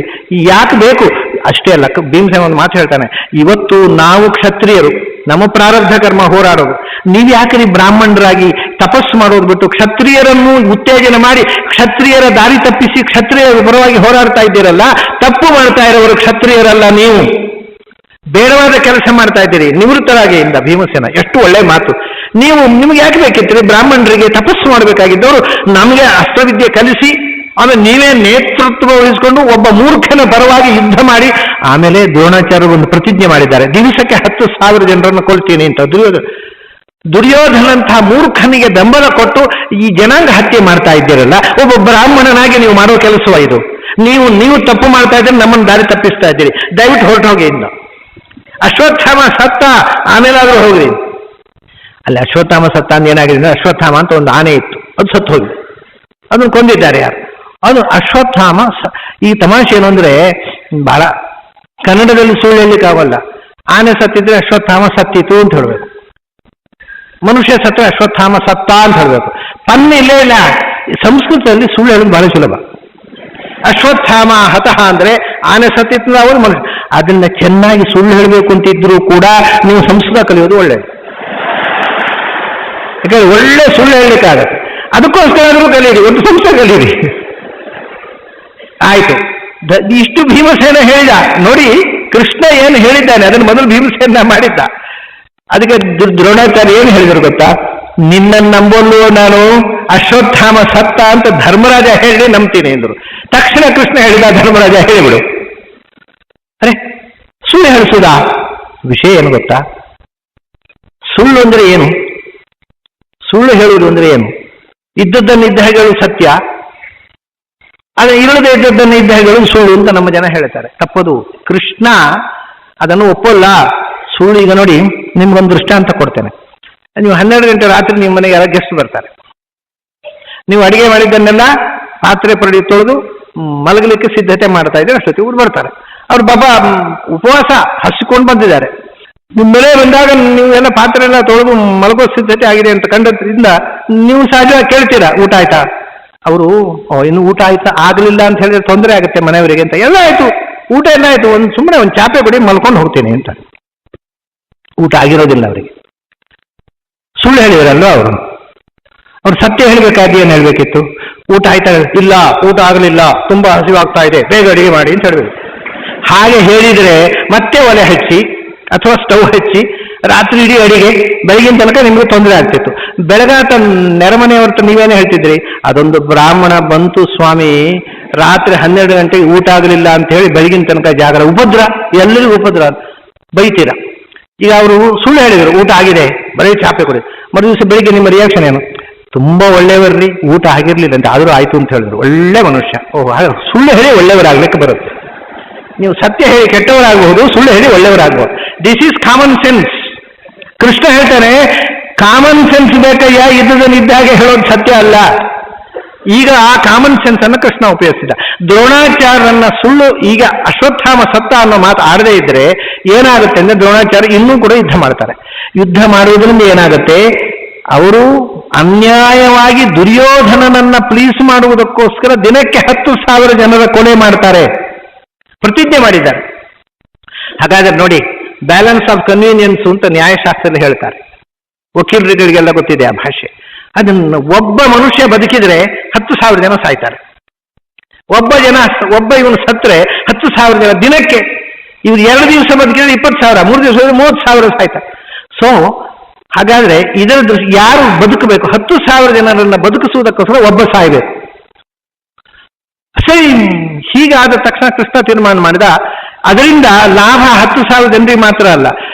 Speaker 1: ಯಾಕೆ ಬೇಕು? ಅಷ್ಟೇ ಅಲ್ಲ, ಭೀಮಸೇನ ಒಂದು ಮಾತು ಹೇಳ್ತಾನೆ, ಇವತ್ತು ನಾವು ಕ್ಷತ್ರಿಯರು, ನಮ್ಮ ಪ್ರಾರಬ್ಧ ಕರ್ಮ ಹೋರಾಡೋದು, ನೀವು ಯಾಕೆ ಬ್ರಾಹ್ಮಣರಾಗಿ ತಪಸ್ಸು ಮಾಡೋದು ಬಿಟ್ಟು ಕ್ಷತ್ರಿಯರನ್ನು ಉತ್ತೇಜನ ಮಾಡಿ ಕ್ಷತ್ರಿಯರ ದಾರಿ ತಪ್ಪಿಸಿ ಕ್ಷತ್ರಿಯರ ಪರವಾಗಿ ಹೋರಾಡ್ತಾ ಇದ್ದೀರಲ್ಲ, ತಪ್ಪು ಮಾಡ್ತಾ ಇರೋರು ಕ್ಷತ್ರಿಯರಲ್ಲ, ನೀವು ಬೇಡವಾದ ಕೆಲಸ ಮಾಡ್ತಾ ಇದ್ದೀರಿ ನಿವೃತ್ತರಾಗಿ ಇಂದ. ಭೀಮಸೇನ ಎಷ್ಟು ಒಳ್ಳೆ ಮಾತು. ನಿಮ್ಗೆ ಯಾಕೆ ಬೇಕಿತ್ತು? ಬ್ರಾಹ್ಮಣರಿಗೆ ತಪಸ್ಸು ಮಾಡಬೇಕಾಗಿದ್ದವರು ನಮಗೆ ಅಸ್ತ್ರವಿದ್ಯೆ ಕಲಿಸಿ ಆಮೇಲೆ ನೀವೇ ನೇತೃತ್ವ ವಹಿಸಿಕೊಂಡು ಒಬ್ಬ ಮೂರ್ಖನ ಪರವಾಗಿ ಯುದ್ಧ ಮಾಡಿ ಆಮೇಲೆ ದ್ರೋಣಾಚಾರ್ಯರು ಒಂದು ಪ್ರತಿಜ್ಞೆ ಮಾಡಿದ್ದಾರೆ, ದಿವಸಕ್ಕೆ 10,000 ಜನರನ್ನು ಕೊಲ್ತೀನಿ ಅಂತ. ದುರ್ಯೋಧನಂತಹ ಮೂರ್ಖನಿಗೆ ಬೆಂಬಲ ಕೊಟ್ಟು ಈ ಜನಾಂಗ ಹತ್ಯೆ ಮಾಡ್ತಾ ಇದ್ದೀರಲ್ಲ, ಒಬ್ಬ ಬ್ರಾಹ್ಮಣನಾಗಿ ನೀವು ಮಾಡೋ ಕೆಲಸವ ಇದು? ನೀವು ತಪ್ಪು ಮಾಡ್ತಾ ಇದ್ದೀರಿ, ನಮ್ಮನ್ನು ದಾರಿ ತಪ್ಪಿಸ್ತಾ ಇದ್ದೀರಿ, ದಯವಿಟ್ಟು ಹೊರಟು ಹೋಗಿ ಇನ್ನು. ಅಶ್ವತ್ಥಾಮ ಸತ್ತ, ಆಮೇಲಾದ್ರೂ ಹೋಗ್ರಿ. ಅಲ್ಲಿ ಅಶ್ವತ್ಥಾಮ ಸತ್ತ ಅಂತ ಏನಾಗಿದೆ? ಅಶ್ವತ್ಥಾಮ ಅಂತ ಒಂದು ಆನೆ ಇತ್ತು, ಅದು ಸತ್ತು ಹೋಗಿ, ಅದನ್ನು ಕೊಂದಿದ್ದಾರೆ ಯಾರು? ಅದು ಅಶ್ವತ್ಥಾಮ. ಈ ತಮಾಷೆ ಏನು ಅಂದ್ರೆ, ಬಹಳ ಕನ್ನಡದಲ್ಲಿ ಸುಳ್ಳು ಹೇಳಲಿಕ್ಕಾಗಲ್ಲ. ಆನೆ ಸತ್ತಿದ್ರೆ ಅಶ್ವತ್ಥಾಮ ಸತ್ತಿತು ಅಂತ ಹೇಳ್ಬೇಕು, ಮನುಷ್ಯ ಸತ್ತ ಅಶ್ವತ್ಥಾಮ ಸತ್ತ ಅಂತ ಹೇಳ್ಬೇಕು. ಪನ್ನ ಇಲ್ಲೇ ಇಲ್ಲ. ಸಂಸ್ಕೃತದಲ್ಲಿ ಸುಳ್ಳು ಹೇಳೋದು ಬಹಳ ಸುಲಭ. ಅಶ್ವತ್ಥಾಮ ಹತಃ ಅಂದ್ರೆ ಆನೆ ಸತ್ತಿತ್ತು, ಅವರು ಮನುಷ್ಯ. ಅದನ್ನ ಚೆನ್ನಾಗಿ ಸುಳ್ಳು ಹೇಳಬೇಕು ಅಂತಿದ್ರು ಕೂಡ ನೀವು ಸಂಸ್ಕೃತ ಕಲಿಯೋದು ಒಳ್ಳೆಯದು. ಯಾಕಂದ್ರೆ ಒಳ್ಳೆ ಸುಳ್ಳು ಹೇಳಲಿಕ್ಕಾಗತ್ತೆ. ಅದಕ್ಕೋಸ್ಕರ ಆದರೂ ಕಲೀರಿ, ಒಂದು ಸಂಸ್ಕೃತ ಕಲೀರಿ. ಆಯ್ತು, ಇಷ್ಟು ಭೀಮಸೇನ ಹೇಳಿದ. ನೋಡಿ ಕೃಷ್ಣ ಏನು ಹೇಳಿದ್ದಾನೆ ಅದನ್ನು ಮೊದಲು ಭೀಮಸೇನ ಮಾಡಿದ್ದ. ಅದಕ್ಕೆ ದ್ರೋಣಾಚಾರ್ಯ ಏನು ಹೇಳಿದ್ರು ಗೊತ್ತಾ? ನಿನ್ನನ್ನು ನಂಬಲು ನಾನು ಅಶ್ವತ್ಥಾಮ ಸತ್ತ ಅಂತ ಧರ್ಮರಾಜ ಹೇಳಿ ನಂಬ್ತೀನಿ ಎಂದರು. ತಕ್ಷಣ ಕೃಷ್ಣ ಹೇಳಿದ, ಧರ್ಮರಾಜ ಹೇಳಿಬಿಡು. ಅರೆ, ಸುಳ್ಳು ಹೇಳಿಸುವುದಾ? ವಿಷಯ ಏನು ಗೊತ್ತಾ? ಸುಳ್ಳು ಅಂದ್ರೆ ಏನು? ಸುಳ್ಳು ಹೇಳುವುದು ಅಂದ್ರೆ ಏನು? ಇದ್ದದ್ದನ್ನು ಇದ್ದ ಹೇಳೋದು ಸತ್ಯ, ಆದರೆ ಇಲ್ಲದೆ ಇದ್ದದ್ದನ್ನು ಇದ್ದ ಹೇಳೋದು ಸುಳ್ಳು ಅಂತ ನಮ್ಮ ಜನ ಹೇಳ್ತಾರೆ. ತಪ್ಪದು. ಕೃಷ್ಣ ಅದನ್ನು ಒಪ್ಪಲ್ಲ. ಸುಳ್ಳು. ಈಗ ನೋಡಿ, ನಿಮ್ಗೊಂದು ದೃಷ್ಟಾಂತ ಕೊಡ್ತೇನೆ. ನೀವು 12 ಗಂಟೆ ರಾತ್ರಿ ನಿಮ್ಮ ಮನೆಗೆ ಯಾರು ಗೆಸ್ಟ್ ಬರ್ತಾರೆ, ನೀವು ಅಡಿಗೆ ಮಾಡಿದ್ದನ್ನೆಲ್ಲ ಪಾತ್ರೆ ಪಡಿ ತೊಳೆದು ಮಲಗಲಿಕ್ಕೆ ಸಿದ್ಧತೆ ಮಾಡ್ತಾ ಇದ್ದಾರೆ. ಅಷ್ಟೊತ್ತಿಗೆ ಇವ್ರು ಬರ್ತಾರೆ. ಅವ್ರು ಬಾಬಾ ಉಪವಾಸ ಹಸಿಕೊಂಡು ಬಂದಿದ್ದಾರೆ. ನಿಮ್ಮ ಮನೆ ಬಂದಾಗ ನೀವೆಲ್ಲ ಪಾತ್ರೆ ಎಲ್ಲ ತೊಳೆದು ಮಲಗೋ ಸಿದ್ಧತೆ ಆಗಿದೆ ಅಂತ ಕಂಡದ್ರಿಂದ ನೀವು ಸಹಜವಾಗಿ ಕೇಳ್ತೀರಾ, ಊಟ ಆಯ್ತಾ? ಅವರು ಇನ್ನು ಊಟ ಆಯ್ತಾ ಆಗಲಿಲ್ಲ ಅಂತ ಹೇಳಿದ್ರೆ ತೊಂದರೆ ಆಗುತ್ತೆ ಮನೆಯವರಿಗೆ ಅಂತ. ಎಲ್ಲ ಆಯ್ತು, ಊಟ ಎಲ್ಲ ಆಯ್ತು, ಸುಮ್ಮನೆ ಒಂದು ಚಾಪೆ ಬಿಡಿ ಮಲ್ಕೊಂಡು ಹೋಗ್ತೀನಿ ಅಂತ. ಊಟ ಆಗಿರೋದಿಲ್ಲ ಅವರಿಗೆ. ಸುಳ್ಳು ಹೇಳಿದ್ರಲ್ವ ಅವ್ರು ಸತ್ಯ ಹೇಳಬೇಕಾಗಿ ಏನು ಹೇಳಬೇಕಿತ್ತು? ಊಟ ಆಯ್ತಾ? ಇಲ್ಲ, ಊಟ ಆಗಲಿಲ್ಲ, ತುಂಬಾ ಹಸಿವಾಗ್ತಾ ಇದೆ, ಬೇಗ ಅಡಿಗೆ ಮಾಡಿ ಅಂತ ಹೇಳಬೇಕು. ಹಾಗೆ ಹೇಳಿದರೆ ಮತ್ತೆ ಒಲೆ ಹಚ್ಚಿ ಅಥವಾ ಸ್ಟವ್ ಹಚ್ಚಿ ರಾತ್ರಿ ಇಡೀ ಅಡಿಗೆ, ಬೆಳಗಿನ ತನಕ ನಿಮಗೆ ತೊಂದರೆ ಆಗ್ತಿತ್ತು. ಬೆಳಗಾತ ನೆರೆಮನೆಯವ್ರತ ನೀವೇನೇ ಹೇಳ್ತಿದ್ರಿ, ಅದೊಂದು ಬ್ರಾಹ್ಮಣ ಬಂತು ಸ್ವಾಮಿ, ರಾತ್ರಿ 12 ಗಂಟೆಗೆ ಊಟ ಆಗಲಿಲ್ಲ ಅಂತ ಹೇಳಿ ಬೆಳಗಿನ ತನಕ ಜಾಗರ. ಉಪದ್ರ, ಎಲ್ಲರಿಗೂ ಉಪದ್ರ, ಬೈತೀರಾ. ಈಗ ಅವರು ಸುಳ್ಳು ಹೇಳಿದರು, ಊಟ ಆಗಿದೆ, ಬರೀ ಚಾಪೆ ಕೊಡಿ. ಮರು ದಿವಸ ಬೆಳಿಗ್ಗೆ ನಿಮ್ಮ ರಿಯಾಕ್ಷನ್ ಏನು? ತುಂಬಾ ಒಳ್ಳೆಯವರ್ರಿ, ಊಟ ಆಗಿರ್ಲಿಲ್ಲ ಅಂತ, ಆದರೂ ಆಯ್ತು ಅಂತ ಹೇಳಿದ್ರು. ಒಳ್ಳೆ ಮನುಷ್ಯ. ಸುಳ್ಳು ಹೇಳಿ ಒಳ್ಳೆಯವರಾಗ್ಲಿಕ್ಕೆ ಬರುತ್ತೆ. ನೀವು ಸತ್ಯ ಹೇಳಿ ಕೆಟ್ಟವರಾಗಬಹುದು, ಸುಳ್ಳು ಹೇಳಿ ಒಳ್ಳೆಯವರಾಗಬಹುದು. This is common sense. Krishna ಹೇಳ್ತಾನೆ, ಕಾಮನ್ ಸೆನ್ಸ್ ಬೇಕಯ್ಯ, ಇದ್ದದನ್ನು ಇದ್ದಾಗೆ ಹೇಳೋದು ಸತ್ಯ ಅಲ್ಲ. ಈಗ ಆ ಕಾಮನ್ ಸೆನ್ಸ್ ಅನ್ನು ಕೃಷ್ಣ ಉಪಯೋಗಿಸಿದ. ದ್ರೋಣಾಚಾರ್ಯರನ್ನ ಸುಳ್ಳು ಈಗ ಅಶ್ವತ್ಥಾಮ ಸತ್ತ ಅನ್ನೋ ಮಾತು ಆಡದೇ ಇದ್ರೆ ಏನಾಗುತ್ತೆ ಅಂದ್ರೆ, ದ್ರೋಣಾಚಾರ್ಯ ಇನ್ನೂ ಕೂಡ ಯುದ್ಧ ಮಾಡ್ತಾರೆ. ಯುದ್ಧ ಮಾಡುವುದರಿಂದ ಏನಾಗುತ್ತೆ? ಅವರು ಅನ್ಯಾಯವಾಗಿ ದುರ್ಯೋಧನನನ್ನ ಪ್ಲೀಸ್ ಮಾಡುವುದಕ್ಕೋಸ್ಕರ ದಿನಕ್ಕೆ 10,000 ಜನರ ಕೊಲೆ ಮಾಡ್ತಾರೆ, ಪ್ರತಿಜ್ಞೆ ಮಾಡಿದ್ದಾರೆ. ಹಾಗಾದ್ರೆ ನೋಡಿ, ಬ್ಯಾಲೆನ್ಸ್ ಆಫ್ ಕನ್ವೀನಿಯನ್ಸ್ ಅಂತ ನ್ಯಾಯಶಾಸ್ತ್ರದಲ್ಲಿ ಹೇಳ್ತಾರೆ. ವಕೀಲರುಗಳಿಗೆಲ್ಲ ಗೊತ್ತಿದೆ ಆ ಭಾಷೆ. ಅದನ್ನು ಒಬ್ಬ ಮನುಷ್ಯ ಬದುಕಿದ್ರೆ 10,000 ಜನ ಸಾಯ್ತಾರೆ. ಒಬ್ಬ ಇವನು ಸತ್ರೆ 10,000 ಜನ ದಿನಕ್ಕೆ. ಇವ್ರು 2 ದಿವಸ ಬದುಕಿದ್ರೆ 20,000, 3 ದಿವಸ 30,000 ಸಾಯ್ತಾರೆ. ಸೊ ಹಾಗಾದ್ರೆ ಇದರ ದೃಷ್ಟಿ ಯಾರು ಬದುಕಬೇಕು? 10,000 ಜನರನ್ನ ಬದುಕಿಸುವುದಕ್ಕೋಸ್ಕರ ಒಬ್ಬ ಸಾಯಬೇಕು. ಸರಿ, ಹೀಗಾದ ತಕ್ಷಣ ಕೃಷ್ಣ ತೀರ್ಮಾನ ಮಾಡಿದ, ಅದರಿಂದ ಲಾಭ 10,000 ಜನರಿಗೆ ಮಾತ್ರ ಅಲ್ಲ,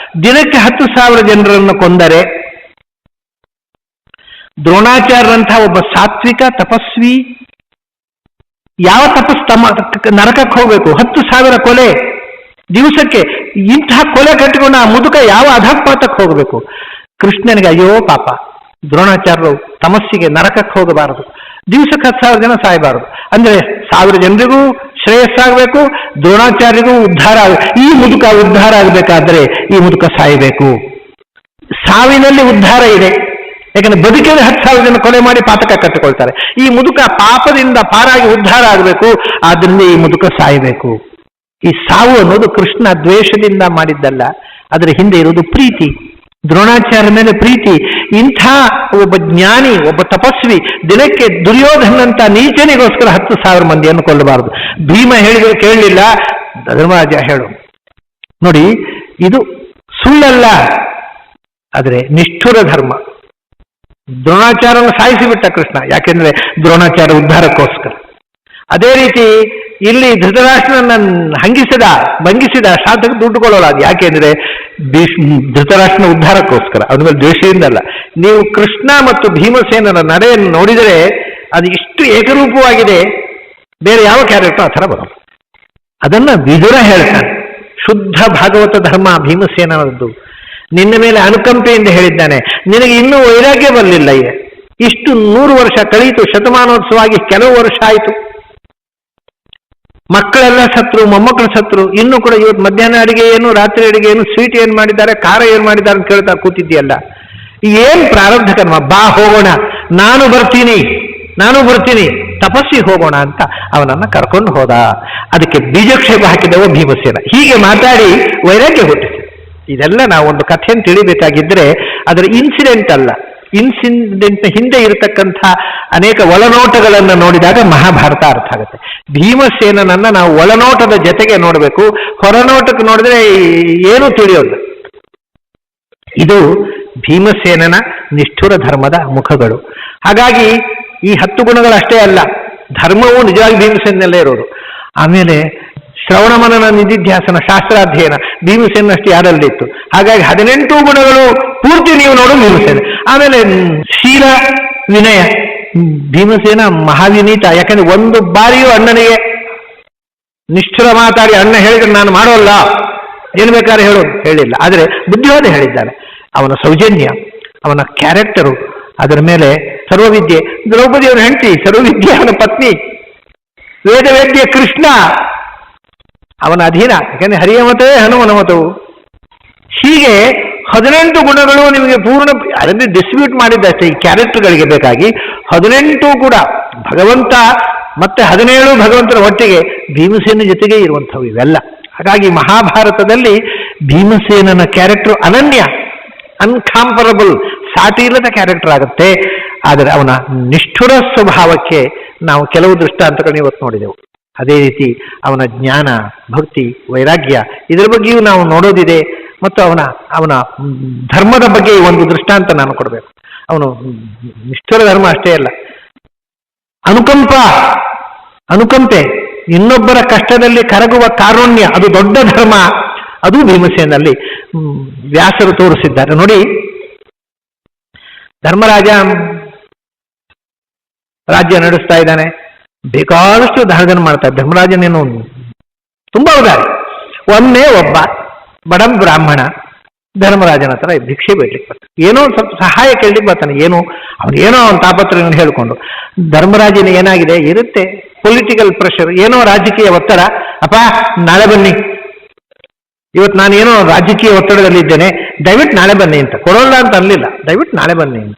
Speaker 1: ದಿನಕ್ಕೆ 10,000 ಜನರನ್ನು ಕೊಂದರೆ ದ್ರೋಣಾಚಾರ್ಯರಂತಹ ಒಬ್ಬ ಸಾತ್ವಿಕ ತಪಸ್ವಿ ಯಾವ ನರಕಕ್ಕೆ ಹೋಗಬೇಕು? 10,000 ಕೊಲೆ ದಿವಸಕ್ಕೆ. ಇಂತಹ ಕೊಲೆ ಕಟ್ಟಿಕೊಂಡು ಆ ಮುದುಕ ಯಾವ ಅಧಪಾತಕ್ಕೆ ಹೋಗಬೇಕು? ಕೃಷ್ಣನಿಗೆ ಅಯ್ಯೋ ಪಾಪ, ದ್ರೋಣಾಚಾರ್ಯರು ತಮಸ್ಸಿಗೆ ನರಕಕ್ಕೆ ಹೋಗಬಾರದು, ದಿವಸಕ್ಕೆ 10,000 ಜನ ಸಾಯಬಾರದು. ಅಂದ್ರೆ 1,000 ಜನರಿಗೂ ಶ್ರೇಯಸ್ಸಾಗಬೇಕು, ದ್ರೋಣಾಚಾರ್ಯರಿಗೂ ಉದ್ಧಾರ ಈ ಮುದುಕ ಉದ್ಧಾರ ಆಗಬೇಕಾದ್ರೆ ಈ ಮುದುಕ ಸಾಯಬೇಕು. ಸಾವಿನಲ್ಲಿ ಉದ್ಧಾರ ಇದೆ, ಯಾಕಂದ್ರೆ ಬದುಕಿದ 10,000 ಜನ ಕೊಲೆ ಮಾಡಿ ಪಾತಕ ಕಟ್ಟಿಕೊಳ್ತಾರೆ. ಈ ಮುದುಕ ಪಾಪದಿಂದ ಪಾರಾಗಿ ಉದ್ಧಾರ ಆಗಬೇಕು, ಆದ್ರಿಂದ ಈ ಮುದುಕ ಸಾಯಬೇಕು. ಈ ಸಾವು ಅನ್ನೋದು ಕೃಷ್ಣ ದ್ವೇಷದಿಂದ ಮಾಡಿದ್ದಲ್ಲ, ಅದರ ಹಿಂದೆ ಇರೋದು ಪ್ರೀತಿ, ದ್ರೋಣಾಚಾರ್ಯ ಮೇಲೆ ಪ್ರೀತಿ. ಇಂಥ ಒಬ್ಬ ಜ್ಞಾನಿ, ಒಬ್ಬ ತಪಸ್ವಿ ದಿನಕ್ಕೆ ದುರ್ಯೋಧನಂತ ನೀಚನಿಗೋಸ್ಕರ 10,000 ಮಂದಿಯನ್ನು ಕೊಲ್ಲಬಾರದು. ಭೀಮ ಹೇಳಿದ್ರೆ ಕೇಳಲಿಲ್ಲ, ಧರ್ಮರಾಜ ಹೇಳು. ನೋಡಿ, ಇದು ಸುಳ್ಳಲ್ಲ, ಆದರೆ ನಿಷ್ಠುರ ಧರ್ಮ. ದ್ರೋಣಾಚಾರ್ಯನ ಸಾಯಿಸಿಬಿಟ್ಟ ಕೃಷ್ಣ, ಯಾಕೆಂದ್ರೆ ದ್ರೋಣಾಚಾರ್ಯ ಉದ್ಧಾರಕ್ಕೋಸ್ಕರ. ಅದೇ ರೀತಿ ಇಲ್ಲಿ ಧೃತರಾಷ್ಟ್ರನನ್ನ ಭಂಗಿಸಿದ ಶಾಂತಕ್ಕೆ ದುಡ್ಡು ಕೊಡೋಲ್ಲ. ಅದು ಯಾಕೆಂದ್ರೆ ಧೃತರಾಷ್ಟ್ರನ ಉದ್ಧಾರಕ್ಕೋಸ್ಕರ, ಅವನ ಮೇಲೆ ದ್ವೇಷದಿಂದ ಅಲ್ಲ. ನೀವು ಕೃಷ್ಣ ಮತ್ತು ಭೀಮಸೇನನ ನಡೆಯನ್ನು ನೋಡಿದರೆ ಅದು ಇಷ್ಟು ಏಕರೂಪವಾಗಿದೆ, ಬೇರೆ ಯಾವ ಕ್ಯಾರೆಕ್ಟರ್ ಆ ಥರ ಬರೋದು. ಅದನ್ನ ವಿದುರ ಹೇಳ್ತಾನೆ. ಶುದ್ಧ ಭಾಗವತ ಧರ್ಮ ಭೀಮಸೇನದ್ದು. ನಿನ್ನ ಮೇಲೆ ಅನುಕಂಪೆಯಿಂದ ಹೇಳಿದ್ದಾನೆ, ನಿನಗೆ ಇನ್ನೂ ವೈರಾಗ್ಯ ಬರಲಿಲ್ಲ. ಇಷ್ಟು 100 ವರ್ಷ ಕಳೀತು, ಶತಮಾನೋತ್ಸವವಾಗಿ ಕೆಲವು ವರ್ಷ ಆಯಿತು, ಮಕ್ಕಳೆಲ್ಲ ಸತ್ರು, ಮೊಮ್ಮಕ್ಕಳು ಸತ್ರು. ಇನ್ನೂ ಕೂಡ ಇವತ್ತು ಮಧ್ಯಾಹ್ನ ಅಡಿಗೆ ಏನು, ರಾತ್ರಿ ಅಡಿಗೆ ಏನು, ಸ್ವೀಟ್ ಏನು ಮಾಡಿದ್ದಾರೆ, ಖಾರ ಏನು ಮಾಡಿದ್ದಾರೆ ಅಂತ ಕೇಳ್ತಾ ಕೂತಿದ್ದೀಯಲ್ಲ. ಏನ್ ಪ್ರಾರಬ್ಧ ಕರ್ಮ, ಬಾ ಹೋಗೋಣ, ನಾನು ಬರ್ತೀನಿ, ತಪಸ್ಸಿಗೆ ಹೋಗೋಣ ಅಂತ ಅವನನ್ನ ಕರ್ಕೊಂಡು ಹೋದ. ಅದಕ್ಕೆ ಬೀಜಕ್ಷೇಪ ಹಾಕಿದವ ಭೀಮಸೇನ. ಹೀಗೆ ಮಾತಾಡಿ ವೈರಾಗ್ಯ ಹುಟ್ಟಿಸಿದ. ಇದೆಲ್ಲ ನಾವು ಒಂದು ಕಥೆಯನ್ನು ತಿಳಿಬೇಕಾಗಿದ್ರೆ ಅದರ ಇನ್ಸಿಡೆಂಟ್ ಅಲ್ಲ, ಇನ್ಸಿಡೆಂಟ್ನ ಹಿಂದೆ ಇರತಕ್ಕಂಥ ಅನೇಕ ಒಳನೋಟಗಳನ್ನು ನೋಡಿದಾಗ ಮಹಾಭಾರತ ಅರ್ಥ ಆಗುತ್ತೆ. ಭೀಮಸೇನನನ್ನ ನಾವು ಒಳನೋಟದ ಜೊತೆಗೆ ನೋಡಬೇಕು, ಹೊರನೋಟಕ್ಕೆ ನೋಡಿದ್ರೆ ಏನೂ ತಿಳಿಯೋಲ್ಲ. ಇದು ಭೀಮಸೇನನ ನಿಷ್ಠುರ ಧರ್ಮದ ಮುಖಗಳು. ಹಾಗಾಗಿ ಈ 10 ಗುಣಗಳಷ್ಟೇ ಅಲ್ಲ, ಧರ್ಮವು ನಿಜವಾಗಿ ಭೀಮಸೇನಲ್ಲೇ ಇರೋದು. ಆಮೇಲೆ ಶ್ರವಣ ಮನನ ನಿಧಿಧ್ಯಾಸನ ಶಾಸ್ತ್ರಾಧ್ಯಯನ ಭೀಮಸೇನಷ್ಟು ಯಾರಲ್ಲಿತ್ತು. ಹಾಗಾಗಿ 18 ಗುಣಗಳು ಪೂರ್ತಿ ನೀವು ನೋಡು ಭೀಮಸೇನ. ಆಮೇಲೆ ಶೀಲ ವಿನಯ, ಭೀಮಸೇನ ಮಹಾವಿನೀತ. ಯಾಕಂದ್ರೆ ಒಂದು ಬಾರಿಯೂ ಅಣ್ಣನಿಗೆ ನಿಷ್ಠುರ ಮಾತಾಡಿ ಅಣ್ಣ ಹೇಳಿದ್ರೆ ನಾನು ಮಾಡೋಲ್ಲ, ಏನು ಬೇಕಾದ್ರೆ ಹೇಳಿಲ್ಲ. ಆದರೆ ಬುದ್ಧಿವಾದ ಹೇಳಿದ್ದಾನೆ. ಅವನ ಸೌಜನ್ಯ, ಅವನ ಕ್ಯಾರೆಕ್ಟರು, ಅದರ ಮೇಲೆ ಸರ್ವವಿದ್ಯೆ. ದ್ರೌಪದಿಯವರ ಹೆಂಡತಿ ಸರ್ವವಿದ್ಯೆ, ಅವನ ಪತ್ನಿ. ವೇದವೇದ್ಯ ಕೃಷ್ಣ ಅವನ ಅಧೀನ, ಯಾಕಂದ್ರೆ ಹರಿಯಮತೇ ಹನುಮನಮತವು. ಹೀಗೆ 18 ಗುಣಗಳು ನಿಮಗೆ ಪೂರ್ಣ. ಅದನ್ನೇ ಡಿಸ್ಟ್ರಿಬ್ಯೂಟ್ ಮಾಡಿದ್ದಷ್ಟೇ ಈ ಕ್ಯಾರೆಕ್ಟರ್ಗಳಿಗೆ ಬೇಕಾಗಿ. 18 ಕೂಡ ಭಗವಂತ, ಮತ್ತೆ 17 ಭಗವಂತನ ಒಟ್ಟಿಗೆ ಭೀಮಸೇನ ಜೊತೆಗೆ ಇರುವಂಥವು ಇವೆಲ್ಲ. ಹಾಗಾಗಿ ಮಹಾಭಾರತದಲ್ಲಿ ಭೀಮಸೇನನ ಕ್ಯಾರೆಕ್ಟರ್ ಅನನ್ಯ, ಅನ್ಕಾಂಪರಬಲ್, ಸಾಟಿ ಇಲ್ಲದ ಕ್ಯಾರೆಕ್ಟರ್ ಆಗುತ್ತೆ. ಆದರೆ ಅವನ ನಿಷ್ಠುರ ಸ್ವಭಾವಕ್ಕೆ ನಾವು ಕೆಲವು ದೃಷ್ಟಾಂತಗಳನ್ನ ಇವತ್ತು ನೋಡಿದೆವು. ಅದೇ ರೀತಿ ಅವನ ಜ್ಞಾನ, ಭಕ್ತಿ, ವೈರಾಗ್ಯ, ಇದರ ಬಗ್ಗೆಯೂ ನಾವು ನೋಡೋದಿದೆ. ಮತ್ತು ಅವನ ಧರ್ಮದ ಬಗ್ಗೆ ಒಂದು ದೃಷ್ಟಾಂತ ನಾನು ಕೊಡಬೇಕು. ಅವನು ನಿಷ್ಠುರ ಧರ್ಮ ಅಷ್ಟೇ ಅಲ್ಲ, ಅನುಕಂಪೆ, ಇನ್ನೊಬ್ಬರ ಕಷ್ಟದಲ್ಲಿ ಕರಗುವ ಕಾರುಣ್ಯ, ಅದು ದೊಡ್ಡ ಧರ್ಮ. ಅದು ಭೀಮಸೇನಲ್ಲಿ ವ್ಯಾಸರು ತೋರಿಸಿದ್ದಾರೆ. ನೋಡಿ, ಧರ್ಮರಾಜ ರಾಜ್ಯ ನಡೆಸ್ತಾ ಇದ್ದಾನೆ, ಬೇಕಾದಷ್ಟು ದಾನ ಮಾಡ್ತಾರೆ. ಧರ್ಮರಾಜನೇನು ತುಂಬಾ ಉದಾರ. ಒಮ್ಮೆ ಒಬ್ಬ ಬಡ ಬ್ರಾಹ್ಮಣ ಧರ್ಮರಾಜನ ಹತ್ರ ಭಿಕ್ಷೆ ಬೇಡ್ಲಿಕ್ಕೆ ಬರ್ತಾನೆ, ಏನೋ ಸ್ವಲ್ಪ ಸಹಾಯ ಕೇಳಲಿಕ್ಕೆ ಬರ್ತಾನೆ. ಅವನೇನೋ ಅವನ ತಾಪತ್ರಗಳನ್ನು ಹೇಳಿಕೊಂಡು. ಧರ್ಮರಾಜನ ಏನಾಗಿದೆ ಇರುತ್ತೆ, ಪೊಲಿಟಿಕಲ್ ಪ್ರೆಷರ್, ಏನೋ ರಾಜಕೀಯ ಒತ್ತಡ. ಅಪ್ಪ ನಾಳೆ ಬನ್ನಿ, ಇವತ್ತು ನಾನೇನೋ ರಾಜಕೀಯ ಒತ್ತಡದಲ್ಲಿದ್ದೇನೆ, ದಯವಿಟ್ಟು ನಾಳೆ ಬನ್ನಿ ಅಂತ. ಕೊಡೋಲ್ಲ ಅಂತ ಅನ್ಲಿಲ್ಲ, ದಯವಿಟ್ಟು ನಾಳೆ ಬನ್ನಿ ಅಂತ.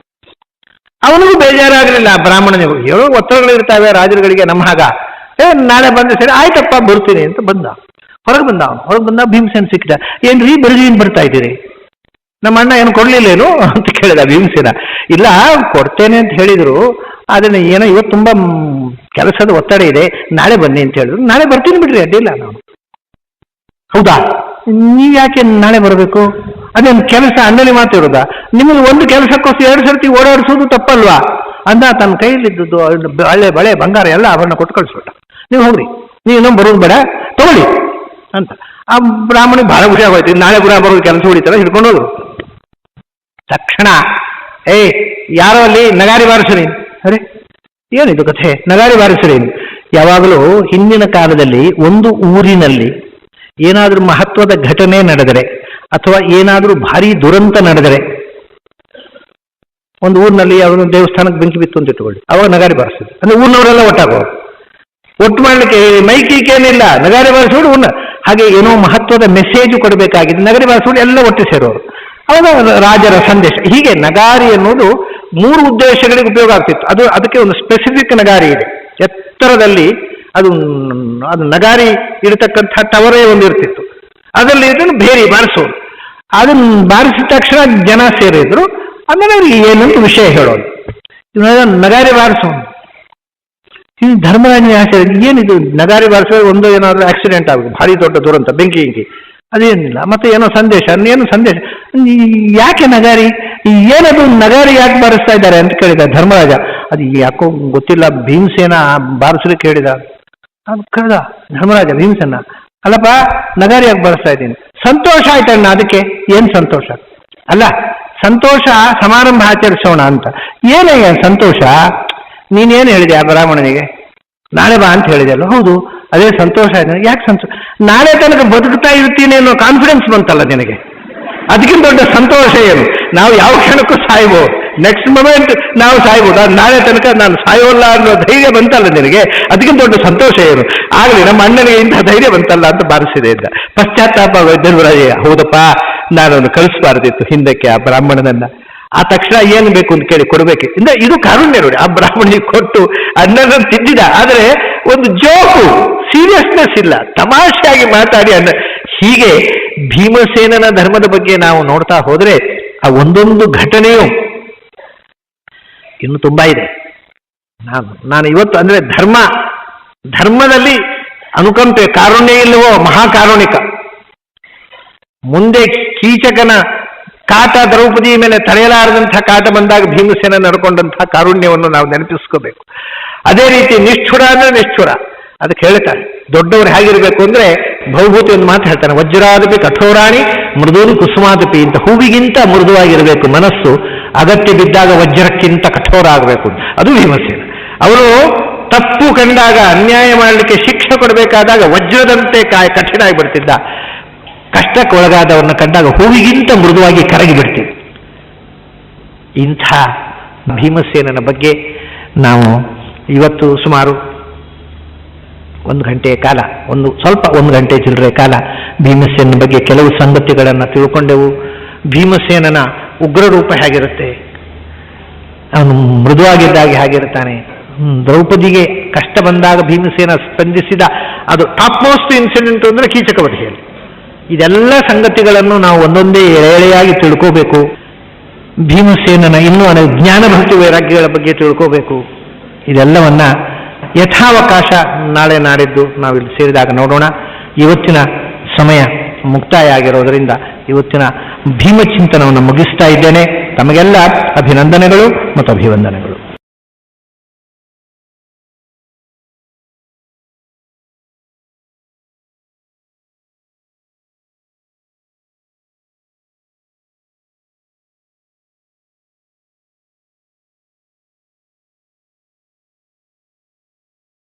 Speaker 1: ಅವನಿಗೂ ಬೇಜಾರಾಗಲಿಲ್ಲ. ಬ್ರಾಹ್ಮಣನಿಗೂ ಏನೋ ಒತ್ತಡಗಳಿರ್ತಾವೆ ರಾಜರುಗಳಿಗೆ, ನಮ್ಮ ಹಾಗ. ನಾಳೆ ಬಂದ ಸರಿ ಆಯ್ತಪ್ಪ ಬರ್ತೀನಿ ಅಂತ ಬಂದ. ಹೊರಗೆ ಬಂದ ಭೀಮಸೇನ ಸಿಕ್ಕಿದ. ಏನ್ರಿ ಬೆಳಗಿನ ಬರ್ತಾ ಇದ್ದೀರಿ, ನಮ್ಮ ಅಣ್ಣ ಏನು ಕೊಡ್ಲಿಲ್ಲೇನು ಅಂತ ಕೇಳಿದ ಭೀಮಸೇನ. ಇಲ್ಲ ಕೊಡ್ತೇನೆ ಅಂತ ಹೇಳಿದ್ರು, ಆದರೆ ಏನೋ ಇವತ್ತು ತುಂಬಾ ಕೆಲಸದ ಒತ್ತಡ ಇದೆ, ನಾಳೆ ಬನ್ನಿ ಅಂತ ಹೇಳಿದ್ರು. ನಾಳೆ ಬರ್ತೀನಿ ಬಿಡ್ರಿ, ಅಡ್ಡಿಲ್ಲ. ನಾನು ಹೌದಾ, ನೀವ್ ಯಾಕೆ ನಾಳೆ ಬರಬೇಕು? ಅದೇನು ಕೆಲಸ ಅಂದಲ್ಲಿ ಮಾತಿರೋದ? ನಿಮಗೆ ಒಂದು ಕೆಲಸಕ್ಕೋಸ್ಕರ 2 ಸರ್ತಿ ಓಡಾಡಿಸೋದು ತಪ್ಪಲ್ವಾ ಅಂತ ತನ್ನ ಕೈಯಲ್ಲಿದ್ದು ಬಳೆ ಬಂಗಾರ ಎಲ್ಲ ಆಭರಣ ಕೊಟ್ಟು ಕಳಿಸ್ಬಿಟ್ಟ. ನೀವು ಹೋಗ್ರಿ, ನೀವು ಇನ್ನೊಂದು ಬರೋದು ಬೇಡ, ತಗೊಳ್ಳಿ ಅಂತ. ಆ ಬ್ರಾಹ್ಮಣಿಗೆ ಬಹಳ ಖುಷಿ ಆಗೋಯ್ತು. ನಾಳೆ ಬರೋದು ಕೆಲಸ ಹೊಡಿತಾರ, ಹಿಡ್ಕೊಂಡು ಹೋದ್ರು. ತಕ್ಷಣ ಯಾರೋ ಅಲ್ಲಿ ನಗಾರಿ ಬಾರಿಸ್ರಿ. ಅರೆ ಏನಿದು ಕಥೆ, ನಗಾರಿ ಬಾರಿಸ್ರಿ. ಯಾವಾಗಲೂ ಹಿಂದಿನ ಕಾಲದಲ್ಲಿ ಒಂದು ಊರಿನಲ್ಲಿ ಏನಾದರೂ ಮಹತ್ವದ ಘಟನೆ ನಡೆದರೆ ಅಥವಾ ಏನಾದರೂ ಭಾರಿ ದುರಂತ ನಡೆದರೆ, ಒಂದು ಊರಿನಲ್ಲಿ ಅವನು ದೇವಸ್ಥಾನಕ್ಕೆ ಬೆಂಕಿ ಬಿತ್ತು ಅಂತ ಇಟ್ಟುಕೊಳ್ಳಿ, ಅವಾಗ ನಗಾರಿ ಬಾರಿಸಿದ್ರು. ಅಂದ್ರೆ ಊರಿನವರೆಲ್ಲ ಒಟ್ಟಾಗೋರು. ಒಟ್ಟು ಮಾಡ್ಲಿಕ್ಕೆ ಮೈಕೇನಿಲ್ಲ, ನಗಾರಿ ಬಾರಿಸೋಡು ಊರ್ನ. ಹಾಗೆ ಏನೋ ಮಹತ್ವದ ಮೆಸೇಜ್ ಕೊಡಬೇಕಾಗಿದೆ, ನಗಾರಿ ಬಾರಿಸೋಡು ಎಲ್ಲ ಒಟ್ಟು ಸೇರೋರು. ಅವಾಗ ರಾಜರ ಸಂದೇಶ. ಹೀಗೆ ನಗಾರಿ ಅನ್ನೋದು 3 ಉದ್ದೇಶಗಳಿಗೆ ಉಪಯೋಗ ಆಗ್ತಿತ್ತು. ಅದಕ್ಕೆ ಒಂದು ಸ್ಪೆಸಿಫಿಕ್ ನಗಾರಿ ಇದೆ. ಎತ್ತರದಲ್ಲಿ ಅದು ನಗಾರಿ ಇರತಕ್ಕಂಥ ಟವರೇ ಒಂದು ಇರ್ತಿತ್ತು. ಅದರಲ್ಲಿ ಇದನ್ನು ಬೇರೆ ಬಾರಿಸೋದು. ಅದನ್ನು ಬಾರಿಸಿದ ತಕ್ಷಣ ಜನ ಸೇರಿದ್ರು. ಆಮೇಲೆ ಅವ್ರಿಗೆ ಏನಂತ ವಿಷಯ ಹೇಳೋದು, ನಗಾರಿ ಬಾರಿಸೋದು. ಇದು ಧರ್ಮರಾಜನ ಆಶ್ಚರ್ಯ, ಏನಿದು ನಗಾರಿ ಬಾರಿಸೋದು? ಒಂದು ಏನಾದರೂ ಆಕ್ಸಿಡೆಂಟ್ ಆಗುತ್ತೆ, ಭಾರಿ ದೊಡ್ಡ ದುರಂತ, ಬೆಂಕಿ ಅದೇನಿಲ್ಲ, ಮತ್ತೆ ಏನೋ ಸಂದೇಶ, ಏನು ಸಂದೇಶ, ಯಾಕೆ ನಗಾರಿ, ಏನದು ನಗಾರಿ ಯಾಕೆ ಬಾರಿಸ್ತಾ ಇದ್ದಾರೆ ಅಂತ ಕೇಳಿದ ಧರ್ಮರಾಜ. ಅದು ಯಾಕೋ ಗೊತ್ತಿಲ್ಲ, ಭೀಮಸೇನ ಬಾರಿಸ್ಲಿಕ್ಕೆ ಹೇಳಿದ ಅಂತ ಕೇಳಿದ ಧರ್ಮರಾಜ. ಭೀಮಸೇನ, ಅಲ್ಲಪ್ಪ ನಗಾರಿ ಯಾಕೆ ಬಾರಿಸ್ತಾ ಇದ್ದೀನಿ? ಸಂತೋಷ ಆಯ್ತಣ್ಣ. ಅದಕ್ಕೆ ಏನು ಸಂತೋಷ? ಅಲ್ಲ, ಸಂತೋಷ ಸಮಾರಂಭ ಆಚರಿಸೋಣ ಅಂತ. ಏನಯ್ಯ ಸಂತೋಷ? ನೀನೇನು ಹೇಳಿದೆ ಆ ಬ್ರಾಹ್ಮಣನಿಗೆ? ನಾಳೆ ಬಾ ಅಂತ ಹೇಳಿದೆ ಅಲ್ಲ? ಹೌದು, ಅದೇ ಸಂತೋಷ ಆಯ್ತು. ಯಾಕೆ ಸಂತೋಷ? ನಾಳೆ ತನಕ ಬದುಕ್ತಾ ಇರ್ತೀನಿ ಅನ್ನೋ ಕಾನ್ಫಿಡೆನ್ಸ್ ಬಂತಲ್ಲ ನಿನಗೆ, ಅದಕ್ಕಿಂತ ದೊಡ್ಡ ಸಂತೋಷ ಏನು? ನಾವು ಯಾವ ಕ್ಷಣಕ್ಕೂ ಸಾಯ್ಬೋದು, ನೆಕ್ಸ್ಟ್ ಮೊಮೆಂಟ್ ನಾವು ಸಾಯ್ಬೋದು. ನಾಳೆ ತನಕ ನಾನು ಸಾಯೋಲ್ಲ ಅನ್ನೋ ಧೈರ್ಯ ಬಂತಲ್ಲ ನಿನಗೆ, ಅದಕ್ಕಿಂತ ದೊಡ್ಡ ಸಂತೋಷ ಏನು? ಆಗಲಿ ನಮ್ಮ ಅಣ್ಣನಿಗೆ ಇಂತಹ ಧೈರ್ಯ ಬಂತಲ್ಲ ಅಂತ ಬಾರಿಸಿದೆ ಅಂತ ಪಶ್ಚಾತ್ತಾಪ ಧರ್ಮರಾಜ. ಹೌದಪ್ಪ, ನಾನೊಂದು ಕಳಿಸ್ಬಾರ್ದಿತ್ತು ಹಿಂದಕ್ಕೆ ಆ ಬ್ರಾಹ್ಮಣನನ್ನ. ಆ ತಕ್ಷಣ ಏನು ಬೇಕು ಅಂತ ಕೇಳಿ ಕೊಡ್ಬೇಕು. ಇದು ಕಾರುಣ್ಯ ನೋಡಿ. ಆ ಬ್ರಾಹ್ಮಣಿಗೆ ಕೊಟ್ಟು ಅಣ್ಣನ ತಿದ್ದಿದ. ಆದರೆ ಒಂದು ಜೋಕು, ಸೀರಿಯಸ್ನೆಸ್ ಇಲ್ಲ, ತಮಾಷೆಯಾಗಿ ಮಾತಾಡಿ ಅಣ್ಣ. ಹೀಗೆ ಭೀಮಸೇನನ ಧರ್ಮದ ಬಗ್ಗೆ ನಾವು ನೋಡ್ತಾ ಹೋದ್ರೆ ಆ ಒಂದೊಂದು ಘಟನೆಯು ಇನ್ನು ತುಂಬಾ ಇದೆ. ನಾನು ಇವತ್ತು ಅಂದ್ರೆ ಧರ್ಮದಲ್ಲಿ ಅನುಕಂಪೆ, ಕಾರುಣ್ಯ ಇಲ್ಲವೋ ಮಹಾಕಾರುಣಿಕ. ಮುಂದೆ ಕೀಚಕನ ಕಾಟ ದ್ರೌಪದಿ ಮೇಲೆ ತಡೆಯಲಾರದಂಥ ಕಾಟ ಬಂದಾಗ ಭೀಮಸೇನ ನಡ್ಕೊಂಡಂತಹ ಕಾರುಣ್ಯವನ್ನು ನಾವು ನೆನಪಿಸ್ಕೋಬೇಕು. ಅದೇ ರೀತಿ ನಿಷ್ಠುರ ಅಂದ್ರೆ ನಿಷ್ಠುರ. ಅದಕ್ಕೆ ಹೇಳ್ತಾರೆ ದೊಡ್ಡವರು ಹೇಗಿರ್ಬೇಕು ಅಂದ್ರೆ, ಭೌಭೂತಿ ಒಂದು ಮಾತು ಹೇಳ್ತಾನೆ, ವಜ್ರಾದಪಿ ಕಠೋರಾಣಿ ಮೃದೂನು ಕುಸುಮಾದಪಿ ಅಂತ. ಹೂವಿಗಿಂತ ಮೃದುವಾಗಿರಬೇಕು ಮನಸ್ಸು, ಅಗತ್ಯ ಬಿದ್ದಾಗ ವಜ್ರಕ್ಕಿಂತ ಕಠೋರ ಆಗಬೇಕು. ಅದು ಭೀಮಸೇನ. ಅವರು ತಪ್ಪು ಕಂಡಾಗ, ಅನ್ಯಾಯ ಮಾಡಲಿಕ್ಕೆ ಶಿಕ್ಷೆ ಕೊಡಬೇಕಾದಾಗ ವಜ್ರದಂತೆ ಕಠಿಣ ಆಗಿಬಿಡ್ತಿದ್ದ. ಕಷ್ಟಕ್ಕೆ ಒಳಗಾದವ್ರನ್ನ ಕಂಡಾಗ ಹೂವಿಗಿಂತ ಮೃದುವಾಗಿ ಕರಗಿ ಬಿಡ್ತೀವಿ. ಇಂಥ ಭೀಮಸೇನನ ಬಗ್ಗೆ ನಾವು ಇವತ್ತು ಸುಮಾರು 1 ಗಂಟೆಯ ಕಾಲ, ಒಂದು ಗಂಟೆ ಚಿಲ್ಲರೆ ಕಾಲ ಭೀಮಸೇನನ ಬಗ್ಗೆ ಕೆಲವು ಸಂಗತಿಗಳನ್ನು ತಿಳ್ಕೊಂಡೆವು. ಭೀಮಸೇನನ ಉಗ್ರ ರೂಪ ಹೇಗಿರುತ್ತೆ, ಅವನು ಮೃದುವಾಗಿದ್ದಾಗ ಹೇಗಿರ್ತಾನೆ, ದ್ರೌಪದಿಗೆ ಕಷ್ಟ ಬಂದಾಗ ಭೀಮಸೇನ ಸ್ಪಂದಿಸಿದ ಅದು ಟಾಪ್ ಮೋಸ್ಟ್ ಇನ್ಸಿಡೆಂಟ್ ಅಂದರೆ ಕೀಚಕ ವಧೆಯಲ್ಲಿ. ಇದೆಲ್ಲ ಸಂಗತಿಗಳನ್ನು ನಾವು ಒಂದೊಂದೇ ಎಳೆಯಾಗಿ ತಿಳ್ಕೋಬೇಕು. ಭೀಮಸೇನನ ಇನ್ನೂ ಜ್ಞಾನ ಭಕ್ತಿ ವೈರಾಗ್ಯಗಳ ಬಗ್ಗೆ ತಿಳ್ಕೋಬೇಕು. ಇದೆಲ್ಲವನ್ನ ಯಥಾವಕಾಶ ನಾಳೆ ನಾಡಿದ್ದು ನಾವಿಲ್ಲಿ ಸೇರಿದಾಗ ನೋಡೋಣ. ಇವತ್ತಿನ ಸಮಯ ಮುಕ್ತಾಯ ಆಗಿರೋದರಿಂದ ಇವತ್ತಿನ ಭೀಮಚಿಂತನವನ್ನು ಮುಗಿಸ್ತಾ ಇದ್ದೇನೆ. ತಮಗೆಲ್ಲ ಅಭಿನಂದನೆಗಳು ಮತ್ತು ಅಭಿವಂದನೆಗಳು.